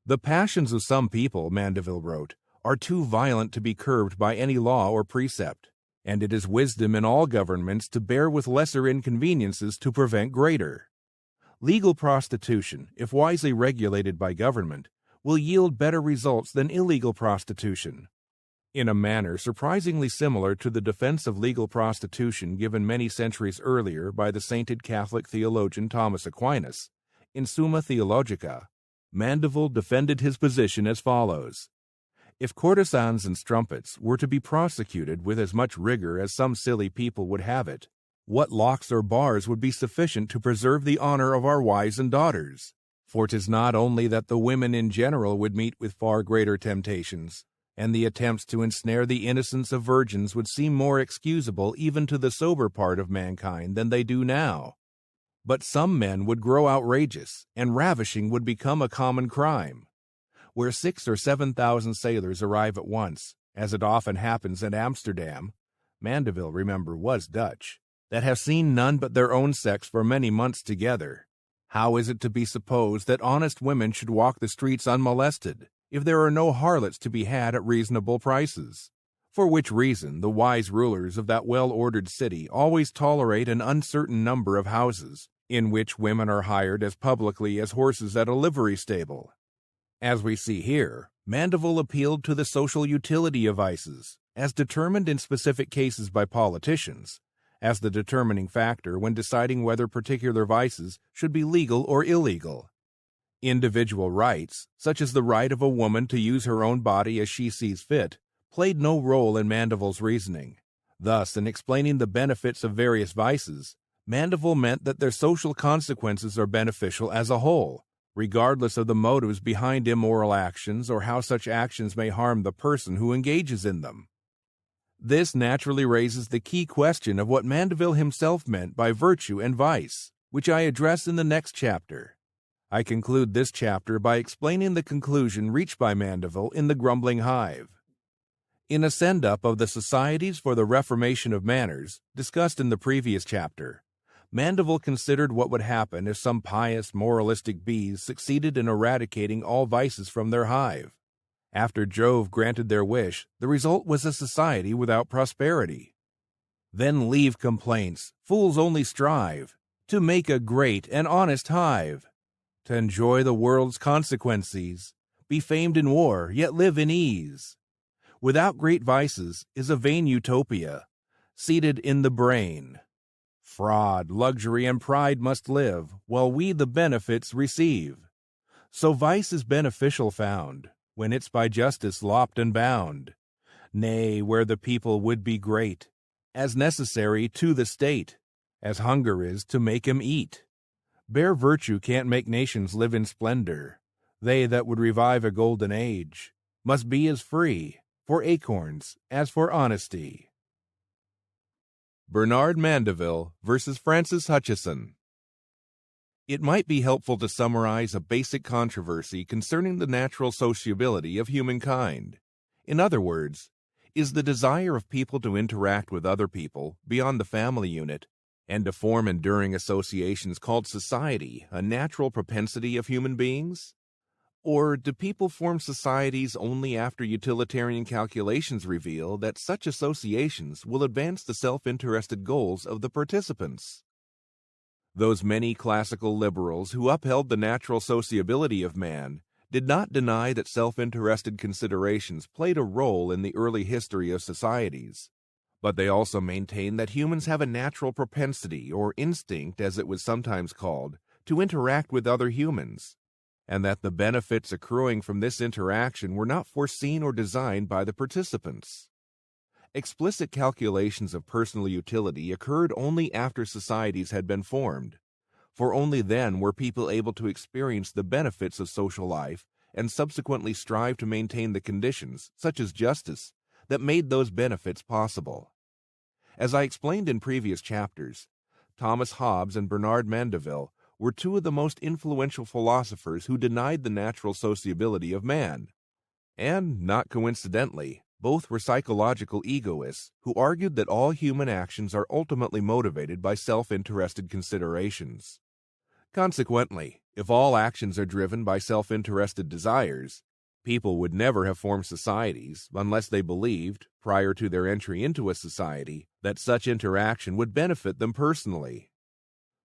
The passions of some people, Mandeville wrote, are too violent to be curbed by any law or precept, and it is wisdom in all governments to bear with lesser inconveniences to prevent greater. Legal prostitution, if wisely regulated by government, will yield better results than illegal prostitution. In a manner surprisingly similar to the defense of legal prostitution given many centuries earlier by the sainted Catholic theologian Thomas Aquinas, in Summa Theologica, Mandeville defended his position as follows: if courtesans and strumpets were to be prosecuted with as much rigor as some silly people would have it, what locks or bars would be sufficient to preserve the honor of our wives and daughters? For 'tis not only that the women in general would meet with far greater temptations, and the attempts to ensnare the innocence of virgins would seem more excusable even to the sober part of mankind than they do now, but some men would grow outrageous, and ravishing would become a common crime. Where 6,000 or 7,000 sailors arrive at once, as it often happens at Amsterdam, Mandeville, remember, was Dutch, that have seen none but their own sex for many months together, how is it to be supposed that honest women should walk the streets unmolested, if there are no harlots to be had at reasonable prices? For which reason the wise rulers of that well-ordered city always tolerate an uncertain number of houses, in which women are hired as publicly as horses at a livery stable. As we see here, Mandeville appealed to the social utility of vices, as determined in specific cases by politicians, as the determining factor when deciding whether particular vices should be legal or illegal. Individual rights, such as the right of a woman to use her own body as she sees fit, played no role in Mandeville's reasoning. Thus, in explaining the benefits of various vices, Mandeville meant that their social consequences are beneficial as a whole, regardless of the motives behind immoral actions or how such actions may harm the person who engages in them. This naturally raises the key question of what Mandeville himself meant by virtue and vice, which I address in the next chapter. I conclude this chapter by explaining the conclusion reached by Mandeville in The Grumbling Hive. In a send-up of the Societies for the Reformation of Manners, discussed in the previous chapter, Mandeville considered what would happen if some pious, moralistic bees succeeded in eradicating all vices from their hive. After Jove granted their wish, the result was a society without prosperity. Then leave complaints, fools only strive to make a great and honest hive, to enjoy the world's consequences, be famed in war, yet live in ease. Without great vices is a vain utopia, seated in the brain. Fraud, luxury, and pride must live, while we the benefits receive. So vice is beneficial found, when it's by justice lopped and bound. Nay, where the people would be great, as necessary to the state, as hunger is to make 'em eat. Bare virtue can't make nations live in splendor. They that would revive a golden age must be as free for acorns as for honesty. Bernard Mandeville versus Francis Hutcheson. It might be helpful to summarize a basic controversy concerning the natural sociability of humankind. In other words, is the desire of people to interact with other people beyond the family unit and to form enduring associations called society a natural propensity of human beings? Or do people form societies only after utilitarian calculations reveal that such associations will advance the self-interested goals of the participants? Those many classical liberals who upheld the natural sociability of man did not deny that self-interested considerations played a role in the early history of societies, but they also maintained that humans have a natural propensity, or instinct as it was sometimes called, to interact with other humans, and that the benefits accruing from this interaction were not foreseen or designed by the participants. Explicit calculations of personal utility occurred only after societies had been formed, for only then were people able to experience the benefits of social life and subsequently strive to maintain the conditions, such as justice, that made those benefits possible. As I explained in previous chapters, Thomas Hobbes and Bernard Mandeville were two of the most influential philosophers who denied the natural sociability of man. And, not coincidentally, both were psychological egoists who argued that all human actions are ultimately motivated by self-interested considerations. Consequently, if all actions are driven by self-interested desires, people would never have formed societies unless they believed, prior to their entry into a society, that such interaction would benefit them personally.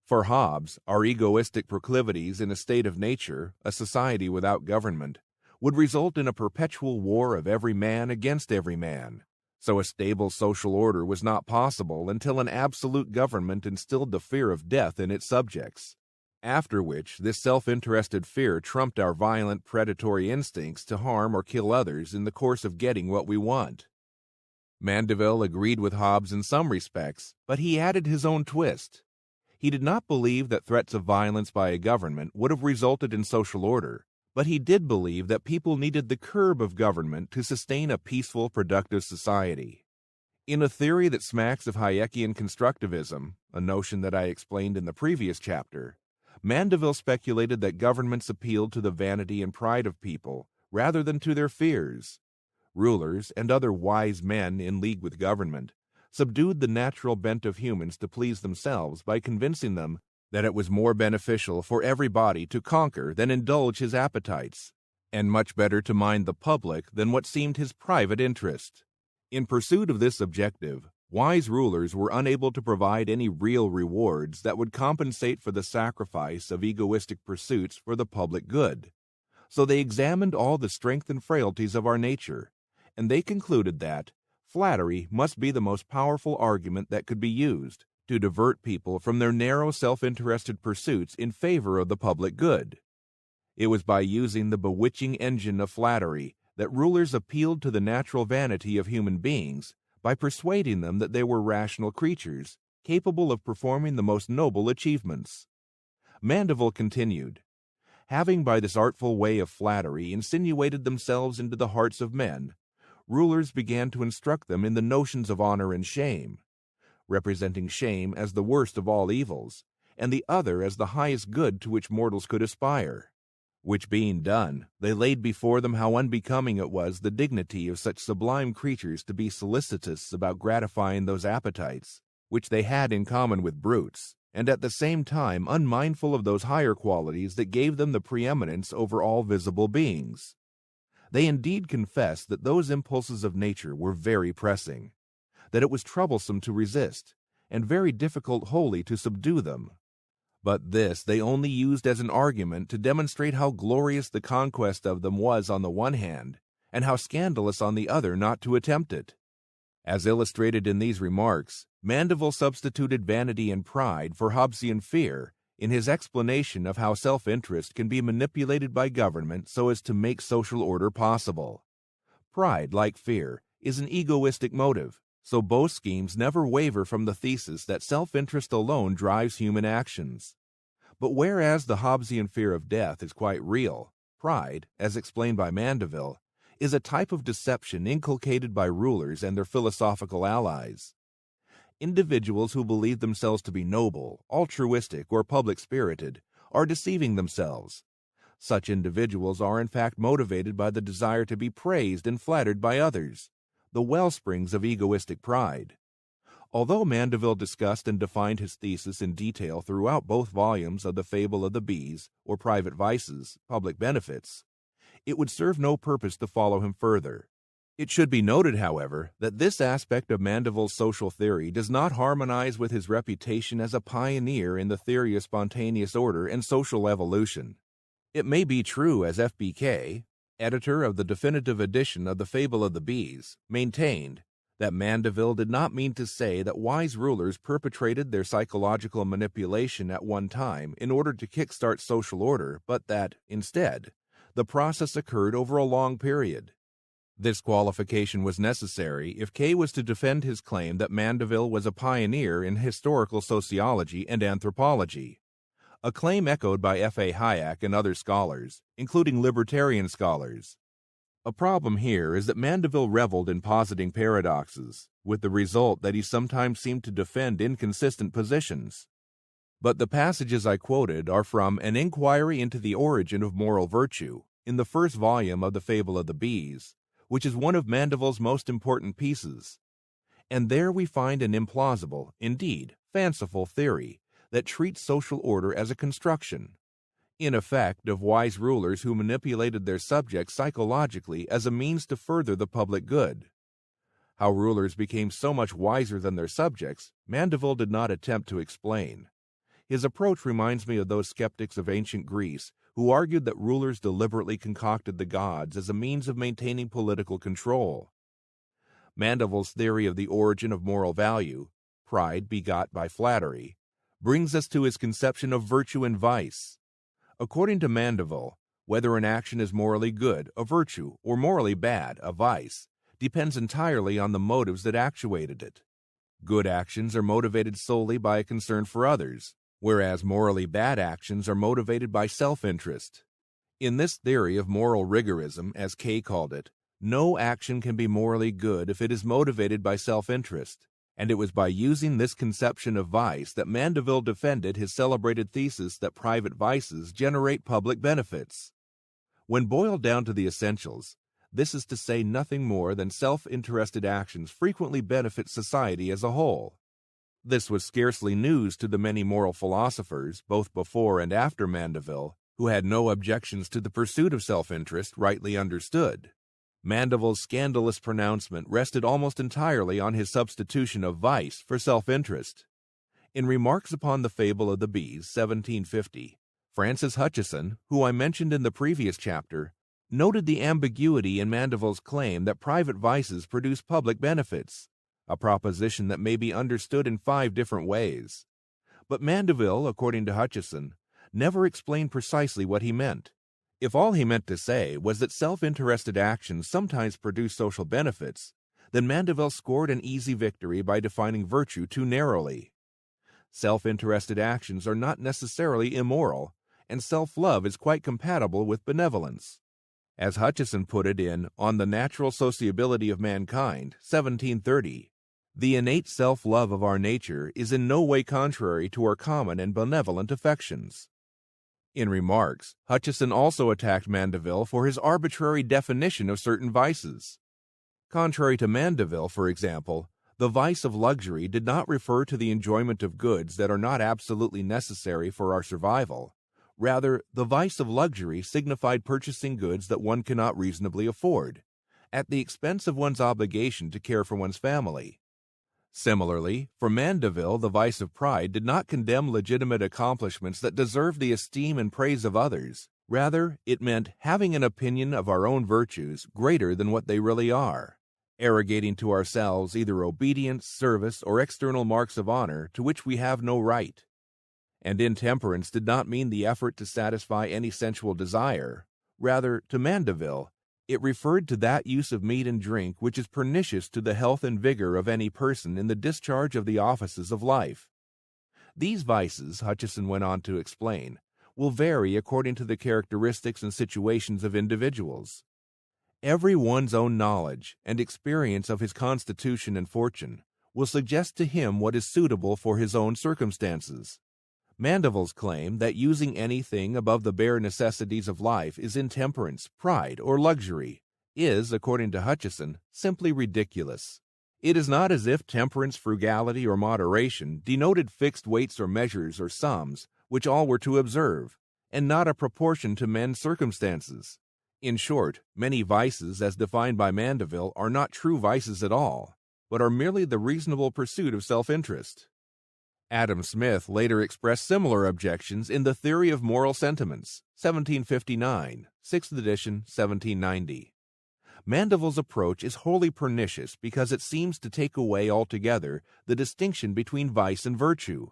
For Hobbes, our egoistic proclivities in a state of nature, a society without government, would result in a perpetual war of every man against every man. So a stable social order was not possible until an absolute government instilled the fear of death in its subjects, after which this self-interested fear trumped our violent predatory instincts to harm or kill others in the course of getting what we want. Mandeville agreed with Hobbes in some respects, but he added his own twist. He did not believe that threats of violence by a government would have resulted in social order, but he did believe that people needed the curb of government to sustain a peaceful, productive society. In a theory that smacks of Hayekian constructivism, a notion that I explained in the previous chapter, Mandeville speculated that governments appealed to the vanity and pride of people rather than to their fears. Rulers and other wise men in league with government subdued the natural bent of humans to please themselves by convincing them that it was more beneficial for everybody to conquer than indulge his appetites, and much better to mind the public than what seemed his private interest. In pursuit of this objective, Wise rulers were unable to provide any real rewards that would compensate for the sacrifice of egoistic pursuits for the public good. So they examined all the strength and frailties of our nature, and they concluded that flattery must be the most powerful argument that could be used to divert people from their narrow self-interested pursuits in favor of the public good. It was by using the bewitching engine of flattery that rulers appealed to the natural vanity of human beings by persuading them that they were rational creatures, capable of performing the most noble achievements. Mandeville continued, having by this artful way of flattery insinuated themselves into the hearts of men, rulers began to instruct them in the notions of honor and shame, representing shame as the worst of all evils, and the other as the highest good to which mortals could aspire. Which being done, they laid before them how unbecoming it was the dignity of such sublime creatures to be solicitous about gratifying those appetites, which they had in common with brutes, and at the same time unmindful of those higher qualities that gave them the preeminence over all visible beings. They indeed confessed that those impulses of nature were very pressing, that it was troublesome to resist, and very difficult wholly to subdue them. But this they only used as an argument to demonstrate how glorious the conquest of them was on the one hand, and how scandalous on the other not to attempt it. As illustrated in these remarks, Mandeville substituted vanity and pride for Hobbesian fear in his explanation of how self-interest can be manipulated by government so as to make social order possible. Pride, like fear, is an egoistic motive, so both schemes never waver from the thesis that self-interest alone drives human actions. But whereas the Hobbesian fear of death is quite real, pride, as explained by Mandeville, is a type of deception inculcated by rulers and their philosophical allies. Individuals who believe themselves to be noble, altruistic, or public-spirited are deceiving themselves. Such individuals are in fact motivated by the desire to be praised and flattered by others, the wellsprings of egoistic pride. Although Mandeville discussed and defined his thesis in detail throughout both volumes of the Fable of the Bees, or Private Vices, Public Benefits, it would serve no purpose to follow him further. It should be noted, however, that this aspect of Mandeville's social theory does not harmonize with his reputation as a pioneer in the theory of spontaneous order and social evolution. It may be true, as F.B.K., editor of the definitive edition of the Fable of the Bees, maintained, that Mandeville did not mean to say that wise rulers perpetrated their psychological manipulation at one time in order to kickstart social order, but that, instead, the process occurred over a long period. This qualification was necessary if Kay was to defend his claim that Mandeville was a pioneer in historical sociology and anthropology, a claim echoed by F.A. Hayek and other scholars, including libertarian scholars. A problem here is that Mandeville reveled in positing paradoxes, with the result that he sometimes seemed to defend inconsistent positions. But the passages I quoted are from An Inquiry into the Origin of Moral Virtue, in the first volume of the Fable of the Bees, which is one of Mandeville's most important pieces. And there we find an implausible, indeed fanciful theory that treats social order as a construction, in effect, of wise rulers who manipulated their subjects psychologically as a means to further the public good. How rulers became so much wiser than their subjects, Mandeville did not attempt to explain. His approach reminds me of those skeptics of ancient Greece who argued that rulers deliberately concocted the gods as a means of maintaining political control. Mandeville's theory of the origin of moral value, pride begot by flattery, brings us to his conception of virtue and vice. According to Mandeville, whether an action is morally good, a virtue, or morally bad, a vice, depends entirely on the motives that actuated it. Good actions are motivated solely by a concern for others, whereas morally bad actions are motivated by self-interest. In this theory of moral rigorism, as Kay called it, no action can be morally good if it is motivated by self-interest, and it was by using this conception of vice that Mandeville defended his celebrated thesis that private vices generate public benefits. When boiled down to the essentials, this is to say nothing more than self-interested actions frequently benefit society as a whole. This was scarcely news to the many moral philosophers, both before and after Mandeville, who had no objections to the pursuit of self-interest rightly understood. Mandeville's scandalous pronouncement rested almost entirely on his substitution of vice for self-interest. In Remarks upon the Fable of the Bees, 1750, Francis Hutcheson, who I mentioned in the previous chapter, noted the ambiguity in Mandeville's claim that private vices produce public benefits, a proposition that may be understood in 5 different ways. But Mandeville, according to Hutcheson, never explained precisely what he meant. If all he meant to say was that self-interested actions sometimes produce social benefits, then Mandeville scored an easy victory by defining virtue too narrowly. Self-interested actions are not necessarily immoral, and self-love is quite compatible with benevolence. As Hutcheson put it in On the Natural Sociability of Mankind, 1730, the innate self-love of our nature is in no way contrary to our common and benevolent affections. In Remarks, Hutcheson also attacked Mandeville for his arbitrary definition of certain vices. Contrary to Mandeville, for example, the vice of luxury did not refer to the enjoyment of goods that are not absolutely necessary for our survival. Rather, the vice of luxury signified purchasing goods that one cannot reasonably afford, at the expense of one's obligation to care for one's family. Similarly, for Mandeville, the vice of pride did not condemn legitimate accomplishments that deserve the esteem and praise of others. Rather, it meant having an opinion of our own virtues greater than what they really are, arrogating to ourselves either obedience, service, or external marks of honor to which we have no right. And intemperance did not mean the effort to satisfy any sensual desire. Rather, to Mandeville, it referred to that use of meat and drink which is pernicious to the health and vigor of any person in the discharge of the offices of life. These vices, Hutcheson went on to explain, will vary according to the characteristics and situations of individuals. Every one's own knowledge and experience of his constitution and fortune will suggest to him what is suitable for his own circumstances. Mandeville's claim that using anything above the bare necessities of life is intemperance, pride, or luxury is, according to Hutcheson, simply ridiculous. It is not as if temperance, frugality, or moderation denoted fixed weights or measures or sums which all were to observe, and not a proportion to men's circumstances. In short, many vices, as defined by Mandeville, are not true vices at all, but are merely the reasonable pursuit of self-interest. Adam Smith later expressed similar objections in The Theory of Moral Sentiments, 1759, 6th edition, 1790. Mandeville's approach is wholly pernicious because it seems to take away altogether the distinction between vice and virtue.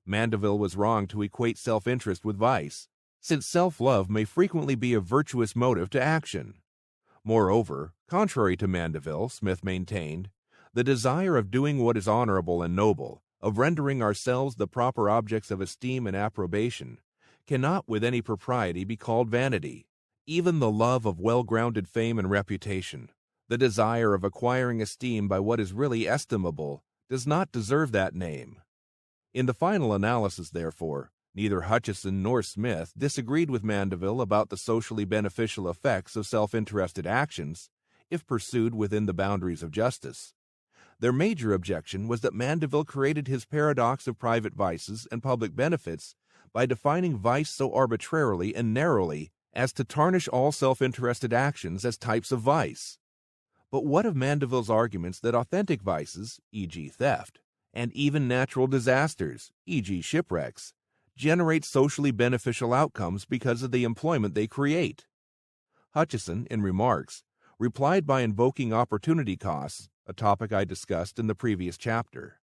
Mandeville was wrong to equate self-interest with vice, since self-love may frequently be a virtuous motive to action. Moreover, contrary to Mandeville, Smith maintained, the desire of doing what is honorable and noble, of rendering ourselves the proper objects of esteem and approbation, cannot with any propriety be called vanity. Even the love of well-grounded fame and reputation, the desire of acquiring esteem by what is really estimable, does not deserve that name. In the final analysis, therefore, neither Hutcheson nor Smith disagreed with Mandeville about the socially beneficial effects of self-interested actions, if pursued within the boundaries of justice. Their major objection was that Mandeville created his paradox of private vices and public benefits by defining vice so arbitrarily and narrowly as to tarnish all self-interested actions as types of vice. But what of Mandeville's arguments that authentic vices, e.g. theft, and even natural disasters, e.g. shipwrecks, generate socially beneficial outcomes because of the employment they create? Hutcheson, in Remarks, replied by invoking opportunity costs, a topic I discussed in the previous chapter.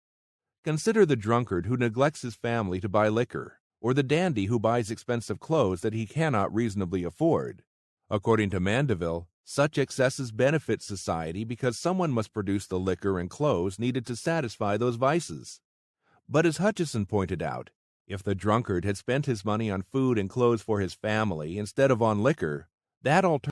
Consider the drunkard who neglects his family to buy liquor, or the dandy who buys expensive clothes that he cannot reasonably afford. According to Mandeville, such excesses benefit society because someone must produce the liquor and clothes needed to satisfy those vices. But as Hutcheson pointed out, if the drunkard had spent his money on food and clothes for his family instead of on liquor, that alternative